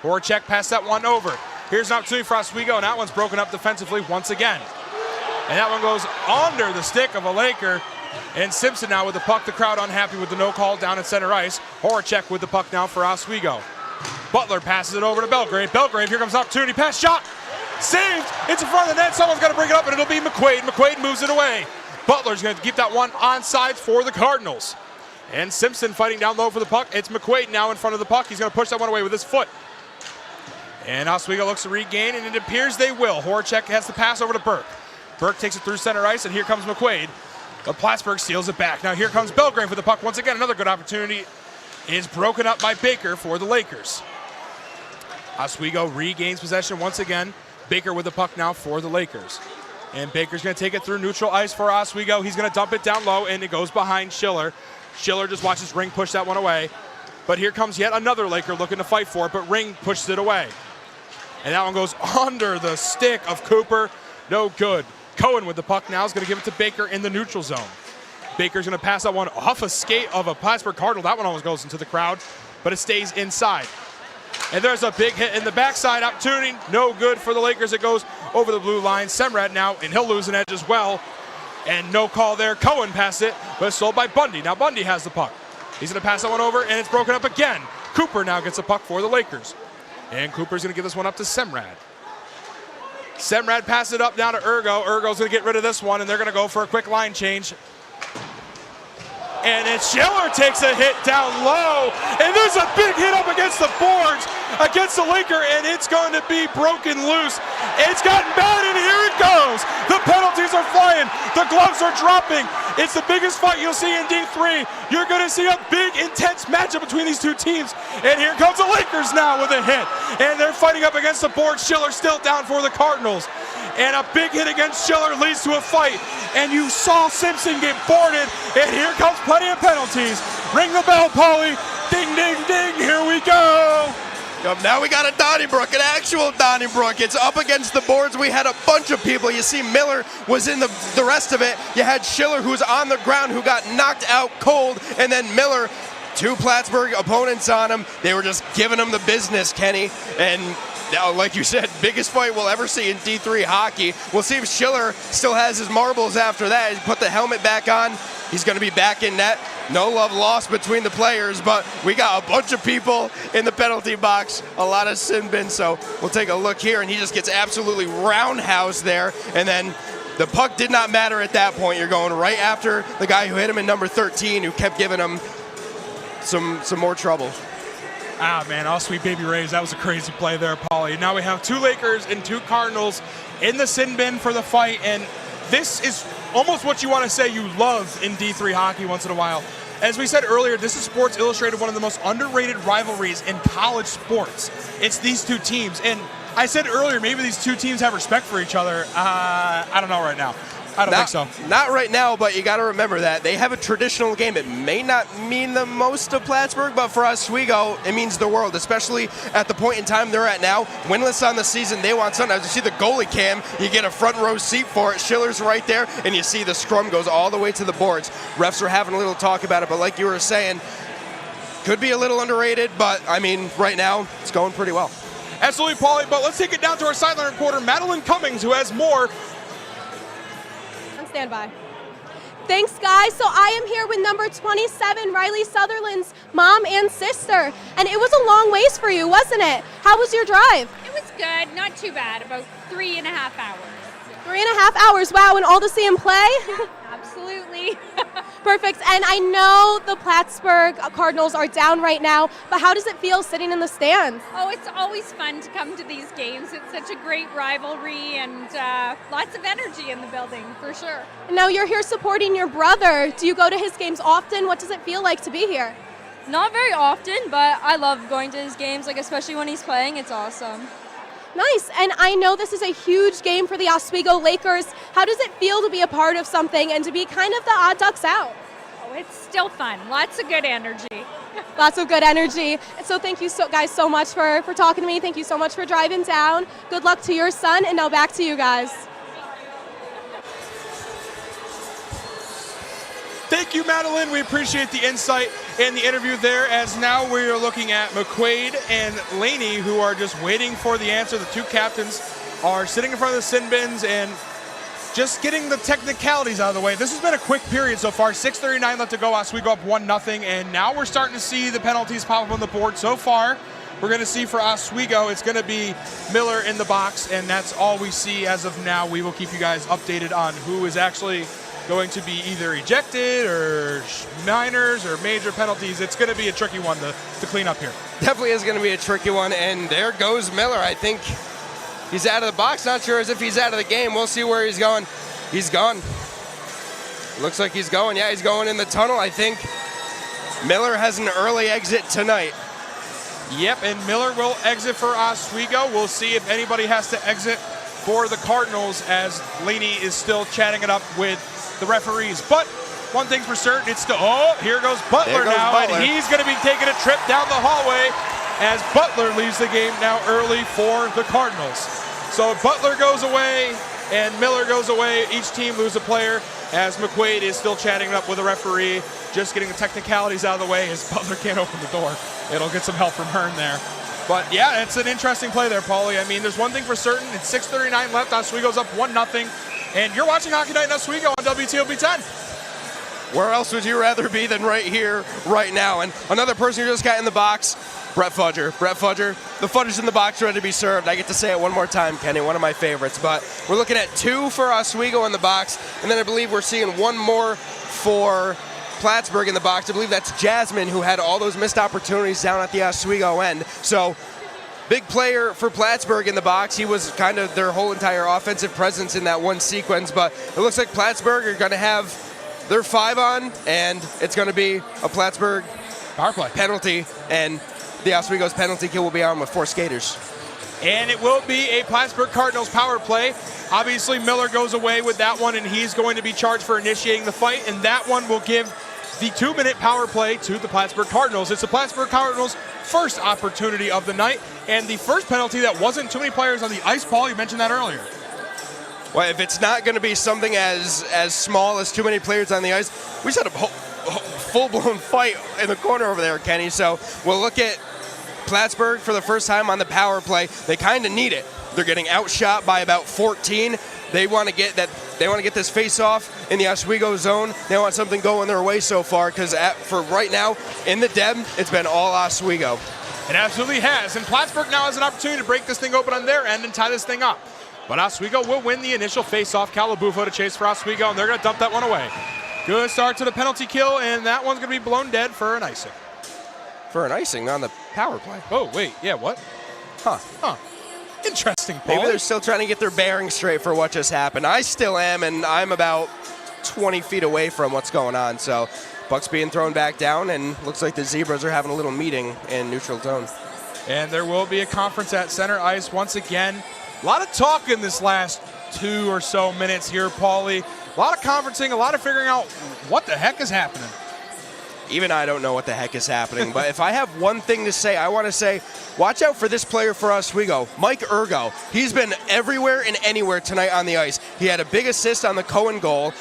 Horacek passed that one over. Here's an opportunity for Oswego, and that one's broken up defensively once again. And that one goes under the stick of a Laker. And Simpson now with the puck. The crowd unhappy with the no call down at center ice. Horacek with the puck now for Oswego. Butler passes it over to Belgrave. Belgrave, here comes an opportunity. Pass, shot, saved. It's in front of the net. Someone's got to bring it up, and it'll be McQuaid. McQuaid moves it away. Butler's going to keep that one onside for the Cardinals. And Simpson fighting down low for the puck. It's McQuaid now in front of the puck. He's going to push that one away with his foot. And Oswego looks to regain, and it appears they will. Horacek has the pass over to Burke. Burke takes it through center ice, and here comes McQuaid. But Plattsburgh steals it back. Now here comes Belgrave with the puck. Once again, another good opportunity is broken up by Baker for the Lakers. Oswego regains possession once again. Baker with the puck now for the Lakers. And Baker's going to take it through neutral ice for Oswego. He's going to dump it down low, and it goes behind Schiller. Schiller just watches Ring push that one away. But here comes yet another Laker looking to fight for it, but Ring pushes it away. And that one goes under the stick of Cooper. No good. Cohen with the puck now is going to give it to Baker in the neutral zone. Baker's going to pass that one off a skate of a Plattsburgh Cardinal. That one almost goes into the crowd, but it stays inside. And there's a big hit in the backside opportunity. No good for the Lakers. It goes over the blue line. Semrad now, and he'll lose an edge as well. And no call there. Cohen passed it, but it's sold by Bundy. Now Bundy has the puck. He's going to pass that one over, and it's broken up again. Cooper now gets the puck for the Lakers. And Cooper's going to give this one up to Semrad. Semrad passes it up down to Ergo. Ergo's going to get rid of this one, and they're going to go for a quick line change. And then Schiller takes a hit down low, and there's a big hit up against the boards against the Laker, and it's going to be broken loose. It's gotten bad, and here it goes. The penalties are flying. The gloves are dropping. It's the biggest fight you'll see in D3. You're going to see a big, intense matchup between these two teams. And here comes the Lakers now with a hit. And they're fighting up against the board. Schiller still down for the Cardinals. And a big hit against Schiller leads to a fight. And you saw Simpson get boarded. And here comes plenty of penalties. Ring the bell, Paulie. Ding, ding, ding. Here we go. Now we got a Donnybrook, an actual Donnybrook. It's up against the boards. We had a bunch of people. You see Miller was in the rest of it. You had Schiller, who's on the ground, who got knocked out cold. And then Miller, two Plattsburgh opponents on him. They were just giving him the business, Kenny. And now, like you said, biggest fight we'll ever see in D3 hockey. We'll see if Schiller still has his marbles after that. He put the helmet back on. He's going to be back in net. No love lost between the players, but we got a bunch of people in the penalty box, a lot of sin bins, so we'll take a look here, and he just gets absolutely roundhouse there, and then the puck did not matter at that point. You're going right after the guy who hit him in number 13, who kept giving him some more trouble. Ah, man, all sweet baby Rays. That was a crazy play there, Paulie. Now we have two Lakers and two Cardinals in the sin bin for the fight, and this is almost what you want to say you love in D3 hockey once in a while. As we said earlier, this is Sports Illustrated, one of the most underrated rivalries in college sports. It's these two teams. And I said earlier, maybe these two teams have respect for each other. I don't know right now. I don't think so. Not right now, but you got to remember that they have a traditional game. It may not mean the most to Plattsburgh, but for Oswego, it means the world, especially at the point in time they're at now. Winless on the season, they want something. As you see the goalie cam, you get a front row seat for it. Schiller's right there, and you see the scrum goes all the way to the boards. Refs are having a little talk about it, but like you were saying, could be a little underrated, but, I mean, right now, it's going pretty well. Absolutely, Paulie, but let's take it down to our sideline reporter, Madeline Cummings, who has more. Stand by. Thanks, guys. So I am here with number 27, Riley Sutherland's mom and sister. And it was a long ways for you, wasn't it? How was your drive? It was good. Not too bad. About 3.5 hours. 3.5 hours. Wow. And all to see him play? Absolutely. Perfect. And I know the Plattsburgh Cardinals are down right now, but how does it feel sitting in the stands? Oh, it's always fun to come to these games. It's such a great rivalry and lots of energy in the building, for sure. Now you're here supporting your brother. Do you go to his games often? What does it feel like to be here? Not very often, but I love going to his games, like especially when he's playing. It's awesome. Nice. And I know this is a huge game for the Oswego Lakers. How does it feel to be a part of something and to be kind of the odd ducks out? Oh, it's still fun. Lots of good energy. Lots of good energy. So thank you guys so much for talking to me. Thank you so much for driving down. Good luck to your son, and now back to you guys. Thank you, Madeline. We appreciate the insight and the interview there, as now we are looking at McQuaid and Laney, who are just waiting for the answer. The two captains are sitting in front of the sin bins and just getting the technicalities out of the way. This has been a quick period so far. 6:39 left to go. Oswego up 1-0, and now we're starting to see the penalties pop up on the board. So far, we're going to see for Oswego, it's going to be Miller in the box, and that's all we see as of now. We will keep you guys updated on who is actually going to be either ejected or minors or major penalties. It's going to be a tricky one to clean up here. Definitely is going to be a tricky one, and there goes Miller. I think he's out of the box. Not sure as if he's out of the game. We'll see where he's going. He's gone. Looks like he's going. Yeah, he's going in the tunnel. I think Miller has an early exit tonight. Yep, and Miller will exit for Oswego. We'll see if anybody has to exit for the Cardinals, as Laney is still chatting it up with the referees. But one thing's for certain, it's still, here goes Butler now, and he's going to be taking a trip down the hallway as Butler leaves the game now early for the Cardinals. So Butler goes away and Miller goes away. Each team loses a player, as McQuaid is still chatting it up with the referee, just getting the technicalities out of the way as Butler can't open the door. It'll get some help from Hearn there. But yeah, it's an interesting play there, Paulie. I mean, there's one thing for certain. It's 6:39 left. Oswego's up 1-0. And you're watching Hockey Night in Oswego on WTOP 10. Where else would you rather be than right here, right now? And another person who just got in the box, Brett Fudger. Brett Fudger, the fudge in the box ready to be served. I get to say it one more time, Kenny, one of my favorites. But we're looking at 2 for Oswego in the box, and then I believe we're seeing one more for Plattsburgh in the box. I believe that's Jasmine, who had all those missed opportunities down at the Oswego end. So big player for Plattsburgh in the box. He was kind of their whole entire offensive presence in that one sequence, but it looks like Plattsburgh are going to have their 5 on, and it's going to be a Plattsburgh power play penalty, and the Oswego's penalty kill will be on with 4 skaters. And it will be a Plattsburgh Cardinals power play. Obviously, Miller goes away with that one, and he's going to be charged for initiating the fight, and that one will give the 2-minute power play to the Plattsburgh Cardinals. It's the Plattsburgh Cardinals' first opportunity of the night, and the first penalty that wasn't too many players on the ice. Paul, you mentioned that earlier. Well, if it's not going to be something as small as too many players on the ice, we just had a full-blown fight in the corner over there, Kenny. So we'll look at Plattsburgh for the first time on the power play. They kind of need it. They're getting outshot by about 14. They want to get that. They want to get this face-off in the Oswego zone. They want something going their way so far, because for right now in the Deb, it's been all Oswego. It absolutely has, and Plattsburgh now has an opportunity to break this thing open on their end and tie this thing up. But Oswego will win the initial face-off. Calabufo to chase for Oswego, and they're going to dump that one away. Good start to the penalty kill, and that one's going to be blown dead for an icing. For an icing on the power play. Oh, wait, yeah, what? Huh. Interesting, Paul. Maybe they're still trying to get their bearings straight for what just happened. I still am, and I'm about 20 feet away from what's going on. So puck's being thrown back down, and looks like the Zebras are having a little meeting in neutral zone. And there will be a conference at center ice once again. A lot of talk in this last 2 or so minutes here, Paulie. A lot of conferencing, a lot of figuring out what the heck is happening. Even I don't know what the heck is happening, but if I have one thing to say, I want to say, watch out for this player for Oswego, Mike Ergo. He's been everywhere and anywhere tonight on the ice. He had a big assist on the Cohen goal.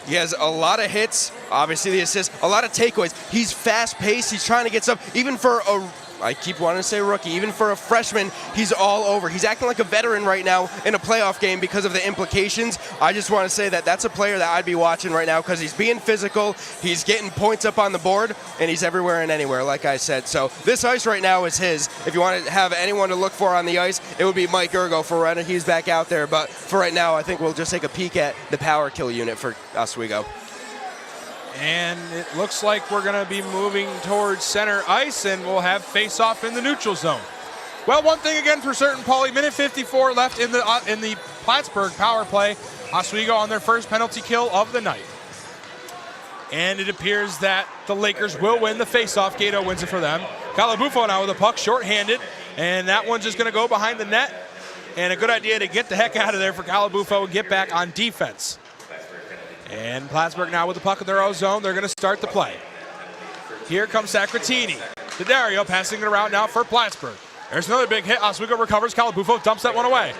He has a lot of hits, obviously the assist, a lot of takeaways. He's fast-paced. He's trying to get some, even for I keep wanting to say rookie, even for a freshman, he's all over. He's acting like a veteran right now in a playoff game because of the implications. I just want to say that that's a player that I'd be watching right now, because he's being physical, he's getting points up on the board, and he's everywhere and anywhere, like I said. So this ice right now is his. If you want to have anyone to look for on the ice, it would be Mike Ergo for when he's back out there. But for right now, I think we'll just take a peek at the power kill unit for Oswego. And it looks like we're going to be moving towards center ice, and we'll have face-off in the neutral zone. Well, one thing again for certain, Paulie, minute 54 left in the Plattsburgh power play. Oswego on their first penalty kill of the night. And it appears that the Lakers will win the face-off. Gato wins it for them. Calabufo now with the puck, short-handed, and that one's just going to go behind the net. And a good idea to get the heck out of there for Calabufo and get back on defense. And Plattsburgh now with the puck in their own zone. They're going to start the play. Here comes Sacratini. Dario passing it around now for Plattsburgh. There's another big hit. Oswego recovers. Calabufo dumps that one away.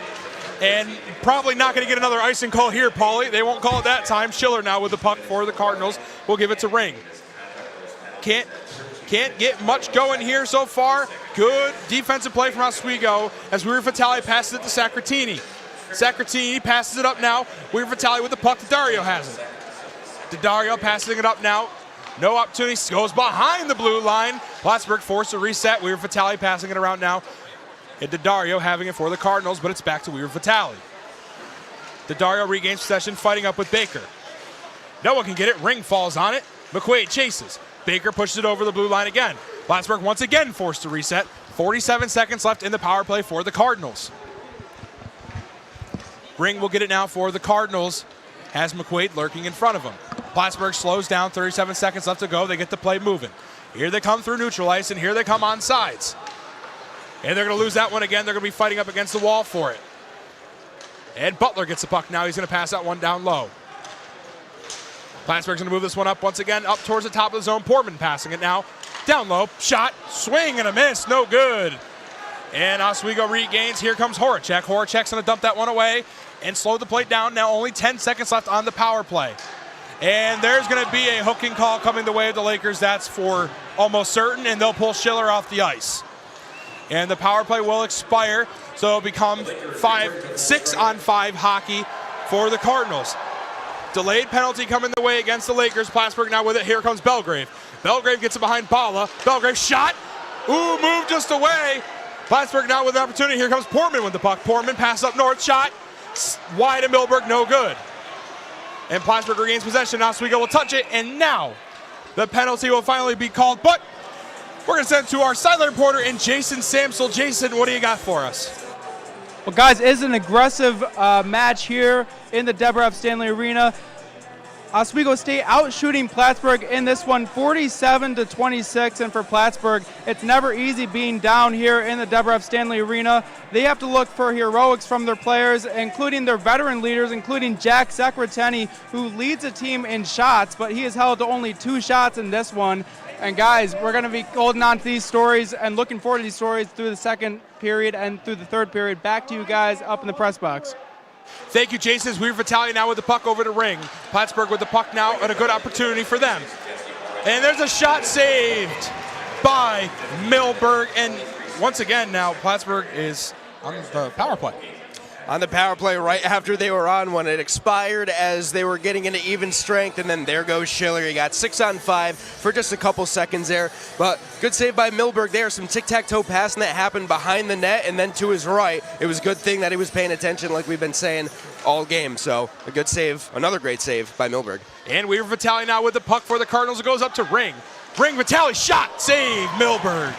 And probably not going to get another icing call here, Paulie. They won't call it that time. Schiller now with the puck for the Cardinals. We'll give it to Ring. Can't get much going here so far. Good defensive play from Oswego as Weaver Vitale passes it to Sacratini. Sacratini passes it up now. Weaver Vitale with the puck. Dario has it. Dario passing it up now. No opportunity. Goes behind the blue line. Plattsburgh forced to reset. Weaver Vitale passing it around now. And Dario having it for the Cardinals, but it's back to Weaver Vitale. Dario regains possession, fighting up with Baker. No one can get it. Ring falls on it. McQuaid chases. Baker pushes it over the blue line again. Plattsburgh once again forced to reset. 47 seconds left in the power play for the Cardinals. Ring will get it now for the Cardinals. Has McQuaid lurking in front of him. Plattsburgh slows down. 37 seconds left to go. They get the play moving. Here they come through neutral ice, and here they come on sides. And they're going to lose that one again. They're going to be fighting up against the wall for it. And Butler gets the puck now. He's going to pass that one down low. Plattsburgh's going to move this one up once again, up towards the top of the zone. Portman passing it now. Down low. Shot. Swing and a miss. No good. And Oswego regains. Here comes Horacek. Horacek's going to dump that one away and slow the play down. Now only 10 seconds left on the power play. And there's going to be a hooking call coming the way of the Lakers. That's for almost certain, and they'll pull Schiller off the ice. And the power play will expire, so it'll become 6-on-5 hockey for the Cardinals. Delayed penalty coming the way against the Lakers. Plattsburgh now with it. Here comes Belgrave. Belgrave gets it behind Bala. Belgrave shot. Ooh, moved just away. Plattsburgh now with an opportunity. Here comes Portman with the puck. Portman pass up north. Shot. Wide of Milberg. No good. And Plattsburgh regains possession. Oswego will touch it. And now the penalty will finally be called. But we're going to send it to our sideline reporter and Jason Samsel. Jason, what do you got for us? Well, guys, it is an aggressive match here in the Deborah F. Stanley Arena. Oswego State out shooting Plattsburgh in this one 47-26, and for Plattsburgh, it's never easy being down here in the Deborah F. Stanley Arena. They have to look for heroics from their players, including their veteran leaders, including Jack Secretani, who leads the team in shots, but he has held to only 2 shots in this one. And guys, we're going to be holding on to these stories and looking forward to these stories through the second period and through the third period. Back to you guys up in the press box. Thank you, Jason. Weaver Vitale now with the puck over to Ring. Plattsburgh with the puck now, and a good opportunity for them. And there's a shot saved by Milberg. And once again now, Plattsburgh is on the power play. On the power play right after they were on when it expired as they were getting into even strength, and then there goes Schiller. He got 6-on-5 for just a couple seconds there, but good save by Milberg there. Some tic-tac-toe passing that happened behind the net and then to his right. It was a good thing that he was paying attention like we've been saying all game, so a good save, another great save by Milberg. And Weaver Vitale now with the puck for the Cardinals. It goes up to Ring. Ring, Vitale, shot, save, Milberg.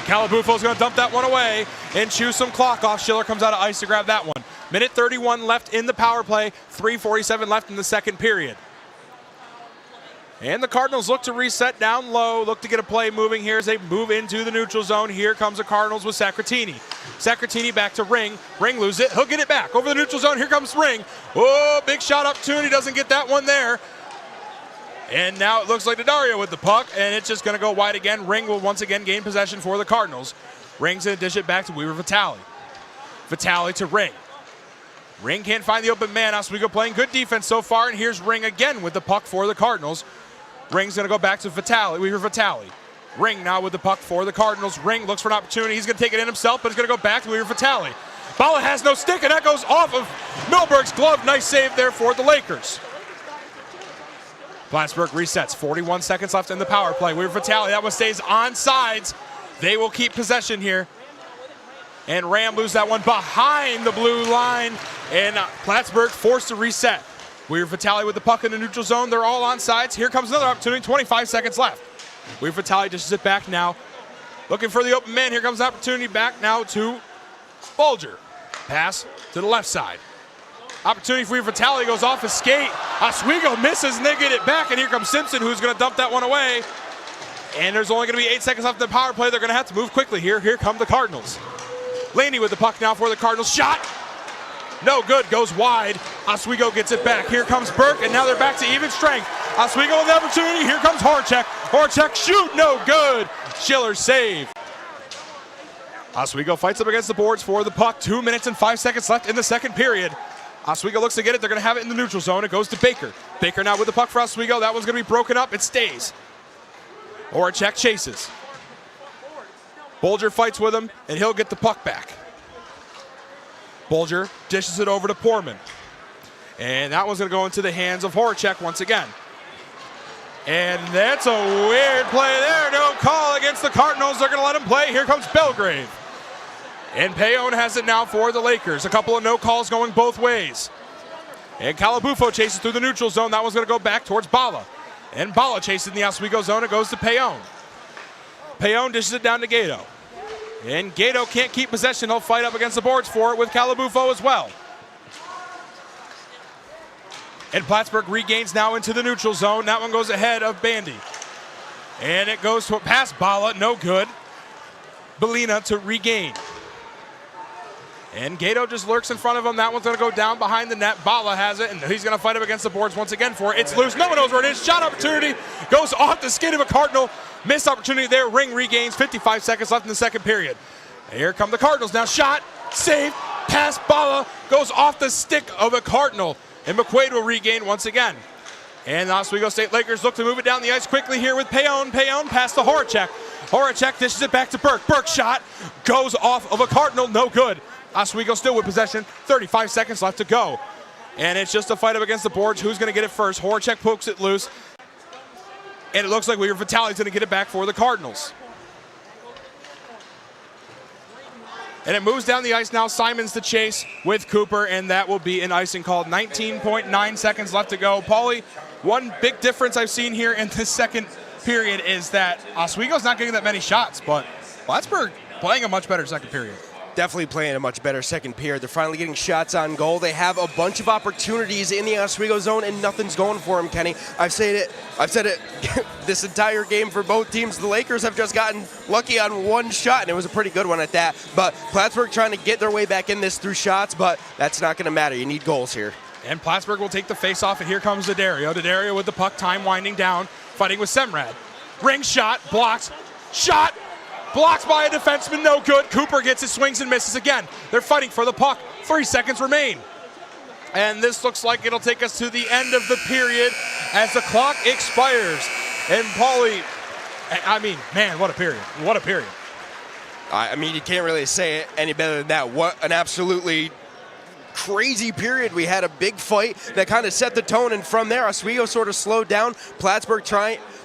Calabufo's going to dump that one away and chew some clock off. Schiller comes out of ice to grab that one. Minute 31 left in the power play. 3:47 left in the second period. And the Cardinals look to reset down low, look to get a play moving here as they move into the neutral zone. Here comes the Cardinals with Sacratini. Sacratini back to Ring. Ring loses it. He'll get it back over the neutral zone. Here comes Ring. Oh, big shot opportunity. Doesn't get that one there. And now it looks like Dario with the puck, and it's just going to go wide again. Ring will once again gain possession for the Cardinals. Ring's going to dish it back to Weaver Vitale. Vitale to Ring. Ring can't find the open man. Oswego playing good defense so far, and here's Ring again with the puck for the Cardinals. Ring's going to go back to Vitale, Weaver Vitale. Ring now with the puck for the Cardinals. Ring looks for an opportunity. He's going to take it in himself, but it's going to go back to Weaver Vitale. Bala has no stick, and that goes off of Milberg's glove. Nice save there for the Lakers. Plattsburgh resets. 41 seconds left in the power play. Weaver Vitale, that one stays on sides. They will keep possession here. And Ram loses that one behind the blue line. And Plattsburgh forced to reset. Weaver Vitale with the puck in the neutral zone. They're all on sides. Here comes another opportunity, 25 seconds left. Weaver Vitale dishes it back now. Looking for the open man. Here comes the opportunity back now to Bulger. Pass to the left side. Opportunity for Weaver Vitale, goes off his skate. Oswego misses and they get it back, and here comes Simpson, who's going to dump that one away. And there's only going to be 8 seconds left in the power play. They're going to have to move quickly here. Here come the Cardinals. Laney with the puck now for the Cardinals. Shot! No good, goes wide. Oswego gets it back. Here comes Burke, and now they're back to even strength. Oswego with the opportunity. Here comes Horacek. Horacek shoot, no good. Schiller save. Oswego fights up against the boards for the puck. 2 minutes and 5 seconds left in the second period. Oswego looks to get it. They're going to have it in the neutral zone. It goes to Baker. Baker now with the puck for Oswego. That one's going to be broken up. It stays. Horacek chases. Bulger fights with him, and he'll get the puck back. Bulger dishes it over to Poorman. And that one's going to go into the hands of Horacek once again. And that's a weird play there. No call against the Cardinals. They're going to let him play. Here comes Belgrave. And Payon has it now for the Lakers. A couple of no calls going both ways. And Calabufo chases through the neutral zone. That one's going to go back towards Bala. And Bala chases in the Oswego zone. It goes to Payon. Payon dishes it down to Gato. And Gato can't keep possession. He'll fight up against the boards for it with Calabufo as well. And Plattsburgh regains now into the neutral zone. That one goes ahead of Bandy. And it goes to past Bala. No good. Belina to regain. And Gato just lurks in front of him. That one's going to go down behind the net. Bala has it, and he's going to fight up against the boards once again for it. It's loose. No one knows where it is. Shot opportunity goes off the skin of a Cardinal. Missed opportunity there. Ring regains. 55 seconds left in the second period. And here come the Cardinals now. Shot, saved, pass Bala, goes off the stick of a Cardinal. And McQuaid will regain once again. And the Oswego State Lakers look to move it down the ice quickly here with Payon. Payon pass to Horacek. Horacek dishes it back to Burke. Burke shot, goes off of a Cardinal. No good. Oswego still with possession. 35 seconds left to go. And it's just a fight up against the boards. Who's going to get it first? Horacek pokes it loose. And it looks like Weaver Vitale's going to get it back for the Cardinals. And it moves down the ice now. Simons to chase with Cooper, and that will be an icing call. 19.9 seconds left to go. Paulie, one big difference I've seen here in this second period is that Oswego's not getting that many shots, but Plattsburgh playing a much better second period. Definitely playing a much better second period. They're finally getting shots on goal. They have a bunch of opportunities in the Oswego zone, and nothing's going for them, Kenny. I've said it this entire game for both teams. The Lakers have just gotten lucky on one shot, and it was a pretty good one at that. But Plattsburgh trying to get their way back in this through shots, but that's not going to matter. You need goals here. And Plattsburgh will take the face-off, and here comes D'Addario. D'Addario with the puck, time winding down, fighting with Semrad. Ring shot, blocks, shot, blocked by a defenseman, no good. Cooper gets it, swings and misses again. They're fighting for the puck. 3 seconds remain. And this looks like it'll take us to the end of the period as the clock expires. And Paulie, I mean, man, what a period. What a period. I mean, you can't really say it any better than that. What an absolutely crazy period. We had a big fight that kind of set the tone, and from there, Oswego sort of slowed down. Plattsburgh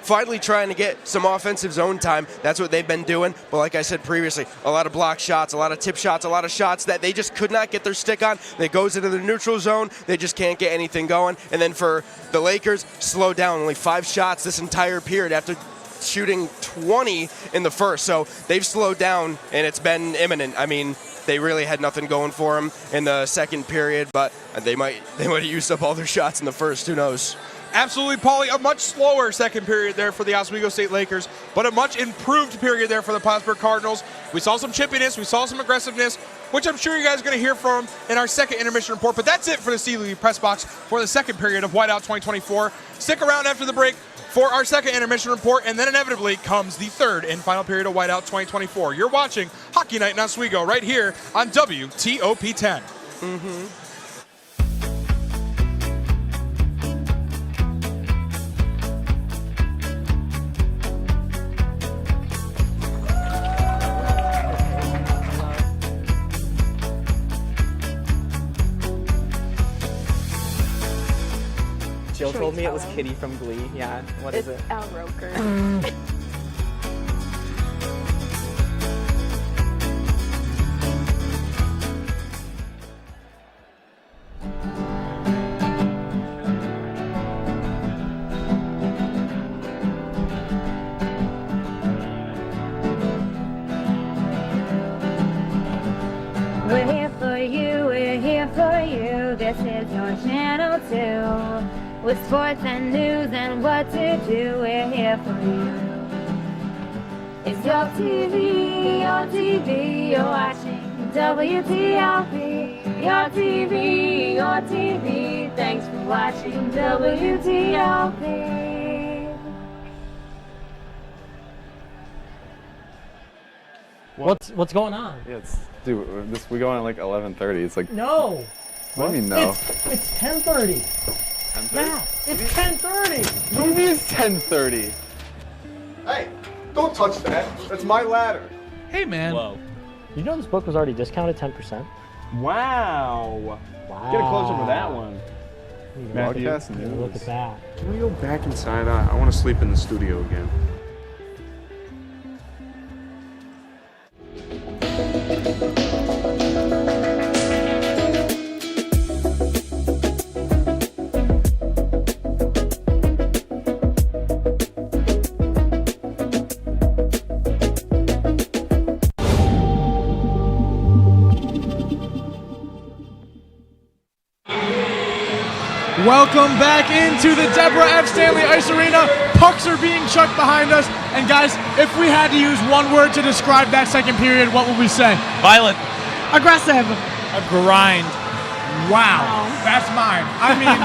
finally trying to get some offensive zone time. That's what they've been doing. But like I said previously, a lot of block shots, a lot of tip shots, a lot of shots that they just could not get their stick on. They goes into the neutral zone. They just can't get anything going. And then for the Lakers, slow down. Only 5 shots this entire period after shooting 20 in the first. So they've slowed down, and it's been imminent. I mean, they really had nothing going for them in the second period, but they might have used up all their shots in the first. Who knows? Absolutely, Paulie. A much slower second period there for the Oswego State Lakers, but a much improved period there for the Plattsburgh Cardinals. We saw some chippiness. We saw some aggressiveness, which I'm sure you guys are going to hear from in our second intermission report. But that's it for the Steely Press Box for the second period of Whiteout 2024. Stick around after the break for our second intermission report, and then inevitably comes the third and final period of Whiteout 2024. You're watching Hockey Night in Oswego right here on WTOP 10. Jill told me it was Kitty from Glee. Yeah, what is it? Al Roker. This is your channel 2. With sports and news and what to do, we're here for you. It's your TV, you're watching WTLP. Your TV, thanks for watching WTLP. What's going on? Yeah, dude, we go on at like 11:30. It's like No. What do you mean no? It's 10:30. 10:30? Matt, it's 10:30. What do you mean it's 10:30? Hey, don't touch that. That's my ladder. Hey, man. Whoa. You know this book was already discounted 10%? Wow. Get a close up with that one. Broadcast news. Look at that. Can we go back inside? I want to sleep in the studio again. Welcome back into the Deborah F. Stanley Ice Arena. Pucks are being chucked behind us. And guys, if we had to use one word to describe that second period, what would we say? Violent. Aggressive. A grind. Wow. That's mine. I mean,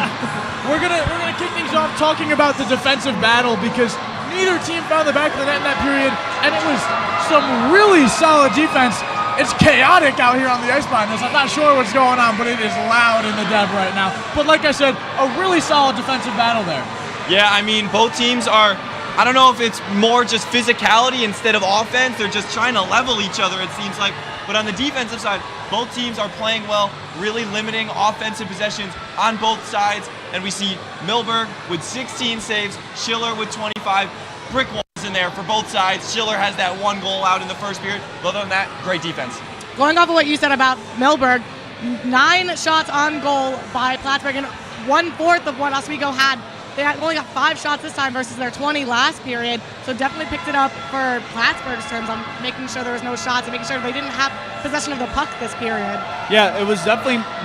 we're gonna kick things off talking about the defensive battle because neither team found the back of the net in that period, and it was some really solid defense. It's chaotic out here on the ice behind us. I'm not sure what's going on, but it is loud in the Deb right now. But like I said, a really solid defensive battle there. Yeah, I mean, both teams are, I don't know if it's more just physicality instead of offense. They're just trying to level each other, it seems like. But on the defensive side, both teams are playing well, really limiting offensive possessions on both sides. And we see Milberg with 16 saves, Schiller with 25, brick walls in there for both sides. Schiller has that one goal out in the first period. But other than that, great defense. Going off of what you said about Milberg, 9 shots on goal by Plattsburgh and 1/4 of what Oswego had. They only got 5 shots this time versus their 20 last period. So definitely picked it up for Plattsburgh's terms on making sure there was no shots and making sure they didn't have possession of the puck this period. Yeah, it was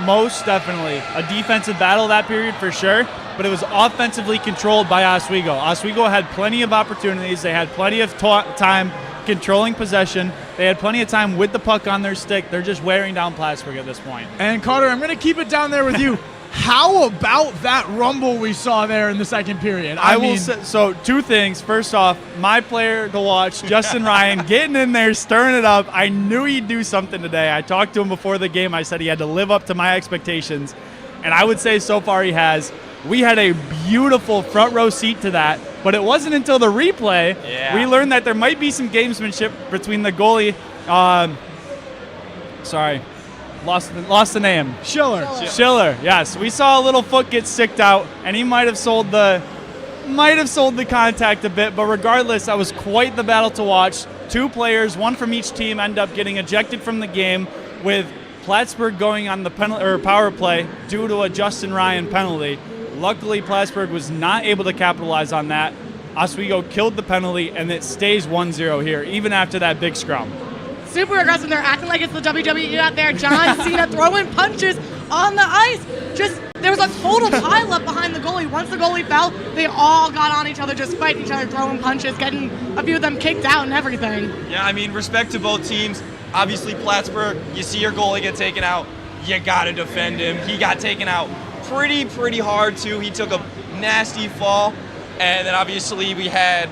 most definitely a defensive battle that period for sure, but it was offensively controlled by Oswego. Oswego had plenty of opportunities. They had plenty of time controlling possession. They had plenty of time with the puck on their stick. They're just wearing down Plattsburgh at this point. And Carter, I'm going to keep it down there with you. How about that rumble we saw there in the second period? I mean, will say, so 2 things. First off, my player to watch, Justin Ryan, getting in there, stirring it up. I knew he'd do something today. I talked to him before the game. I said he had to live up to my expectations. And I would say so far he has. We had a beautiful front row seat to that, but it wasn't until the replay we learned that there might be some gamesmanship between the goalie. Lost the name. Schiller. Yes, we saw a little foot get sticked out, and he might have sold the contact a bit. But regardless, that was quite the battle to watch. 2 players, one from each team, end up getting ejected from the game, with Plattsburgh going on the power play due to a Justin Ryan penalty. Luckily, Plattsburgh was not able to capitalize on that. Oswego killed the penalty, and it stays 1-0 here, even after that big scrum. Super aggressive. They're acting like it's the WWE out there. John Cena throwing punches on the ice. There was a total pileup behind the goalie. Once the goalie fell, they all got on each other, just fighting each other, throwing punches, getting a few of them kicked out and everything. Yeah, I mean, respect to both teams. Obviously, Plattsburgh, you see your goalie get taken out, you got to defend him. He got taken out pretty hard, too. He took a nasty fall. And then, obviously, we had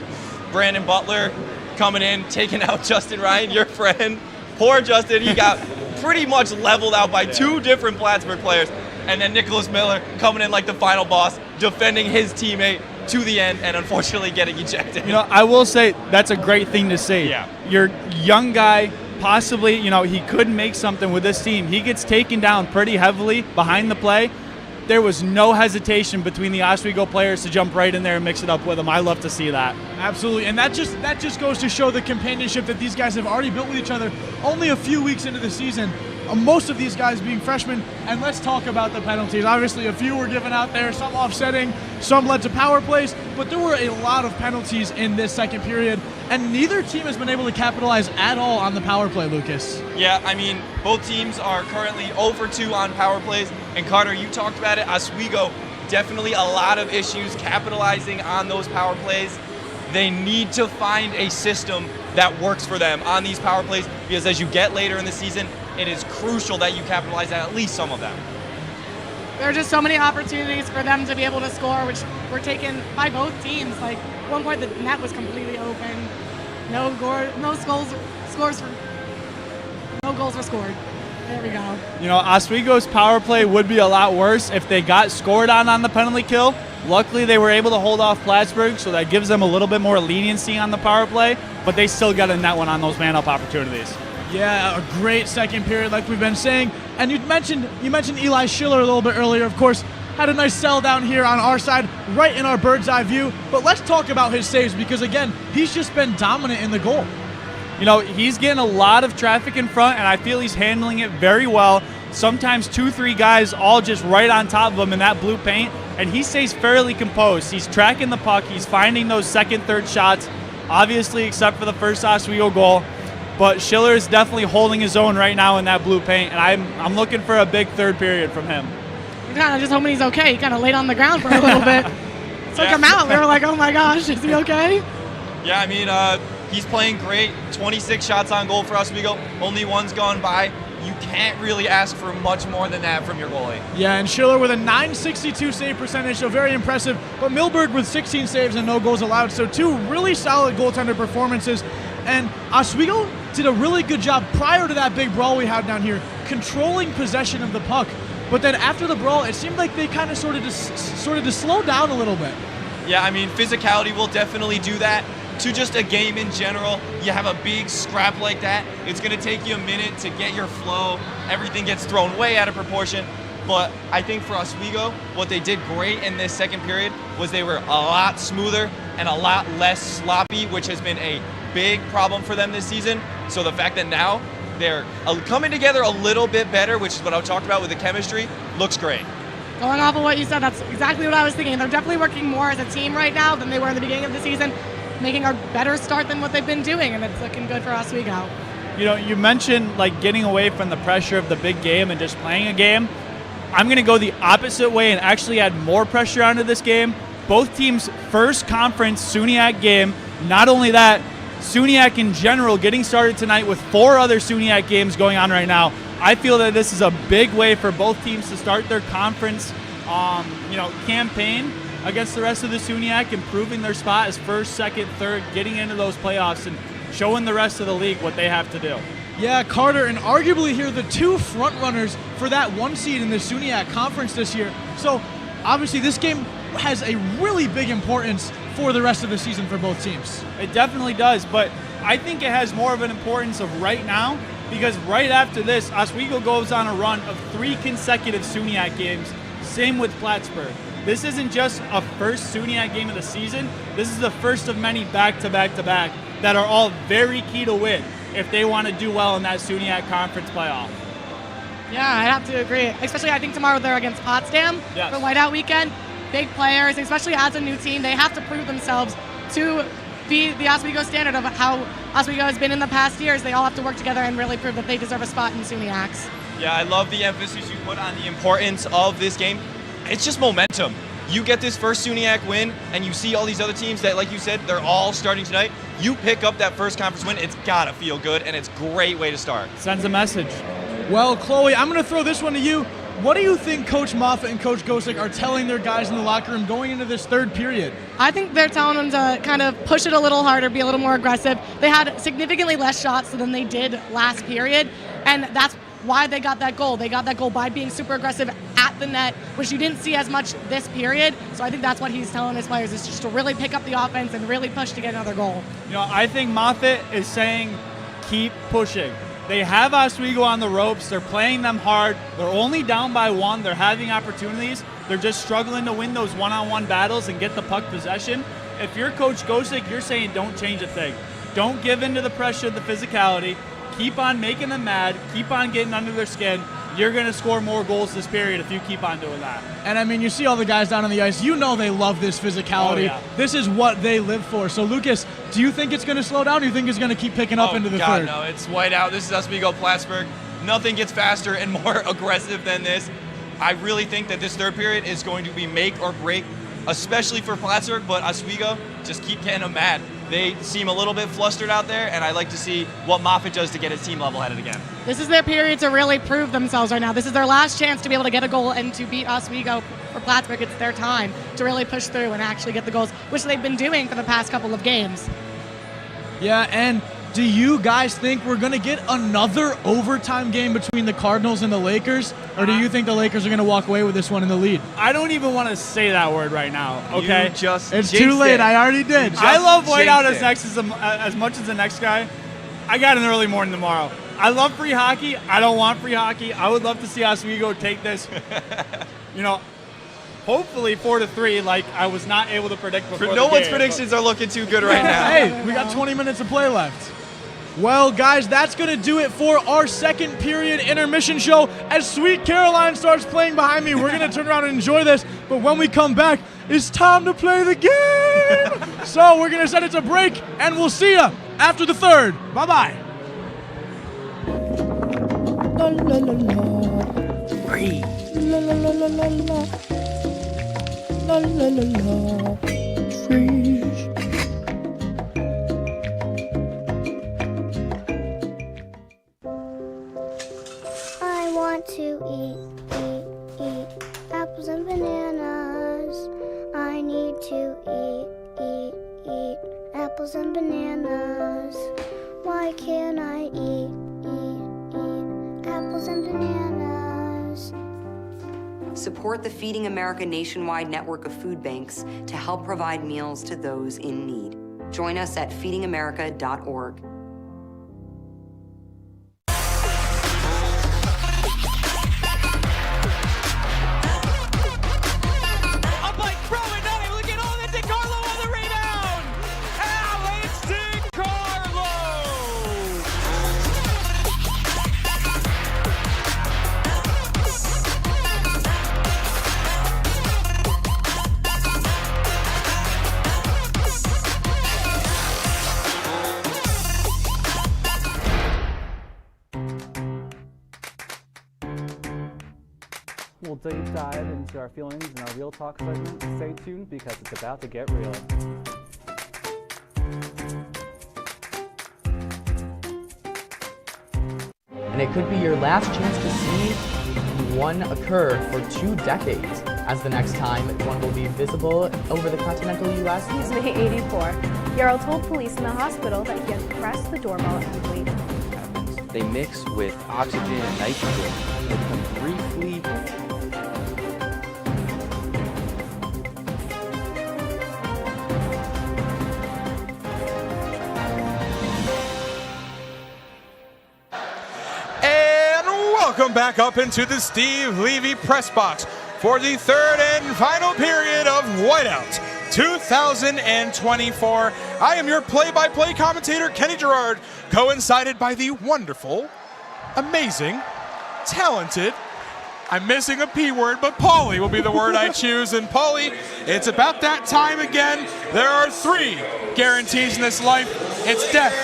Brandon Butler coming in, taking out Justin Ryan, your friend. Poor Justin, he got pretty much leveled out by 2 different Plattsburgh players. And then Nicholas Miller coming in like the final boss, defending his teammate to the end and unfortunately getting ejected. You know, I will say that's a great thing to see. Yeah. Your young guy, possibly, he could make something with this team. He gets taken down pretty heavily behind the play. There was no hesitation between the Oswego players to jump right in there and mix it up with them. I love to see that. Absolutely, and that just goes to show the companionship that these guys have already built with each other only a few weeks into the season. Most of these guys being freshmen, and let's talk about the penalties. Obviously, a few were given out there, some offsetting, some led to power plays, but there were a lot of penalties in this second period. and neither team has been able to capitalize at all on the power play, Lucas. Yeah, I mean, both teams are currently 0 for 2 on power plays. And Carter, you talked about it. Oswego, definitely a lot of issues capitalizing on those power plays. They need to find a system that works for them on these power plays, because as you get later in the season, it is crucial that you capitalize on at least some of them. There are just so many opportunities for them to be able to score, which were taken by both teams. Like, at one point, the net was completely open. No goals were scored. There we go. You know, Oswego's power play would be a lot worse if they got scored on the penalty kill. Luckily, they were able to hold off Plattsburgh, so that gives them a little bit more leniency on the power play, but they still got a net one on those man-up opportunities. Yeah, a great second period, like we've been saying. And you mentioned Eli Schiller a little bit earlier, of course. Had a nice sell down here on our side, right in our bird's eye view. But let's talk about his saves, because, again, he's just been dominant in the goal. You know, he's getting a lot of traffic in front, and I feel he's handling it very well. Sometimes 2-3 guys all just right on top of him in that blue paint, and he stays fairly composed. He's tracking the puck. He's finding those second, third shots, obviously except for the first Oswego goal. But Schiller is definitely holding his own right now in that blue paint, and I'm looking for a big third period from him. We're kind of just hoping he's okay. He kind of laid on the ground for a little bit. Took him out. We were like, oh my gosh, is he okay? Yeah, I mean, he's playing great. 26 shots on goal for Oswego. Only one's gone by. You can't really ask for much more than that from your goalie. Yeah, and Schiller with a .962 save percentage, so very impressive. But Milberg with 16 saves and no goals allowed, so two really solid goaltender performances. And Oswego did a really good job prior to that big brawl we had down here, controlling possession of the puck. But then after the brawl, it seemed like they kind of started to slow down a little bit. Yeah, I mean, physicality will definitely do that to just a game in general. You have a big scrap like that, it's going to take you a minute to get your flow. Everything gets thrown way out of proportion. But I think for Oswego, what they did great in this second period was they were a lot smoother and a lot less sloppy, which has been a big problem for them this season. So the fact that now they're coming together a little bit better, which is what I talked about with the chemistry, looks great. Going off of what you said, that's exactly what I was thinking. They're definitely working more as a team right now than they were in the beginning of the season, making a better start than what they've been doing, and it's looking good for Oswego. You know, you mentioned like getting away from the pressure of the big game and just playing a game. I'm going to go the opposite way and actually add more pressure onto this game. Both teams' first conference SUNYAC game. Not only that, SUNYAC in general getting started tonight with 4 other SUNYAC games going on right now. I feel that this is a big way for both teams to start their conference campaign against the rest of the SUNYAC, improving their spot as first, second, third, getting into those playoffs and showing the rest of the league what they have to do. Yeah, Carter, and arguably here the two front runners for that 1 seed in the SUNYAC conference this year. So obviously this game has a really big importance for the rest of the season for both teams. It definitely does, but I think it has more of an importance of right now, because right after this, Oswego goes on a run of 3 consecutive SUNYAC games. Same with Plattsburgh. This isn't just a first SUNYAC game of the season. This is the first of many back-to-back-to-back that are all very key to win if they want to do well in that SUNYAC conference playoff. Yeah, I have to agree. Especially, I think tomorrow they're against Potsdam for Whiteout weekend. Big players, especially as a new team, they have to prove themselves to be the Oswego standard of how Oswego has been in the past years. They all have to work together and really prove that they deserve a spot in SUNYACs. Yeah, I love the emphasis you put on the importance of this game. It's just momentum. You get this first SUNYAC win, and you see all these other teams that, like you said, they're all starting tonight. You pick up that first conference win, it's gotta feel good, and it's a great way to start. Sends a message. Well, Chloe, I'm going to throw this one to you. What do you think Coach Moffitt and Coach Gosick are telling their guys in the locker room going into this third period? I think they're telling them to kind of push it a little harder, be a little more aggressive. They had significantly less shots than they did last period, and that's why they got that goal. They got that goal by being super aggressive at the net, which you didn't see as much this period. So I think that's what he's telling his players, is just to really pick up the offense and really push to get another goal. You know, I think Moffitt is saying keep pushing. They have Oswego on the ropes. They're playing them hard. They're only down by 1. They're having opportunities. They're just struggling to win those one-on-one battles and get the puck possession. If you're Coach Gosick, you're saying don't change a thing. Don't give in to the pressure of the physicality. Keep on making them mad. Keep on getting under their skin. you're going to score more goals this period if you keep on doing that. And I mean, you see all the guys down on the ice. You know they love this physicality. Oh, yeah. This is what they live for. So, Lucas, do you think it's going to slow down, or do you think it's going to keep picking up into the God, third? No, it's whiteout. This is Oswego Plattsburgh. Nothing gets faster and more aggressive than this. I really think that this third period is going to be make or break, especially for Plattsburgh, but Oswego just keep getting them mad. They seem a little bit flustered out there, and I'd like to see what Moffitt does to get his team level-headed again. This is their period to really prove themselves right now. This is their last chance to be able to get a goal and to beat Oswego. For Plattsburgh, it's their time to really push through and actually get the goals, which they've been doing for the past couple of games. Yeah, and do you guys think we're going to get another overtime game between the Cardinals and the Lakers? Or do you think the Lakers are going to walk away with this one in the lead? I don't even want to say that word right now, okay? It's too late. I already did. I love whiteout as much as the next guy. I got an early morning tomorrow. I love free hockey. I don't want free hockey. I would love to see Oswego take this, hopefully 4-3, like I was not able to predict before. No one's predictions are looking too good right now. Hey, we got 20 minutes of play left. Well, guys, that's going to do it for our second period intermission show. As Sweet Caroline starts playing behind me, we're going to turn around and enjoy this. But when we come back, it's time to play the game. So we're going to send it to break, and we'll see you after the third. Bye-bye. La la la la. Free. La la la la la la. La la la la. Freeze. I want to eat apples and bananas. I need to eat apples and bananas. Why can't I eat apples and bananas? Support the Feeding America nationwide network of food banks to help provide meals to those in need. Join us at feedingamerica.org. We'll deep dive into our feelings in our Real Talk segment. Stay tuned because it's about to get real. And it could be your last chance to see one occur for 2 decades, as the next time one will be visible over the continental U.S. He's May 84. Yarrow told police in the hospital that he had pressed the doorbell and waited. They mix with oxygen and nitrogen. They can briefly Welcome back up into the Steve Levy press box for the third and final period of Whiteout 2024. I am your play-by-play commentator, Kenny Gerard, coincided by the wonderful, amazing, talented, I'm missing a P word, but Paulie will be the word I choose. And Paulie, it's about that time again. There are 3 guarantees in this life. It's death,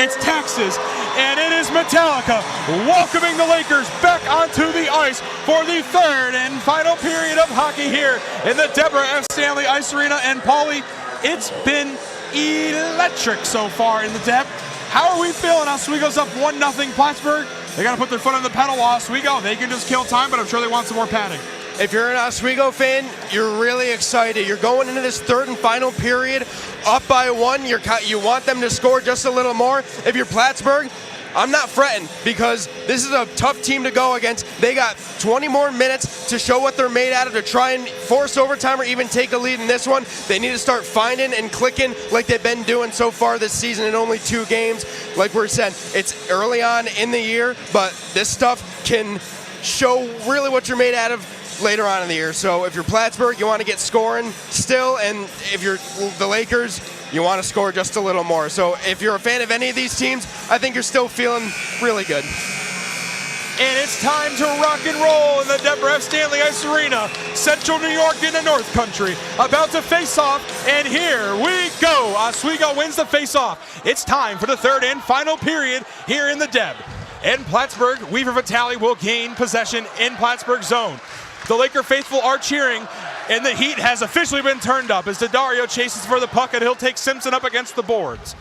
it's taxes, and it is Metallica welcoming the Lakers back onto the ice for the third and final period of hockey here in the Deborah F. Stanley Ice Arena. And Paulie, it's been electric so far in the Deb. How are we feeling? Oswego's up 1-0 Plattsburgh. They got to put their foot on the pedal while Oswego. They can just kill time, but I'm sure they want some more padding. If you're an Oswego fan, you're really excited. You're going into this third and final period up by 1. You want them to score just a little more. If you're Plattsburgh, I'm not fretting because this is a tough team to go against. They got 20 more minutes to show what they're made out of to try and force overtime or even take a lead in this one. They need to start finding and clicking like they've been doing so far this season in only 2 games. Like we said, it's early on in the year, but this stuff can show really what you're made out of later on in the year. So if you're Plattsburgh, you want to get scoring still, and if you're the Lakers, you want to score just a little more. So if you're a fan of any of these teams, I think you're still feeling really good. And it's time to rock and roll in the Deborah F. Stanley Ice Arena. Central New York into North Country. About to face off, and here we go. Oswego wins the face-off. It's time for the third and final period here in the Deb. In Plattsburgh, Weaver Vitale will gain possession in Plattsburgh zone. The Laker faithful are cheering, and the heat has officially been turned up as Daddario chases for the puck, and he'll take Simpson up against the boards.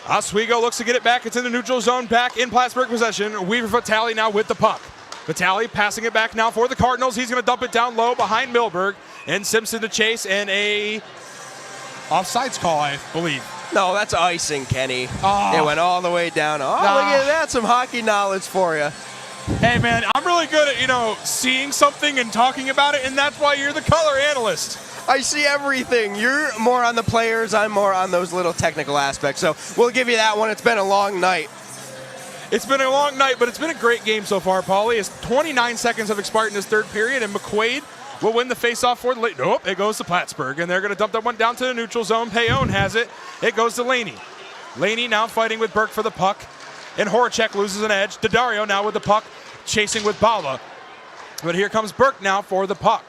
Oswego looks to get it back. It's in the neutral zone, back in Plattsburgh possession. Weaver Vitale now with the puck. Vitale passing it back now for the Cardinals. He's going to dump it down low behind Milberg. And Simpson to chase, and a offsides call, I believe. No, that's icing, Kenny. Oh. It went all the way down. Oh, look at that. Some hockey knowledge for you. Hey, man, I'm really good at, seeing something and talking about it, and that's why you're the color analyst. I see everything. You're more on the players. I'm more on those little technical aspects. So we'll give you that one. It's been a long night. It's been a long night, but it's been a great game so far, Paulie. It's 29 seconds have expired in this third period, and McQuaid will win the faceoff for the late. Nope, it goes to Plattsburgh, and they're going to dump that one down to the neutral zone. Payon has it. It goes to Laney. Laney now fighting with Burke for the puck, and Horacek loses an edge. Daddario now with the puck, chasing with Bala. But here comes Burke now for the puck.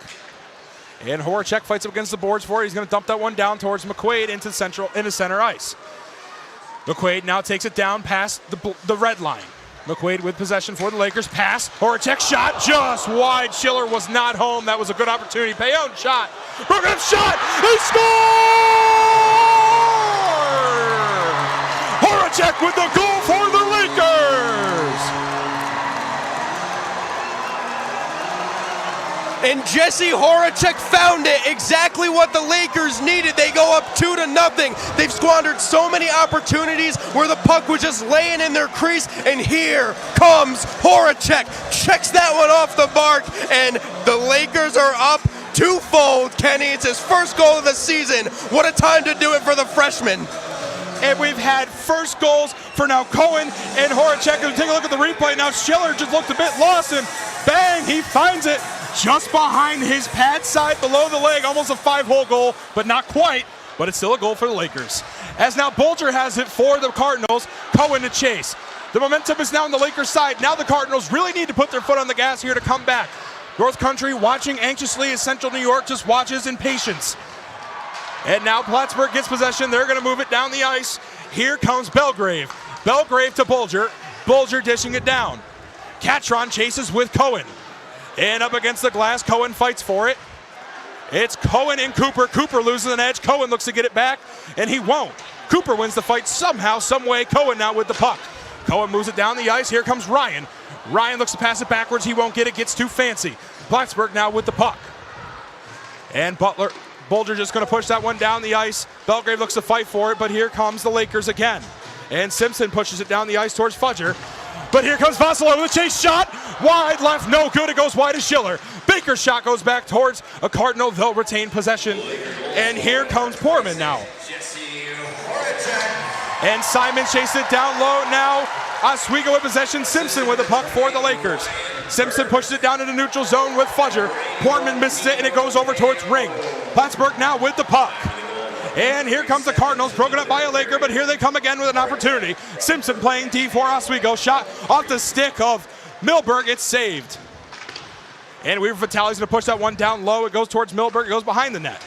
And Horacek fights up against the boards for it. He's going to dump that one down towards McQuaid into center ice. McQuaid now takes it down past the red line. McQuaid with possession for the Lakers. Pass. Horacek shot just wide. Schiller was not home. That was a good opportunity. Payon shot. Burke shot. He scored! Horacek with the goal for the Lakers. And Jesse Horacek found it, exactly what the Lakers needed. They go up 2-0. They've squandered so many opportunities where the puck was just laying in their crease, and here comes Horacek. Checks that one off the mark, and the Lakers are up twofold, Kenny. It's his first goal of the season. What a time to do it for the freshman. And we've had first goals for now Cohen and Horacek. Take a look at the replay. Now Schiller just looked a bit lost, and bang, he finds it. Just behind his pad side, below the leg, almost a 5-hole goal, but not quite, but it's still a goal for the Lakers. As now Bulger has it for the Cardinals, Cohen to chase. The momentum is now on the Lakers side. Now the Cardinals really need to put their foot on the gas here to come back. North Country watching anxiously as Central New York just watches in patience. And now Plattsburgh gets possession. They're going to move it down the ice. Here comes Belgrave. Belgrave to Bulger. Bulger dishing it down. Catron chases with Cohen. And up against the glass, Cohen fights for it. It's Cohen and Cooper. Cooper loses an edge. Cohen looks to get it back, and he won't. Cooper wins the fight somehow, some way. Cohen now with the puck. Cohen moves it down the ice. Here comes Ryan. Ryan looks to pass it backwards. He won't get it. Gets too fancy. Plattsburgh now with the puck. And Bulger just going to push that one down the ice. Belgrave looks to fight for it, but here comes the Lakers again. And Simpson pushes it down the ice towards Fudger. But here comes Vassalo with a chase shot. Wide left, no good. It goes wide to Schiller. Baker's shot goes back towards a Cardinal. They'll retain possession. And here comes Portman now. And Simon chases it down low now. Oswego with possession. Simpson with the puck for the Lakers. Simpson pushes it down into neutral zone with Fudger. Portman misses it, and it goes over towards Ring. Plattsburgh now with the puck. And here comes the Cardinals, broken up by a Laker, but here they come again with an opportunity. Simpson playing D for Oswego. Shot off the stick of Milberg. It's saved. And Weaver Vitale's going to push that one down low. It goes towards Milberg. It goes behind the net.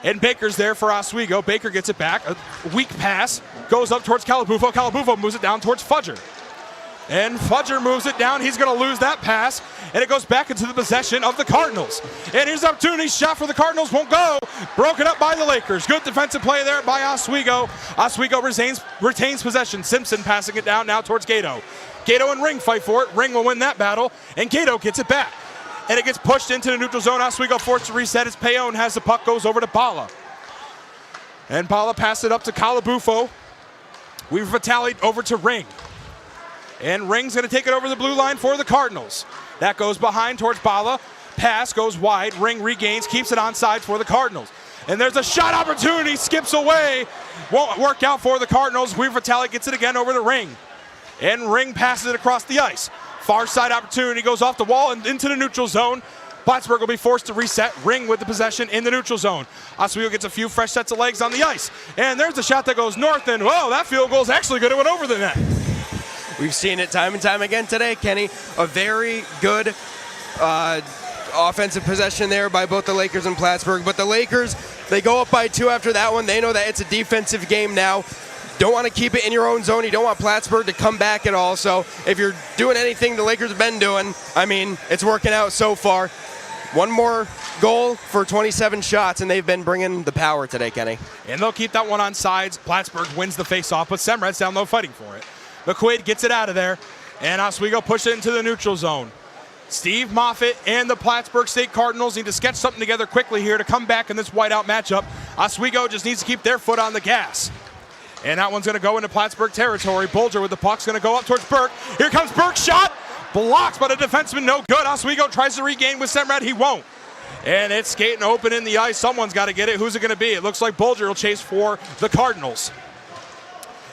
And Baker's there for Oswego. Baker gets it back. A weak pass. Goes up towards Calabufo. Calabufo moves it down towards Fudger. And Fudger moves it down. He's going to lose that pass. And it goes back into the possession of the Cardinals. And here's the opportunity. Shot for the Cardinals. Won't go. Broken up by the Lakers. Good defensive play there by Oswego. Oswego retains possession. Simpson passing it down now towards Gato. Gato and Ring fight for it. Ring will win that battle. And Gato gets it back. And it gets pushed into the neutral zone. Oswego forced to reset as Payon has the puck. Goes over to Bala. And Bala passed it up to Calabufo. Weaver Vitale over to Ring. And Ring's going to take it over the blue line for the Cardinals. That goes behind towards Bala. Pass goes wide. Ring regains, keeps it onside for the Cardinals. And there's a shot opportunity, skips away. Won't work out for the Cardinals. Weaver Vitale gets it again over the Ring. And Ring passes it across the ice. Far side opportunity goes off the wall and into the neutral zone. Plattsburgh will be forced to reset. Ring with the possession in the neutral zone. Oswego gets a few fresh sets of legs on the ice. And there's a shot that goes north, and whoa, that field goal is actually good. It went over the net. We've seen it time and time again today, Kenny. A very good offensive possession there by both the Lakers and Plattsburgh. But the Lakers, they go up by 2 after that one. They know that it's a defensive game now. Don't want to keep it in your own zone. You don't want Plattsburgh to come back at all. So if you're doing anything the Lakers have been doing, I mean, it's working out so far. One more goal for 27 shots, and they've been bringing the power today, Kenny. And they'll keep that one on sides. Plattsburgh wins the face-off, but Semrad's down low fighting for it. McQuaid gets it out of there, and Oswego push it into the neutral zone. Steve Moffitt and the Plattsburgh State Cardinals need to sketch something together quickly here to come back in this whiteout matchup. Oswego just needs to keep their foot on the gas. And that one's going to go into Plattsburgh territory. Bulger with the puck's going to go up towards Burke. Here comes Burke's shot. Blocked by the defenseman, no good. Oswego tries to regain with Semrad, he won't. And it's skating open in the ice. Someone's got to get it. Who's it going to be? It looks like Bulger will chase for the Cardinals.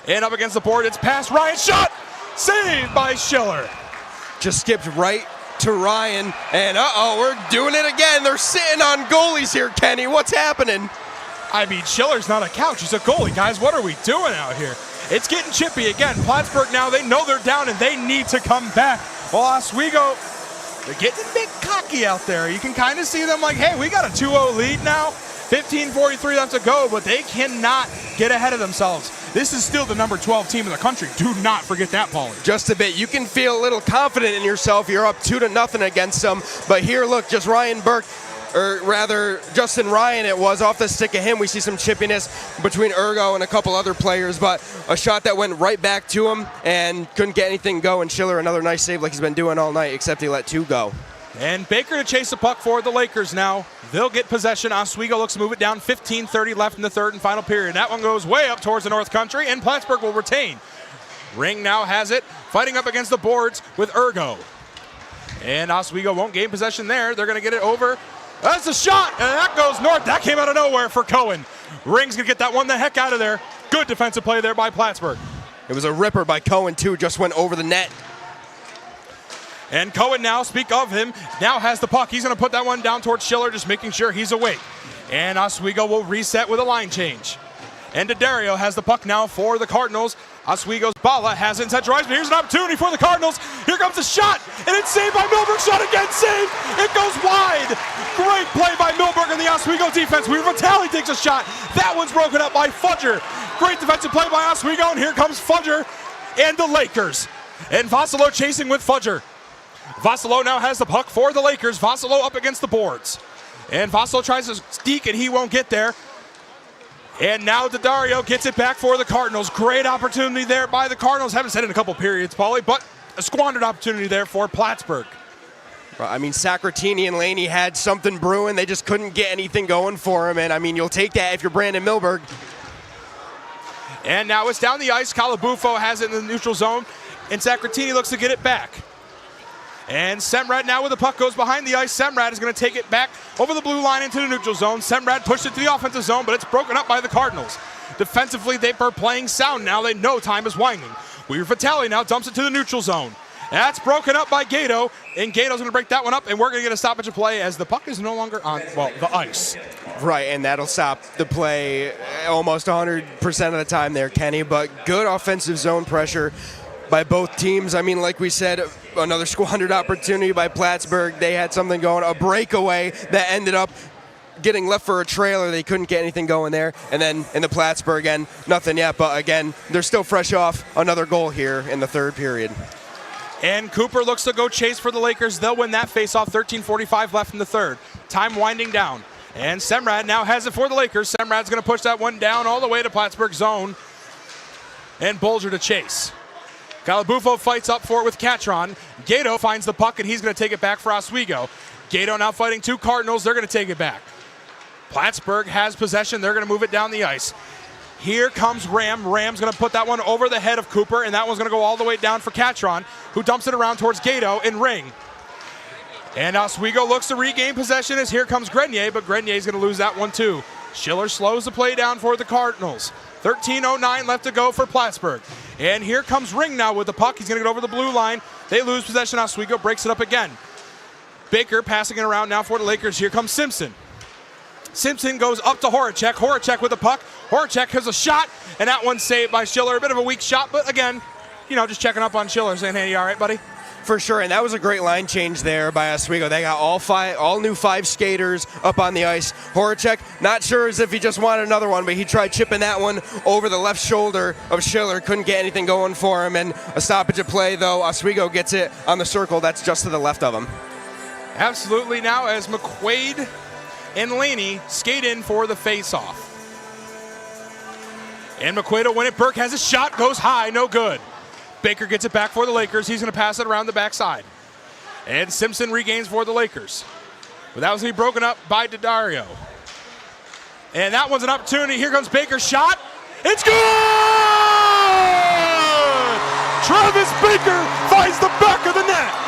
And up against the board, it's past Ryan. Shot! Saved by Schiller. Just skipped right to Ryan. And we're doing it again. They're sitting on goalies here, Kenny. What's happening? I mean, Schiller's not a couch. He's a goalie, guys. What are we doing out here? It's getting chippy again. Plattsburgh now, they know they're down and they need to come back. Well, Oswego, they're getting a bit cocky out there. You can kind of see them like, hey, we got a 2-0 lead now. 15:43 left to go, but they cannot get ahead of themselves. This is still the number 12 team in the country. Do not forget that, Paulie. Just a bit. You can feel a little confident in yourself. You're up 2-0 against them. But here, look, just Ryan Burke, or rather Justin Ryan it was, off the stick of him. We see some chippiness between Ergo and a couple other players, but a shot that went right back to him and couldn't get anything going. Schiller, another nice save like he's been doing all night, except he let 2 go. And Baker to chase the puck for the Lakers now. They'll get possession. Oswego looks to move it down. 15:30 left in the third and final period. That one goes way up towards the North Country, and Plattsburgh will retain. Ring now has it, fighting up against the boards with Ergo. And Oswego won't gain possession there. They're going to get it over. That's a shot, and that goes north. That came out of nowhere for Cohen. Ring's going to get that one the heck out of there. Good defensive play there by Plattsburgh. It was a ripper by Cohen, too. Just went over the net. And Cohen now, speak of him, now has the puck. He's going to put that one down towards Schiller, just making sure he's awake. And Oswego will reset with a line change. And D'Addario has the puck now for the Cardinals. Oswego's Bala has it inside Dries, but here's an opportunity for the Cardinals. Here comes the shot, and it's saved by Milberg. Shot again, saved. It goes wide. Great play by Milberg in the Oswego defense. Weaver Vitale takes a shot. That one's broken up by Fudger. Great defensive play by Oswego, and here comes Fudger and the Lakers. And Vossalo chasing with Fudger. Vossalo now has the puck for the Lakers. Vossalo up against the boards. And Vossalo tries to sneak, and he won't get there. And now D'Addario gets it back for the Cardinals. Great opportunity there by the Cardinals. Haven't said it in a couple periods, Paulie, but a squandered opportunity there for Plattsburgh. I mean, Sacratini and Laney had something brewing. They just couldn't get anything going for him. And, I mean, you'll take that if you're Brandon Milberg. And now it's down the ice. Calabufo has it in the neutral zone. And Sacratini looks to get it back. And Semrad now with the puck goes behind the ice. Semrad is going to take it back over the blue line into the neutral zone. Semrad pushed it to the offensive zone, but it's broken up by the Cardinals. Defensively, they are playing sound now. They know time is winding. Weaver Vitale now dumps it to the neutral zone. That's broken up by Gato, and Gato's going to break that one up, and we're going to get a stoppage of play as the puck is no longer on, well, the ice. Right, and that'll stop the play almost 100% of the time there, Kenny, but good offensive zone pressure by both teams. I mean, like we said, another squandered opportunity by Plattsburgh. They had something going, a breakaway that ended up getting left for a trailer. They couldn't get anything going there. And then in the Plattsburgh end, nothing yet. But again, they're still fresh off another goal here in the third period. And Cooper looks to go chase for the Lakers. They'll win that faceoff. 13:45 left in the third. Time winding down. And Semrad now has it for the Lakers. Semrad's going to push that one down all the way to Plattsburgh zone. And Bulger to chase. Calabufo fights up for it with Catron. Gato finds the puck, and he's going to take it back for Oswego. Gato now fighting 2 Cardinals. They're going to take it back. Plattsburgh has possession. They're going to move it down the ice. Here comes Ram. Ram's going to put that one over the head of Cooper, and that one's going to go all the way down for Catron, who dumps it around towards Gato and Ring. And Oswego looks to regain possession as here comes Grenier, but Grenier's going to lose that one too. Schiller slows the play down for the Cardinals. 13:09 left to go for Plattsburgh. And here comes Ring now with the puck. He's going to get over the blue line. They lose possession. Oswego breaks it up again. Baker passing it around now for the Lakers. Here comes Simpson. Simpson goes up to Horacek. Horacek with the puck. Horacek has a shot, and that one's saved by Schiller. A bit of a weak shot, but again, just checking up on Schiller, saying, hey, you all right, buddy? For sure, and that was a great line change there by Oswego. They got all new 5 skaters up on the ice. Horacek, not sure as if he just wanted another one, but he tried chipping that one over the left shoulder of Schiller. Couldn't get anything going for him, and a stoppage of play, though. Oswego gets it on the circle. That's just to the left of him. Absolutely. Now as McQuaid and Laney skate in for the face-off. And McQuaid will win it. Burke has a shot, goes high, no good. Baker gets it back for the Lakers. He's going to pass it around the backside. And Simpson regains for the Lakers. But that was going to be broken up by Daddario. And that one's an opportunity. Here comes Baker's shot. It's good! Travis Baker finds the back of the net.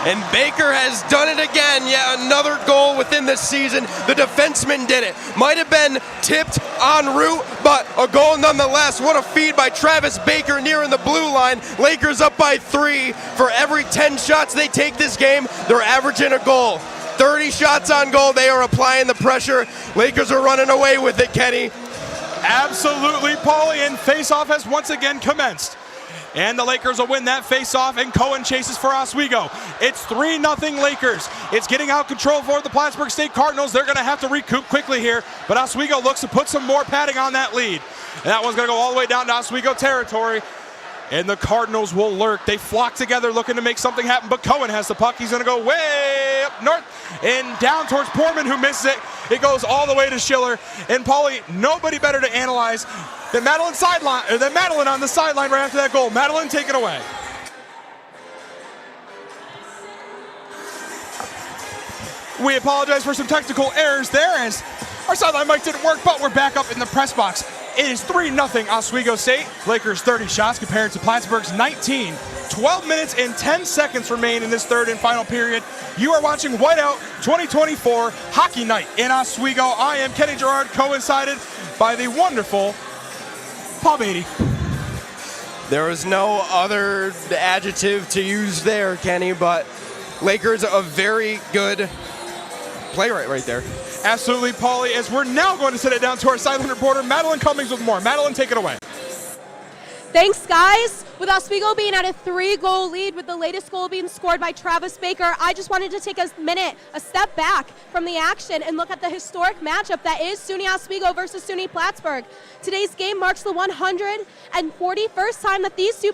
And Baker has done it again. Yeah, another goal within this season. The defenseman did it. Might have been tipped en route, but a goal nonetheless. What a feed by Travis Baker nearing the blue line. Lakers up by 3. For every 10 shots they take this game, they're averaging a goal. 30 shots on goal. They are applying the pressure. Lakers are running away with it, Kenny. Absolutely, Paulie, and face-off has once again commenced. And the Lakers will win that face-off, and Cohen chases for Oswego. It's 3-0 Lakers. It's getting out control for the Plattsburgh State Cardinals. They're going to have to recoup quickly here, but Oswego looks to put some more padding on that lead. And that one's going to go all the way down to Oswego territory, and the Cardinals will lurk. They flock together looking to make something happen, but Cohen has the puck. He's going to go way up north and down towards Portman, who misses it. It goes all the way to Schiller. And Paulie, nobody better to analyze than Madeline on the sideline right after that goal. Madeline, take it away. We apologize for some technical errors there as our sideline mic didn't work, but we're back up in the press box. It is 3-0 Oswego State. Lakers 30 shots compared to Plattsburgh's 19. 12 minutes and 10 seconds remain in this third and final period. You are watching Whiteout 2024 Hockey Night in Oswego. I am Kenny Gerard, coincided by the wonderful Paul Beatty. There was no other adjective to use there, Kenny, but Lakers a very good play right there. Absolutely, Paulie, as we're now going to send it down to our sideline reporter, Madeline Cummings with more. Madeline, take it away. Thanks, guys. With Oswego being at a 3-goal lead, with the latest goal being scored by Travis Baker, I just wanted to take a step back from the action and look at the historic matchup that is SUNY Oswego versus SUNY Plattsburgh. Today's game marks the 141st time that these two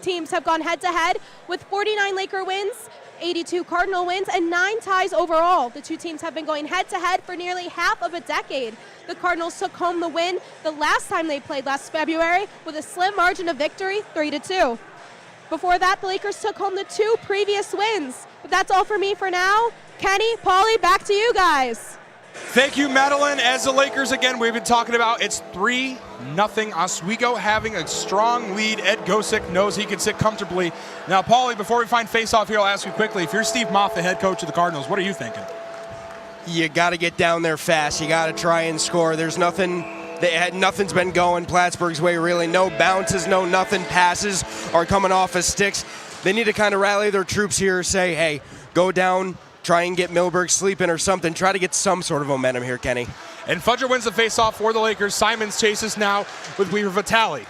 teams have gone head-to-head, with 49 Laker wins, 82 Cardinal wins, and 9 ties overall. The two teams have been going head-to-head for nearly half of a decade. The Cardinals took home the win the last time they played last February with a slim margin of victory, 3-2. Before that, the Lakers took home the 2 previous wins. But that's all for me for now. Kenny, Paulie, back to you guys. Thank you, Madeline. As the Lakers, again, we've been talking about, it's 3-0 Oswego having a strong lead. Ed Gosick knows he can sit comfortably. Now, Paulie, before we find face-off here, I'll ask you quickly, if you're Steve Moff, the head coach of the Cardinals, what are you thinking? You got to get down there fast. You got to try and score. There's nothing's been going Plattsburgh's way, really. No bounces, no nothing. Passes are coming off of sticks. They need to kind of rally their troops here, say, hey, go down, try and get Milberg sleeping or something. Try to get some sort of momentum here, Kenny. And Fudger wins the faceoff for the Lakers. Simons chases now with Weaver Vitale.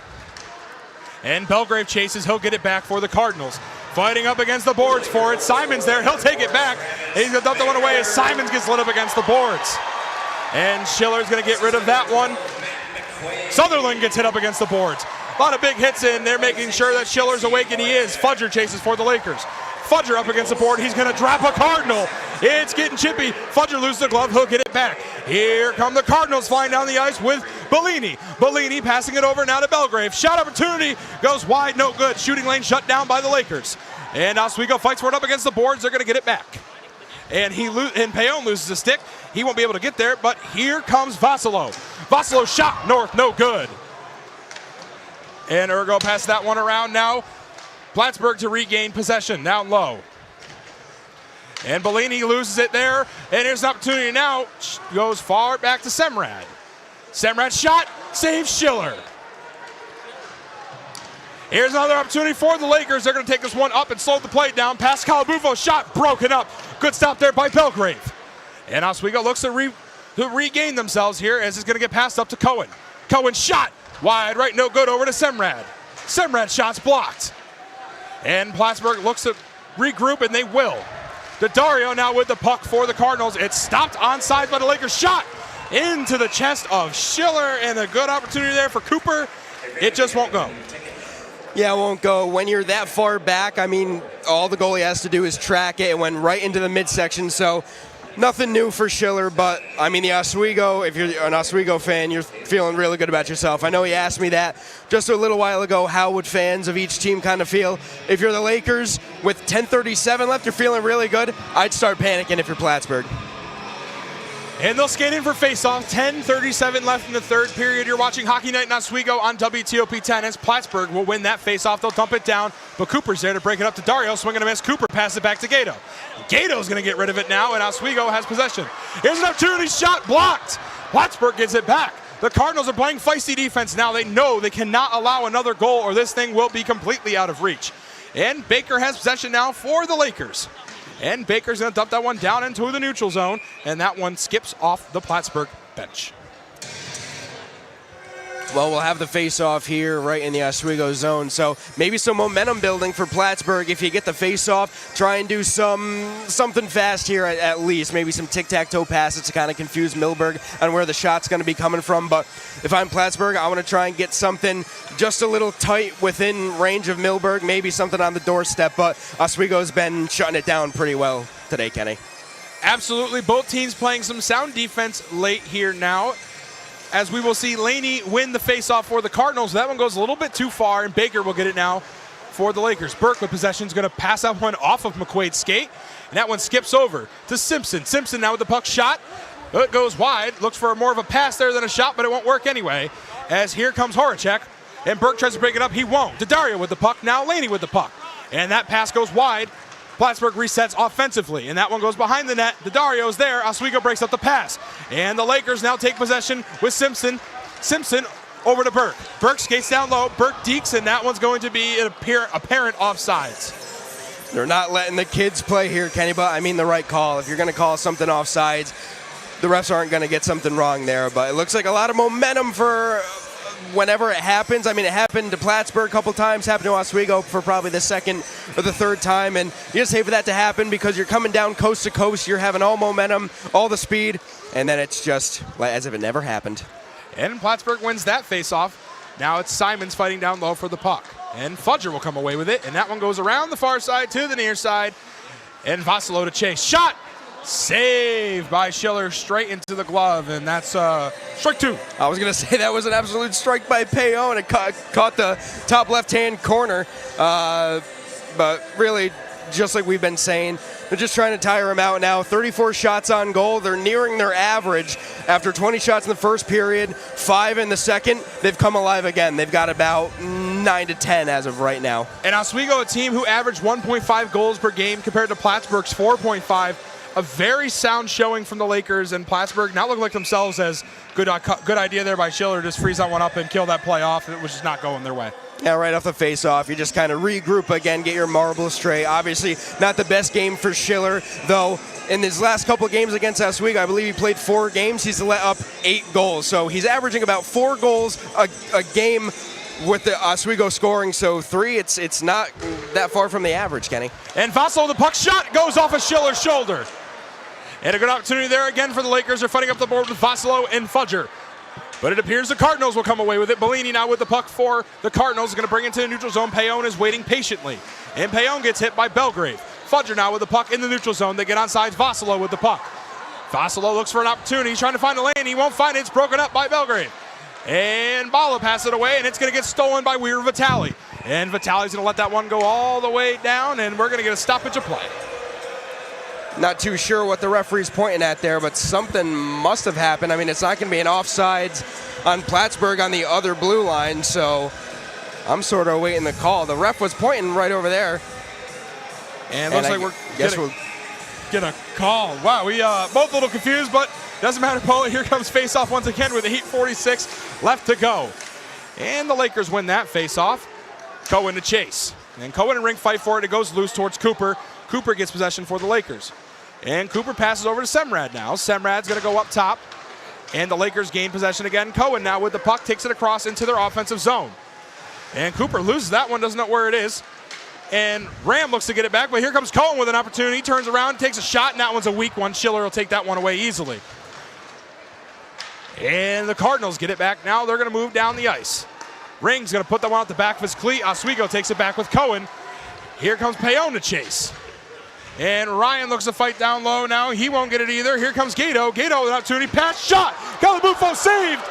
And Belgrave chases. He'll get it back for the Cardinals. Fighting up against the boards for it. Simons there. He'll take it back. He's going to dump the one away as Simons gets lit up against the boards. And Schiller's going to get rid of that one. Sutherland gets hit up against the boards. A lot of big hits in. They're making sure that Schiller's awake, and he is. Fudger chases for the Lakers. Fudger up against the board. He's going to drop a Cardinal. It's getting chippy. Fudger loses the glove. He'll get it back. Here come the Cardinals flying down the ice with Bellini. Bellini passing it over now to Belgrave. Shot opportunity goes wide. No good. Shooting lane shut down by the Lakers. And Oswego fights for it up against the boards. They're going to get it back. And Payon loses a stick. He won't be able to get there, but here comes Vassalo. Vassalo shot north. No good. And Urgo passes that one around now. Plattsburgh to regain possession, down low. And Bellini loses it there. And here's an opportunity now. Goes far back to Semrad. Semrad shot, saves Schiller. Here's another opportunity for the Lakers. They're going to take this one up and slow the play down. Past Calabufo, shot broken up. Good stop there by Belgrave. And Oswego looks to regain themselves here as it's going to get passed up to Cohen. Cohen shot, Wide right, no good, over to Semrad. Semrad shots blocked. And Plattsburgh looks to regroup, and they will. Daddario now with the puck for the Cardinals. It's stopped onside by the Lakers. Shot into the chest of Schiller, and a good opportunity there for Cooper. It just won't go. Yeah, it won't go. When you're that far back, I mean, all the goalie has to do is track it. It went right into the midsection, so nothing new for Schiller, but, I mean, the Oswego, if you're an Oswego fan, you're feeling really good about yourself. I know he asked me that just a little while ago, how would fans of each team kind of feel? If you're the Lakers with 10:37 left, you're feeling really good. I'd start panicking if you're Plattsburgh. And they'll skate in for face-off. 10:37 left in the third period. You're watching Hockey Night in Oswego on WTOP 10 as Plattsburgh will win that face-off. They'll dump it down, but Cooper's there to break it up to Dario. Swing and a miss. Cooper passes it back to Gato. Gato's going to get rid of it now, and Oswego has possession. Here's an opportunity. Shot blocked. Plattsburgh gets it back. The Cardinals are playing feisty defense now. They know they cannot allow another goal or this thing will be completely out of reach. And Baker has possession now for the Lakers. And Baker's going to dump that one down into the neutral zone, and that one skips off the Plattsburgh bench. Well, we'll have the face-off here right in the Oswego zone, so maybe some momentum building for Plattsburgh. If you get the face-off, try and do something fast here at least. Maybe some tic-tac-toe passes to kind of confuse Milberg on where the shot's going to be coming from. But if I'm Plattsburgh, I want to try and get something just a little tight within range of Milberg, maybe something on the doorstep. But Oswego's been shutting it down pretty well today, Kenny. Absolutely. Both teams playing some sound defense late here now, as we will see Laney win the faceoff for the Cardinals. That one goes a little bit too far, and Baker will get it now for the Lakers. Burke with possession is going to pass that one off of McQuaid's skate, and that one skips over to Simpson. Simpson now with the puck shot. It goes wide. Looks for more of a pass there than a shot, but it won't work anyway, as here comes Horacek, and Burke tries to break it up. He won't. Daddario with the puck. Now Laney with the puck, and that pass goes wide. Plattsburgh resets offensively, and that one goes behind the net. Daddario's there. Oswego breaks up the pass, and the Lakers now take possession with Simpson. Simpson over to Burke. Burke skates down low. Burke dekes, and that one's going to be an apparent offsides. They're not letting the kids play here, Kenny, but I mean the right call. If you're going to call something offsides, the refs aren't going to get something wrong there, but it looks like a lot of momentum for whenever it happens. I mean, it happened to Plattsburgh a couple times, happened to Oswego for probably the second or the third time, and you just hate for that to happen because you're coming down coast to coast, you're having all momentum, all the speed, and then it's just as if it never happened. And Plattsburgh wins that faceoff. Now it's Simons fighting down low for the puck, and Fudger will come away with it, and that one goes around the far side to the near side, and Vassalo to chase. Shot! Saved by Schiller straight into the glove, and that's strike two. I was going to say that was an absolute strike by Payon, and it caught the top left-hand corner. But really, just like we've been saying, they're just trying to tire him out now. 34 shots on goal. They're nearing their average. After 20 shots in the first period, 5 in the second, they've come alive again. They've got about 9 to 10 as of right now. And Oswego, a team who averaged 1.5 goals per game compared to Plattsburgh's 4.5. A very sound showing from the Lakers, and Plattsburgh not looking like themselves as good idea there by Schiller. Just freeze that one up and kill that play off. It was just not going their way. Yeah, right off the face-off, you just kind of regroup again, get your marbles straight. Obviously, not the best game for Schiller, though. In his last couple of games against Oswego, I believe he played 4 games. He's let up 8 goals. So he's averaging about 4 goals a game with the Oswego scoring, so 3, it's not that far from the average, Kenny. And Vassalo, the puck shot goes off of Schiller's shoulder. And a good opportunity there again for the Lakers. They're fighting up the board with Vassalo and Fudger. But it appears the Cardinals will come away with it. Bellini now with the puck for the Cardinals. Is going to bring it to the neutral zone. Payon is waiting patiently. And Payon gets hit by Belgrave. Fudger now with the puck in the neutral zone. They get onside Vassalo with the puck. Vassalo looks for an opportunity. He's trying to find a lane. He won't find it. It's broken up by Belgrave. And Bala passes it away, and it's going to get stolen by Weir Vitale. And Vitale's going to let that one go all the way down, and we're going to get a stoppage of play. Not too sure what the referee's pointing at there, but something must have happened. I mean, it's not going to be an offsides on Plattsburgh on the other blue line, so I'm sort of awaiting the call. The ref was pointing right over there. And looks like we're get a call. Wow, we both a little confused, but doesn't matter, Paul. Here comes face-off once again with 8:46 left to go. And the Lakers win that face-off. Cohen to chase. And Cohen and Rink fight for it. It goes loose towards Cooper. Cooper gets possession for the Lakers. And Cooper passes over to Semrad now. Semrad's going to go up top. And the Lakers gain possession again. Cohen now with the puck, takes it across into their offensive zone. And Cooper loses that one, doesn't know where it is. And Ram looks to get it back, but here comes Cohen with an opportunity. He turns around, takes a shot, and that one's a weak one. Schiller will take that one away easily. And the Cardinals get it back now. They're going to move down the ice. Ring's going to put that one out the back of his cleat. Oswego takes it back with Cohen. Here comes Payon to chase. And Ryan looks to fight down low now. He won't get it either. Here comes Gato. Gato with an opportunity. Pass, shot. Calabufo saved.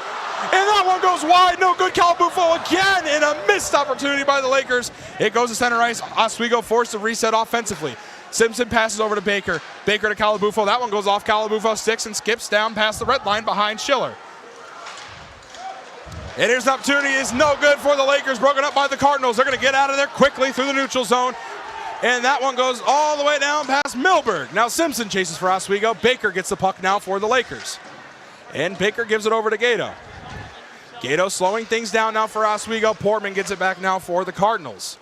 And that one goes wide. No good. Calabufo again. And a missed opportunity by the Lakers. It goes to center ice. Oswego forced to reset offensively. Simpson passes over to Baker. Baker to Calabufo. That one goes off Calabufo sticks and skips down past the red line behind Schiller. And here's an opportunity. Is no good for the Lakers. Broken up by the Cardinals. They're going to get out of there quickly through the neutral zone. And that one goes all the way down past Milberg. Now Simpson chases for Oswego. Baker gets the puck now for the Lakers. And Baker gives it over to Gato. Gato slowing things down now for Oswego. Portman gets it back now for the Cardinals.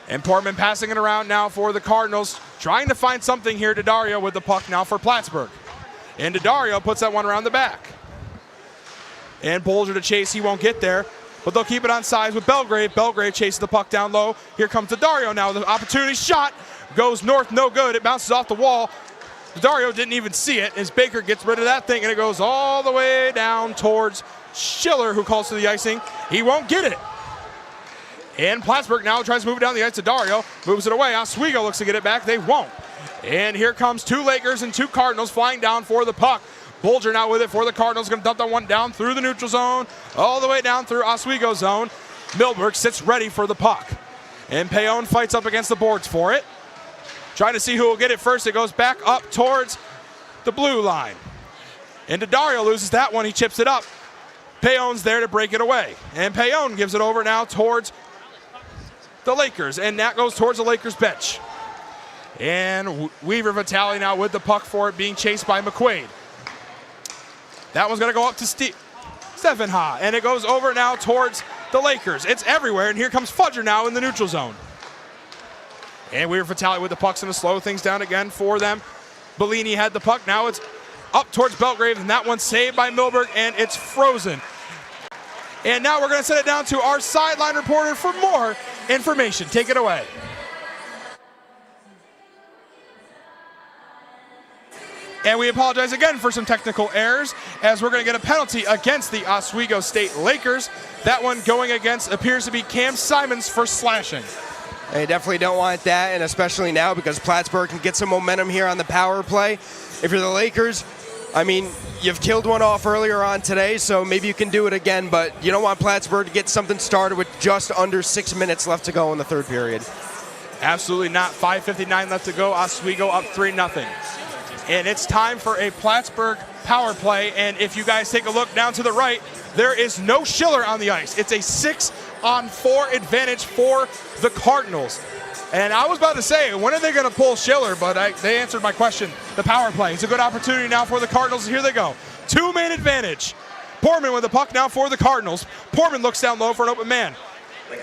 And Portman passing it around now for the Cardinals. Trying to find something here. Daddario with the puck now for Plattsburgh. And Daddario puts that one around the back. And Bolger to chase. He won't get there. But they'll keep it on sides with Belgrave. Belgrave chases the puck down low. Here comes Daddario now. The opportunity shot goes north, no good. It bounces off the wall. Daddario didn't even see it as Baker gets rid of that thing, and it goes all the way down towards Schiller, who calls for the icing. He won't get it. And Plattsburgh now tries to move it down the ice. Daddario moves it away. Oswego looks to get it back. They won't. And here comes two Lakers and two Cardinals flying down for the puck. Bolger now with it for the Cardinals. Going to dump that one down through the neutral zone, all the way down through Oswego zone. Milberg sits ready for the puck. And Payon fights up against the boards for it. Trying to see who will get it first. It goes back up towards the blue line. And Daddario loses that one. He chips it up. Payon's there to break it away. And Payon gives it over now towards the Lakers. And that goes towards the Lakers bench. And Weaver Vitale now with the puck for it, being chased by McQuaid. That one's going to go up to Stephen Ha, and it goes over now towards the Lakers. It's everywhere, and here comes Fudger now in the neutral zone. And Weaver Vitale with the puck's going to slow things down again for them. Bellini had the puck. Now it's up towards Belgrave, and that one's saved by Milberg, and it's frozen. And now we're going to send it down to our sideline reporter for more information. Take it away. And we apologize again for some technical errors, as we're going to get a penalty against the Oswego State Lakers. That one going against appears to be Cam Simons for slashing. They definitely don't want that, and especially now because Plattsburgh can get some momentum here on the power play. If you're the Lakers, I mean, you've killed one off earlier on today, so maybe you can do it again, but you don't want Plattsburgh to get something started with just under 6 minutes left to go in the third period. Absolutely not. 5:59 left to go. Oswego up 3-0. And it's time for a Plattsburgh power play. And if you guys take a look down to the right, there is no Schiller on the ice. It's a 6-on-4 advantage for the Cardinals. And I was about to say, when are they going to pull Schiller? But they answered my question. The power play. It's a good opportunity now for the Cardinals. Here they go. Two-man advantage. Portman with the puck now for the Cardinals. Portman looks down low for an open man.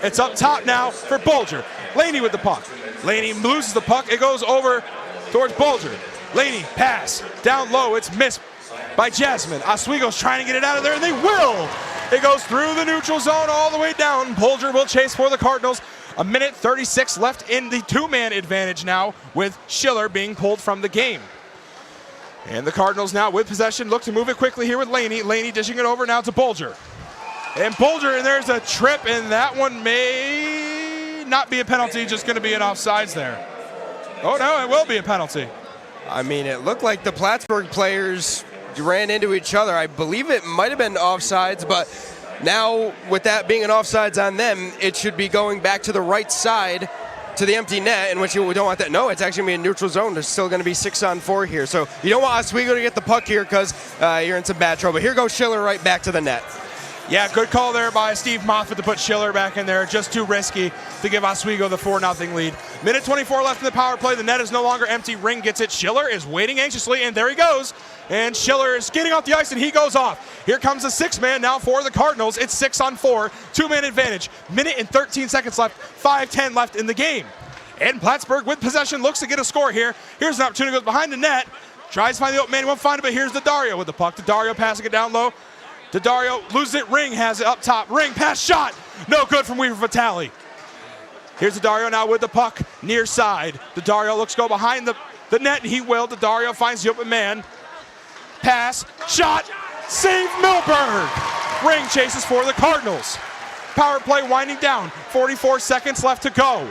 It's up top now for Bolger. Laney with the puck. Laney loses the puck. It goes over towards Bolger. Laney, pass, down low, it's missed by Jasmine. Oswego's trying to get it out of there, and they will! It goes through the neutral zone all the way down. Bolger will chase for the Cardinals. 1:36 left in the two-man advantage now, with Schiller being pulled from the game. And the Cardinals now with possession look to move it quickly here with Laney. Laney dishing it over now to Bolger. And Bolger, and there's a trip, and that one may not be a penalty, just going to be an offsides there. Oh no, it will be a penalty. I mean, it looked like the Plattsburgh players ran into each other. I believe it might have been offsides, but now with that being an offsides on them, it should be going back to the right side to the empty net, in which you don't want that. No, it's actually going to be a neutral zone. There's still going to be 6-on-4 here. So you don't want Oswego to get the puck here because you're in some bad trouble. Here goes Schiller right back to the net. Yeah, good call there by Steve Moffat to put Schiller back in there. Just too risky to give Oswego the 4-0 lead. 1:24 left in the power play. The net is no longer empty. Ring gets it. Schiller is waiting anxiously, and there he goes. And Schiller is skating off the ice, and he goes off. Here comes the six-man now for the Cardinals. It's 6-on-4, two-man advantage. 1:13 left, 5:10 left in the game. And Plattsburgh with possession looks to get a score here. Here's an opportunity, goes behind the net. Tries to find the open man, he won't find it, but here's Daddario with the puck. Daddario passing it down low. Daddario loses it, Ring has it up top. Ring, pass, shot, no good from Weaver Vitale. Here's Daddario now with the puck, near side. Daddario looks to go behind the net, and he will. Daddario finds the open man. Pass, shot, save Milberg. Ring chases for the Cardinals. Power play winding down, 44 seconds left to go.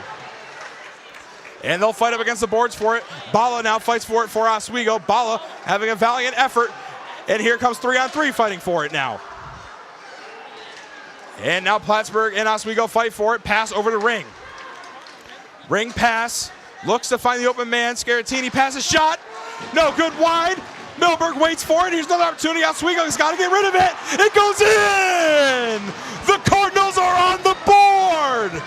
And they'll fight up against the boards for it. Bala now fights for it for Oswego. Bala having a valiant effort. And here comes 3-on-3 fighting for it now. And now Plattsburgh and Oswego fight for it. Pass over to Ring. Ring pass. Looks to find the open man. Scaratini passes, shot. No good, wide. Milberg waits for it. Here's another opportunity. Oswego has got to get rid of it. It goes in. The Cardinals are on the board.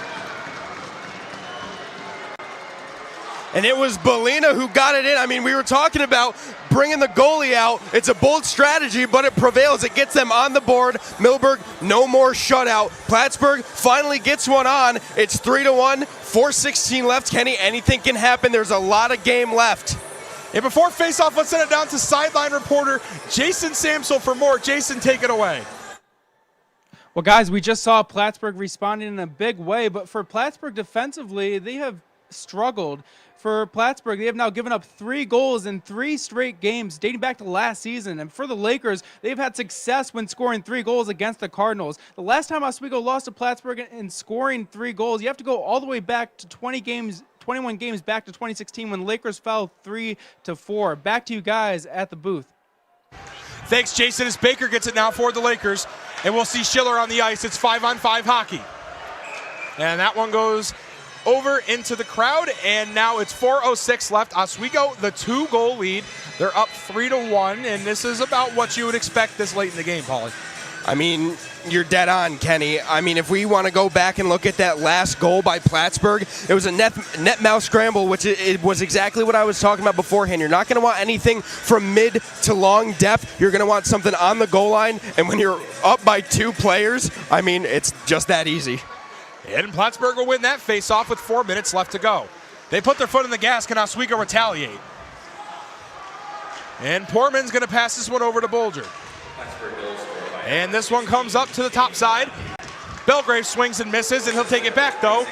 And it was Belina who got it in. I mean, we were talking about bringing the goalie out. It's a bold strategy, but it prevails. It gets them on the board. Milberg, no more shutout. Plattsburgh finally gets one on. It's 3-1, 4:16 left. Kenny, anything can happen. There's a lot of game left. And before face-off, let's send it down to sideline reporter Jason Samsel for more. Jason, take it away. Well, guys, we just saw Plattsburgh responding in a big way, but for Plattsburgh defensively, they have struggled. For Plattsburgh, they have now given up 3 goals in 3 straight games dating back to last season. And for the Lakers, they've had success when scoring 3 goals against the Cardinals. The last time Oswego lost to Plattsburgh in scoring 3 goals, you have to go all the way back to 21 games back to 2016 when the Lakers fell 3-4. Back to you guys at the booth. Thanks, Jason, as Baker gets it now for the Lakers. And we'll see Schiller on the ice. It's 5-on-5 hockey. And that one goes over into the crowd, and now it's 4:06 left. Oswego, the 2-goal lead. They're up 3-1, and this is about what you would expect this late in the game, Paulie. I mean, you're dead on, Kenny. I mean, if we want to go back and look at that last goal by Plattsburgh, it was a net mouth scramble, which it was exactly what I was talking about beforehand. You're not going to want anything from mid to long depth. You're going to want something on the goal line, and when you're up by 2 players, I mean, it's just that easy. And Plattsburgh will win that face-off with 4 minutes left to go. They put their foot in the gas. Can Oswego retaliate? And Portman's going to pass this one over to Bolger. And this one comes up to the top side. Belgrave swings and misses, and he'll take it back, though.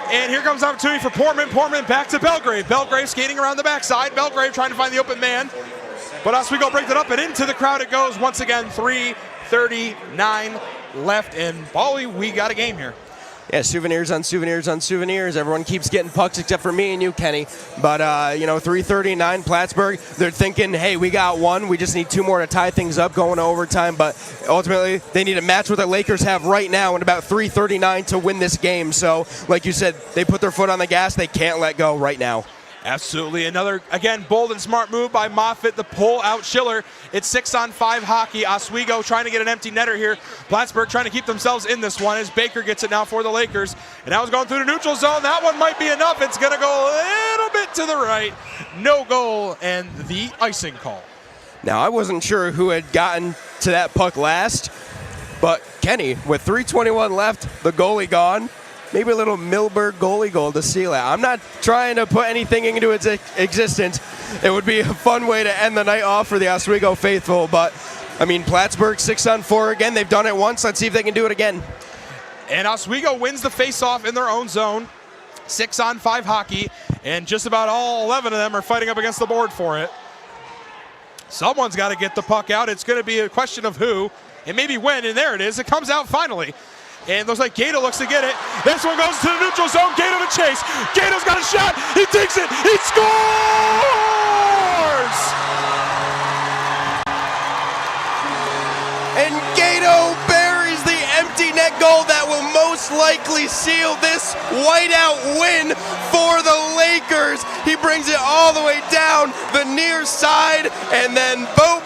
And here comes opportunity for Portman. Portman back to Belgrave. Belgrave skating around the backside. Belgrave trying to find the open man. But Oswego brings it up, and into the crowd it goes. Once again, 3:39 left. And, Paulie, we got a game here. Yeah, souvenirs on souvenirs on souvenirs. Everyone keeps getting pucks except for me and you, Kenny. But, 3:39 Plattsburgh, they're thinking, hey, we got one. We just need 2 more to tie things up going to overtime. But ultimately, they need to match what the Lakers have right now in about 3:39 to win this game. So, like you said, they put their foot on the gas. They can't let go right now. Absolutely. Another, again, bold and smart move by Moffitt to pull out Schiller. It's 6-on-5 hockey. Oswego trying to get an empty netter here. Plattsburgh trying to keep themselves in this one as Baker gets it now for the Lakers. And now it's going through the neutral zone. That one might be enough. It's going to go a little bit to the right. No goal and the icing call. Now, I wasn't sure who had gotten to that puck last, but Kenny, with 3:21 left, the goalie gone. Maybe a little Milberg goalie goal to seal it. I'm not trying to put anything into its existence. It would be a fun way to end the night off for the Oswego faithful. But, I mean, Plattsburgh 6-on-4 again. They've done it once. Let's see if they can do it again. And Oswego wins the face-off in their own zone. 6-on-5 hockey. And just about all 11 of them are fighting up against the board for it. Someone's got to get the puck out. It's going to be a question of who and maybe when. And there it is. It comes out finally. And looks like Gato looks to get it. This one goes to the neutral zone. Gato to chase. Gato's got a shot. He takes it. He scores! And Gato buries the empty net goal that will most likely seal this whiteout win for the Lakers. He brings it all the way down the near side and then boop,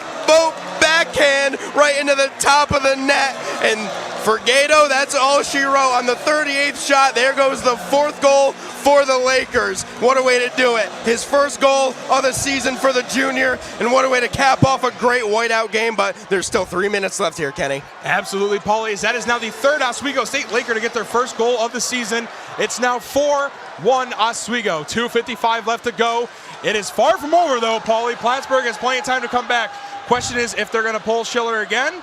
backhand right into the top of the net. And for Gato, that's all she wrote on the 38th shot. There goes the 4th goal for the Lakers. What a way to do it. His first goal of the season for the junior, and what a way to cap off a great whiteout game, but there's still 3 minutes left here, Kenny. Absolutely, Paulie. That is now the third Oswego State Laker to get their first goal of the season. It's now 4-1 Oswego. 2:55 left to go. It is far from over, though, Paulie. Plattsburgh has plenty of time to come back. Question is if they're going to pull Schiller again.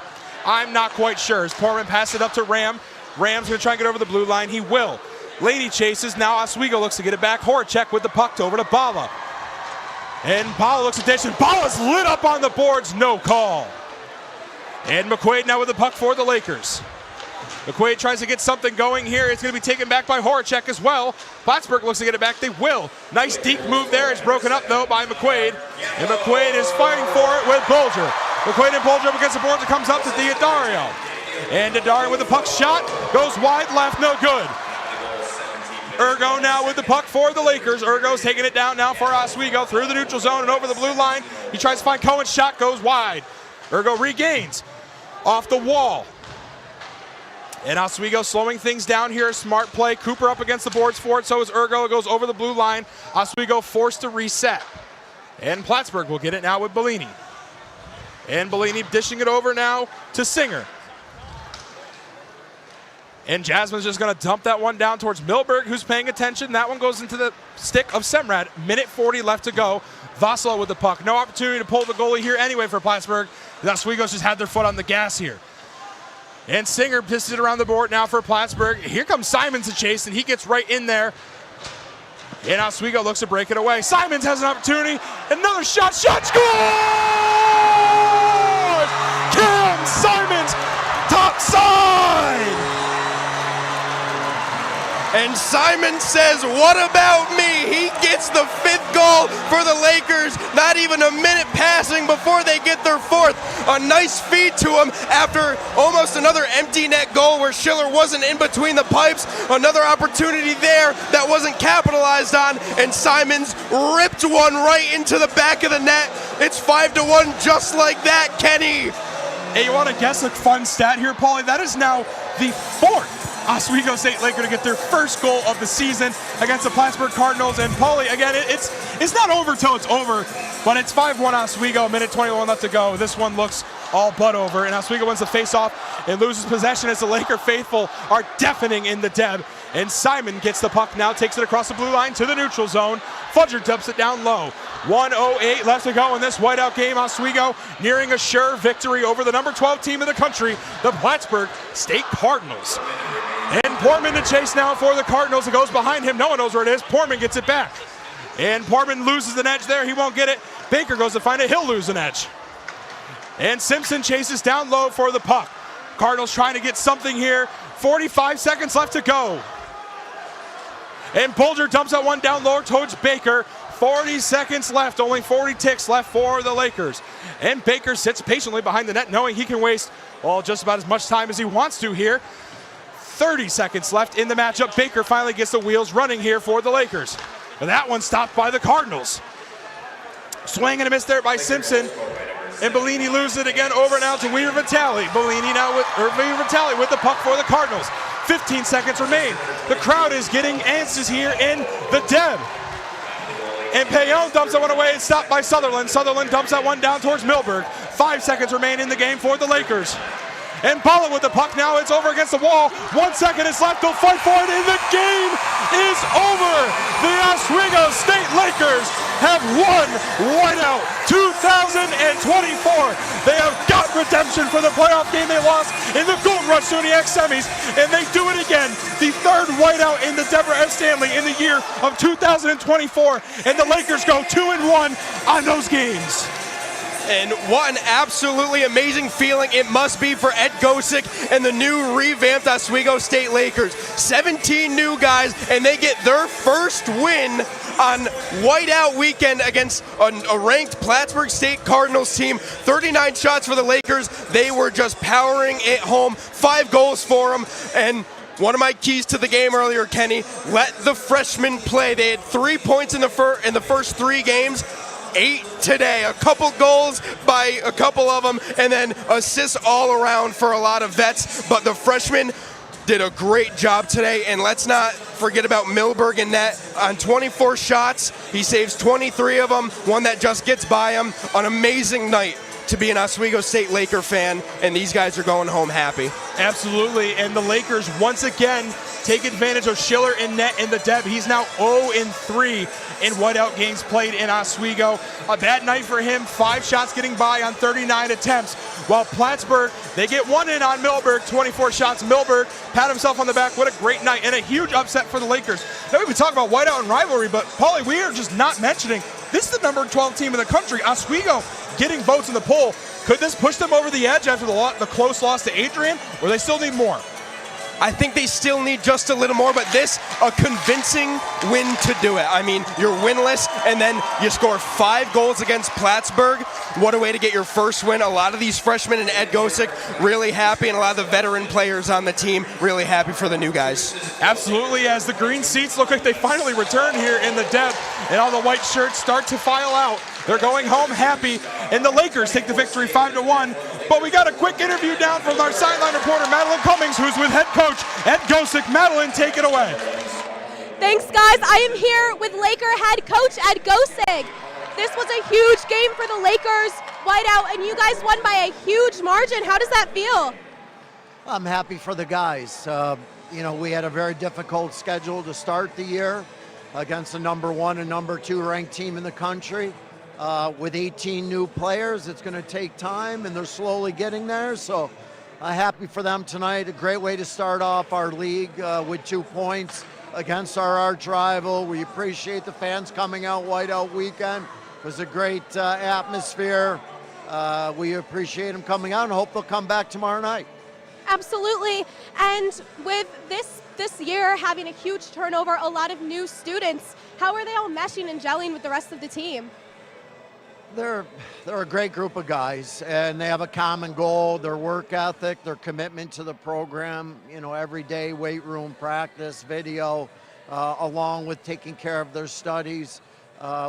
I'm not quite sure. As Portman passes it up to Ram. Ram's going to try and get over the blue line. He will. Lady chases. Now Oswego looks to get it back. Horacek with the puck over to Bala. And Bala looks at dish, and Bala's lit up on the boards. No call. And McQuaid now with the puck for the Lakers. McQuaid tries to get something going here. It's going to be taken back by Horacek as well. Plattsburgh looks to get it back. They will. Nice deep move there. It's broken up, though, by McQuaid. And McQuaid is fighting for it with Bulger. McQuaid and Bulger up against the boards. It comes up to D'Addario. And D'Addario with the puck shot. Goes wide left. No good. Ergo now with the puck for the Lakers. Ergo's taking it down now for Oswego through the neutral zone and over the blue line. He tries to find Cohen's shot. Goes wide. Ergo regains off the wall. And Oswego slowing things down here. Smart play. Cooper up against the boards for it. So is Ergo. It goes over the blue line. Oswego forced to reset. And Plattsburgh will get it now with Bellini. And Bellini dishing it over now to Singer. And Jasmine's just going to dump that one down towards Milberg, who's paying attention. That one goes into the stick of Semrad. Minute 40 left to go. Vasila with the puck. No opportunity to pull the goalie here anyway for Plattsburgh. The Oswego's just had their foot on the gas here. And Singer pisses it around the board now for Plattsburgh. Here comes Simons to chase, and he gets right in there. And Oswego looks to break it away. Simons has an opportunity. Another shot. Shot scores! Cam Simons, top side! And Simon says, what about me? He gets the 5th goal for the Lakers. Not even a minute passing before they get their 4th. A nice feed to him after almost another empty net goal where Schiller wasn't in between the pipes. Another opportunity there that wasn't capitalized on. And Simons ripped one right into the back of the net. It's 5-1 just like that, Kenny. Hey, you want to guess a fun stat here, Paulie? That is now the 4th Oswego State Laker to get their first goal of the season against the Plattsburgh Cardinals. And Paulie, again, it's not over till it's over, but it's 5-1 Oswego, minute 21 left to go. This one looks all but over, and Oswego wins the face-off and loses possession as the Laker faithful are deafening in the Deb. And Simon gets the puck now, takes it across the blue line to the neutral zone. Fudger dumps it down low. 1:08 left to go in this whiteout game. Oswego nearing a sure victory over the number 12 team in the country, the Plattsburgh State Cardinals. And Portman to chase now for the Cardinals. It goes behind him. No one knows where it is. Portman gets it back. And Portman loses an edge there. He won't get it. Baker goes to find it. He'll lose an edge. And Simpson chases down low for the puck. Cardinals trying to get something here. 45 seconds left to go. And Bulger dumps that one down low towards Baker. 40 seconds left, only 40 ticks left for the Lakers. And Baker sits patiently behind the net knowing he can waste, well, just about as much time as he wants to here. 30 seconds left in the matchup. Baker finally gets the wheels running here for the Lakers. But that one stopped by the Cardinals. Swing and a miss there by Simpson. And Bellini loses it again over now to Weaver Vitale. Bellini now with Weaver Vitale with the puck for the Cardinals. 15 seconds remain. The crowd is getting anxious here in the Deb. And Payon dumps that one away. It's stopped by Sutherland. Sutherland dumps that one down towards Milberg. 5 seconds remain in the game for the Lakers. And Bala with the puck now. It's over against the wall. 1 second is left. They'll fight for it, and the game is over. The Oswego State Lakers have won whiteout 2024. They have got redemption for the playoff game they lost in the Gold Rush SUNY semis, and they do it again. The 3rd whiteout in the Deborah F. Stanley in the year of 2024, and the Lakers go 2-1 on those games. And what an absolutely amazing feeling it must be for Ed Gosick and the new revamped Oswego State Lakers. 17 new guys, and they get their first win on whiteout weekend against a ranked Plattsburgh State Cardinals team. 39 shots for the Lakers. They were just powering it home. 5 goals for them. And one of my keys to the game earlier, Kenny, let the freshmen play. They had 3 points in the first 3 games. 8 today. A couple goals by a couple of them, and then assists all around for a lot of vets. But the freshmen did a great job today, and let's not forget about Milberg in net. On 24 shots, he saves 23 of them, one that just gets by him. An amazing night to be an Oswego State Laker fan, and these guys are going home happy. Absolutely, and the Lakers once again take advantage of Schiller in net in the Deb. He's now 0-3 in whiteout games played in Oswego. A bad night for him, 5 shots getting by on 39 attempts. While Plattsburgh, they get one in on Milberg, 24 shots. Milberg pat himself on the back. What a great night and a huge upset for the Lakers. Now we've been talking about whiteout and rivalry, but Paulie, we are just not mentioning this is the number 12 team in the country. Oswego getting votes in the poll. Could this push them over the edge after the close loss to Adrian, or they still need more? I think they still need just a little more, but this, a convincing win to do it. I mean, you're winless, and then you score 5 goals against Plattsburgh. What a way to get your first win. A lot of these freshmen and Ed Gosick really happy, and a lot of the veteran players on the team really happy for the new guys. Absolutely, as the green seats look like they finally return here in the Deb, and all the white shirts start to file out. They're going home happy, and the Lakers take the victory 5-1. But we got a quick interview down from our sideline reporter, Madeline Cummings, who's with head coach Ed Gosick. Madeline, take it away. Thanks, guys. I am here with Laker head coach Ed Gosick. This was a huge game for the Lakers, whiteout, and you guys won by a huge margin. How does that feel? I'm happy for the guys. You know, we had a very difficult schedule to start the year against the number 1 and number 2 ranked team in the country. With 18 new players, it's going to take time, and they're slowly getting there. So happy for them tonight. A great way to start off our league with 2 points against our arch rival. We appreciate the fans coming out whiteout weekend. It was a great atmosphere. We appreciate them coming out and hope they'll come back tomorrow night. Absolutely. And with this year having a huge turnover, a lot of new students, how are they all meshing and gelling with the rest of the team? They're a great group of guys, and they have a common goal, their work ethic, their commitment to the program, you know, every day, weight room practice, video, along with taking care of their studies.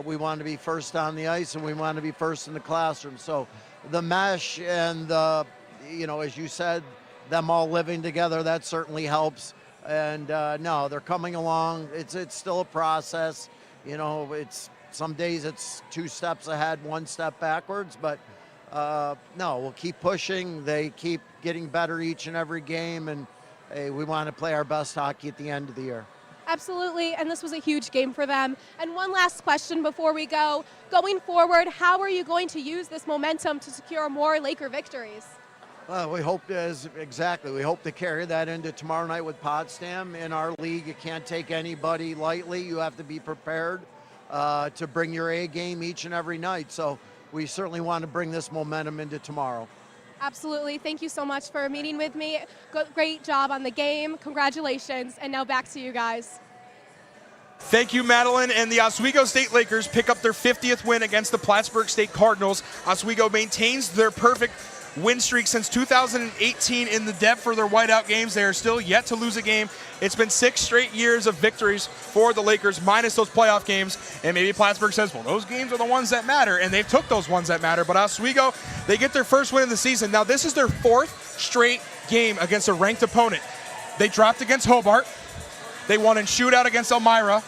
We want to be first on the ice, and we want to be first in the classroom. So the mesh and the, you know, as you said, them all living together, that certainly helps. And no, they're coming along. It's still a process. You know, some days it's 2 steps ahead, 1 step backwards, but no, we'll keep pushing. They keep getting better each and every game, and hey, we want to play our best hockey at the end of the year. Absolutely, and this was a huge game for them. And one last question before we go. Going forward, how are you going to use this momentum to secure more Laker victories? We hope we hope to carry that into tomorrow night with Potsdam. In our league, you can't take anybody lightly. You have to be prepared to bring your A game each and every night. So we certainly want to bring this momentum into tomorrow. Absolutely. Thank you so much for meeting with me. Great job on the game. Congratulations. And now back to you guys. Thank you, Madeline. And the Oswego State Lakers pick up their 50th win against the Plattsburgh State Cardinals. Oswego maintains their perfect win streak since 2018 in the Deb for their whiteout games. They are still yet to lose a game. It's been 6 straight years of victories for the Lakers, minus those playoff games. And maybe Plattsburgh says, well, those games are the ones that matter, and they've took those ones that matter. But Oswego, they get their first win of the season. Now, this is their 4th straight game against a ranked opponent. They dropped against Hobart. They won in shootout against Elmira.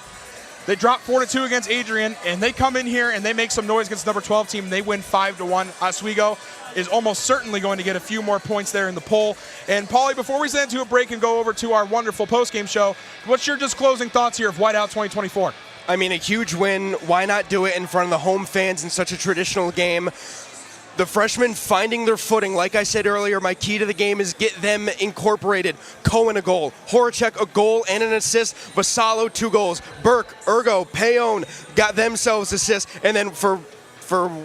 They dropped 4-2 against Adrian, and they come in here and they make some noise against the number 12 team, and they win 5-1. Oswego is almost certainly going to get a few more points there in the poll. And Paulie, before we send it to a break and go over to our wonderful post-game show, what's your just closing thoughts here of Whiteout 2024? I mean, a huge win. Why not do it in front of the home fans in such a traditional game? The freshmen finding their footing. Like I said earlier, my key to the game is get them incorporated. Cohen a goal, Horacek a goal and an assist, Vassallo 2 goals, Burke, Ergo, Payon got themselves assists, and then for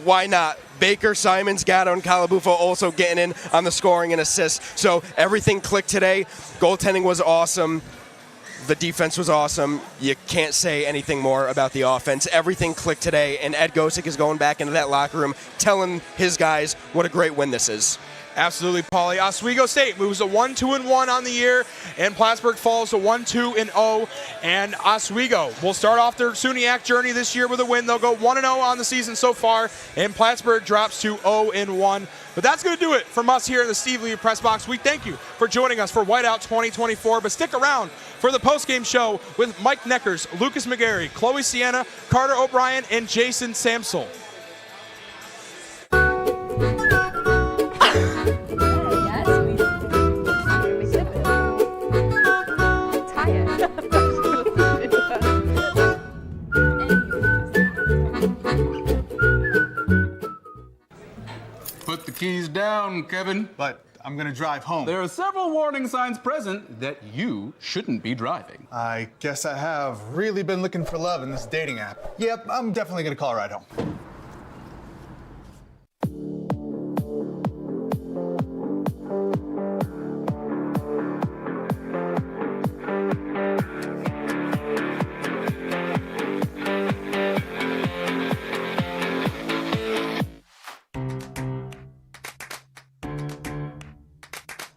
why not, Baker, Simons, Gatto, and Calabufo also getting in on the scoring and assists. So everything clicked today. Goaltending was awesome. The defense was awesome. You can't say anything more about the offense. Everything clicked today, and Ed Gosick is going back into that locker room telling his guys what a great win this is. Absolutely, Paulie. Oswego State moves to 1-2-1 on the year, and Plattsburgh falls to 1-2-0. And Oswego will start off their SUNYAC journey this year with a win. They'll go 1-0 on the season so far, and Plattsburgh drops to 0-1. But that's going to do it from us here in the Steve Lee Press Box. We thank you for joining us for Whiteout 2024, but stick around for the postgame show with Mike Neckers, Lucas McGarry, Chloe Sienna, Carter O'Brien, and Jason Samsel. Put the keys down, Kevin. But I'm gonna drive home. There are several warning signs present that you shouldn't be driving. I guess I have really been looking for love in this dating app. Yep, I'm definitely gonna call a ride home.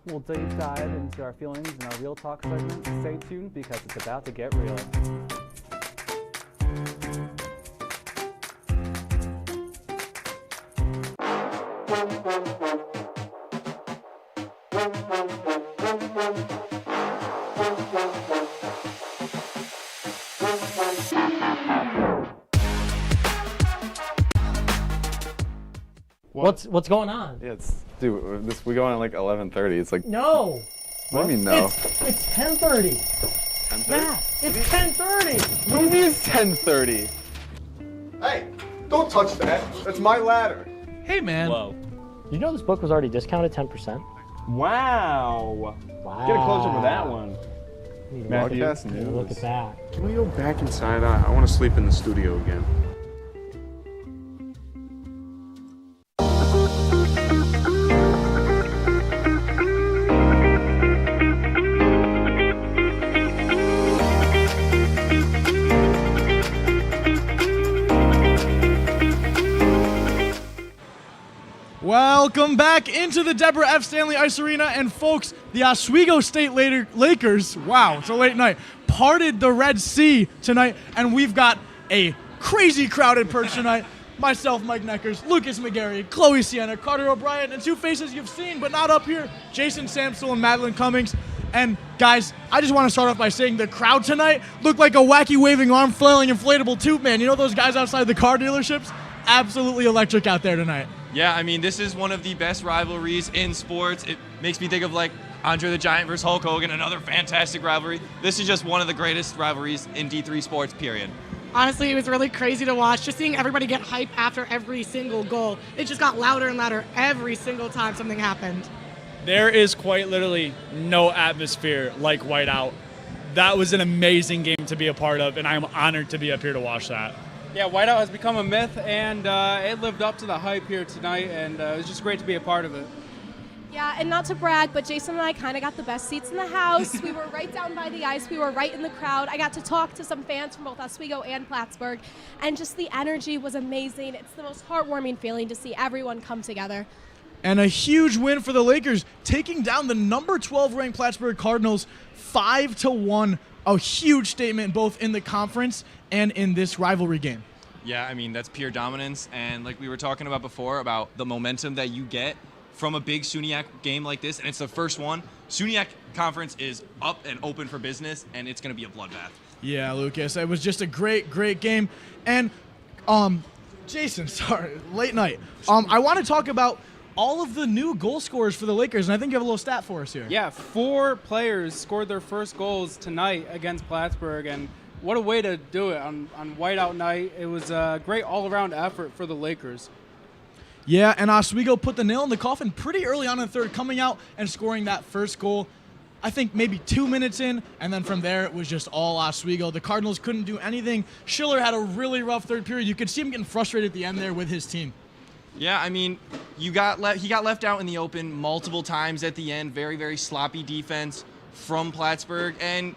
We'll deep dive into our feelings in our Real Talk segment. Stay tuned because it's about to get real. What's going on? Yeah, dude, we go on at like 11:30. It's like No. What do you mean no? It's 10:30. 10:30? Matt, it's 10:30. What do you mean it's 10:30? Hey, don't touch that. That's my ladder. Hey, man. Whoa. You know this book was already discounted 10%? Wow. Get a closer to that one. Matthew, Broadcast news. look at that. Can we go back inside? I want to sleep in the studio again. Welcome back into the Deborah F. Stanley Ice Arena. And folks, the Oswego State Lakers, wow, it's a late night, parted the Red Sea tonight, and we've got a crazy crowded perch tonight. Myself, Mike Neckers, Lucas McGarry, Chloe Sienna, Carter O'Brien, and two faces you've seen but not up here, Jason Samsel and Madeline Cummings. And guys, I just want to start off by saying the crowd tonight looked like a wacky waving arm flailing inflatable tube man. You know those guys outside the car dealerships? Absolutely electric out there tonight. Yeah, I mean, this is one of the best rivalries in sports. It makes me think of like Andre the Giant versus Hulk Hogan, another fantastic rivalry. This is just one of the greatest rivalries in D3 sports, period. Honestly, it was really crazy to watch. Just seeing everybody get hype after every single goal. It just got louder and louder every single time something happened. There is quite literally no atmosphere like Whiteout. That was an amazing game to be a part of, and I'm honored to be up here to watch that. Yeah, Whiteout has become a myth, and it lived up to the hype here tonight, and it was just great to be a part of it. Yeah, and not to brag, but Jason and I kind of got the best seats in the house. We were right down by the ice. We were right in the crowd. I got to talk to some fans from both Oswego and Plattsburgh, and just the energy was amazing. It's the most heartwarming feeling to see everyone come together. And a huge win for the Lakers, taking down the number 12 ranked Plattsburgh Cardinals 5-1. A huge statement both in the conference and in this rivalry game. Yeah, I mean, that's pure dominance. And like we were talking about before, about the momentum that you get from a big SUNYAC game like this, and it's the first one. SUNYAC conference is up and open for business, and it's going to be a bloodbath. Yeah, Lucas, it was just a great game. And Jason, sorry, late night. I want to talk about all of the new goal scorers for the Lakers, and I think you have a little stat for us here. Yeah, 4 players scored their first goals tonight against Plattsburgh, and what a way to do it on Whiteout night. It was a great all-around effort for the Lakers. Yeah, and Oswego put the nail in the coffin pretty early on in the third, coming out and scoring that first goal, I think maybe 2 minutes in, and then from there it was just all Oswego. The Cardinals couldn't do anything. Schiller had a really rough third period. You could see him getting frustrated at the end there with his team. Yeah, I mean, he got left out in the open multiple times at the end. Very, very sloppy defense from Plattsburgh, and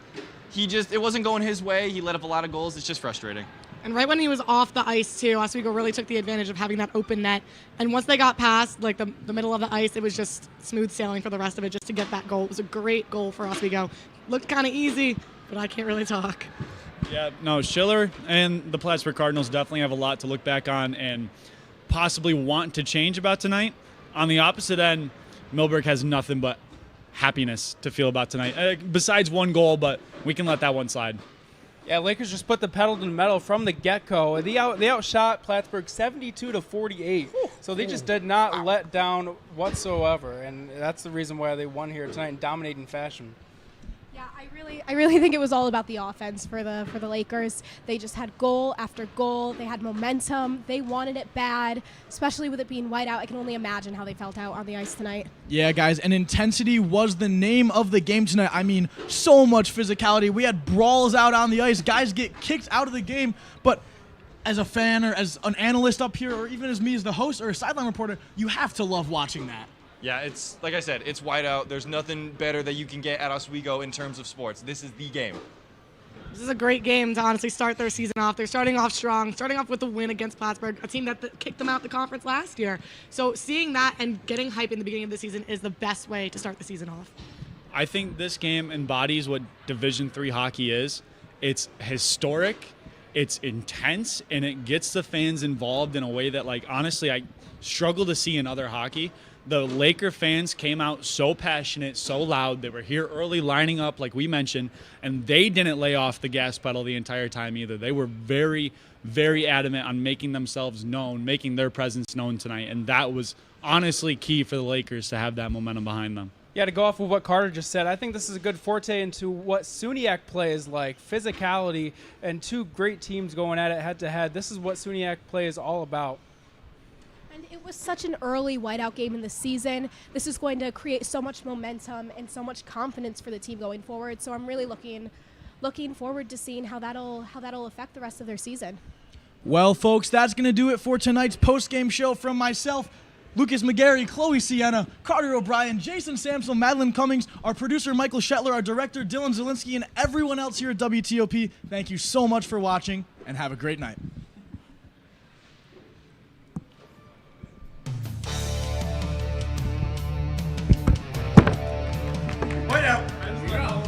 it wasn't going his way. He let up a lot of goals. It's just frustrating. And right when he was off the ice, too, Oswego really took the advantage of having that open net. And once they got past like the middle of the ice, it was just smooth sailing for the rest of it just to get that goal. It was a great goal for Oswego. Looked kind of easy, but I can't really talk. Yeah, no, Schiller and the Plattsburgh Cardinals definitely have a lot to look back on and possibly want to change about tonight. On the opposite end, Millburg has nothing but happiness to feel about tonight, besides one goal, but we can let that one slide. Yeah, Lakers just put the pedal to the metal from the get-go. They outshot Plattsburgh 72-48. So they just did not let down whatsoever, and that's the reason why they won here tonight in dominating fashion. Yeah, I really think it was all about the offense for the Lakers. They just had goal after goal. They had momentum. They wanted it bad, especially with it being whiteout. I can only imagine how they felt out on the ice tonight. Yeah, guys, and intensity was the name of the game tonight. I mean, so much physicality. We had brawls out on the ice. Guys get kicked out of the game, but as a fan or as an analyst up here or even as me as the host or a sideline reporter, you have to love watching that. Yeah, it's like I said, it's whiteout. There's nothing better that you can get at Oswego in terms of sports. This is the game. This is a great game to honestly start their season off. They're starting off strong, starting off with a win against Plattsburgh, a team that kicked them out the conference last year. So seeing that and getting hype in the beginning of the season is the best way to start the season off. I think this game embodies what Division III hockey is. It's historic, it's intense, and it gets the fans involved in a way that, like, honestly, I struggle to see in other hockey. The Laker fans came out so passionate, so loud. They were here early, lining up, like we mentioned, and they didn't lay off the gas pedal the entire time either. They were very, very adamant on making themselves known, making their presence known tonight, and that was honestly key for the Lakers to have that momentum behind them. Yeah, to go off of what Carter just said, I think this is a good forte into what SUNYAC play is like, physicality, and two great teams going at it head-to-head. This is what SUNYAC play is all about. And it was such an early whiteout game in the season. This is going to create so much momentum and so much confidence for the team going forward. So I'm really looking forward to seeing how that'll affect the rest of their season. Well, folks, that's going to do it for tonight's post-game show from myself, Lucas McGarry, Chloe Sienna, Carter O'Brien, Jason Samsel, Madeline Cummings, our producer Michael Shetler, our director Dylan Zielinski, and everyone else here at WTOP. Thank you so much for watching, and have a great night. Whiteout.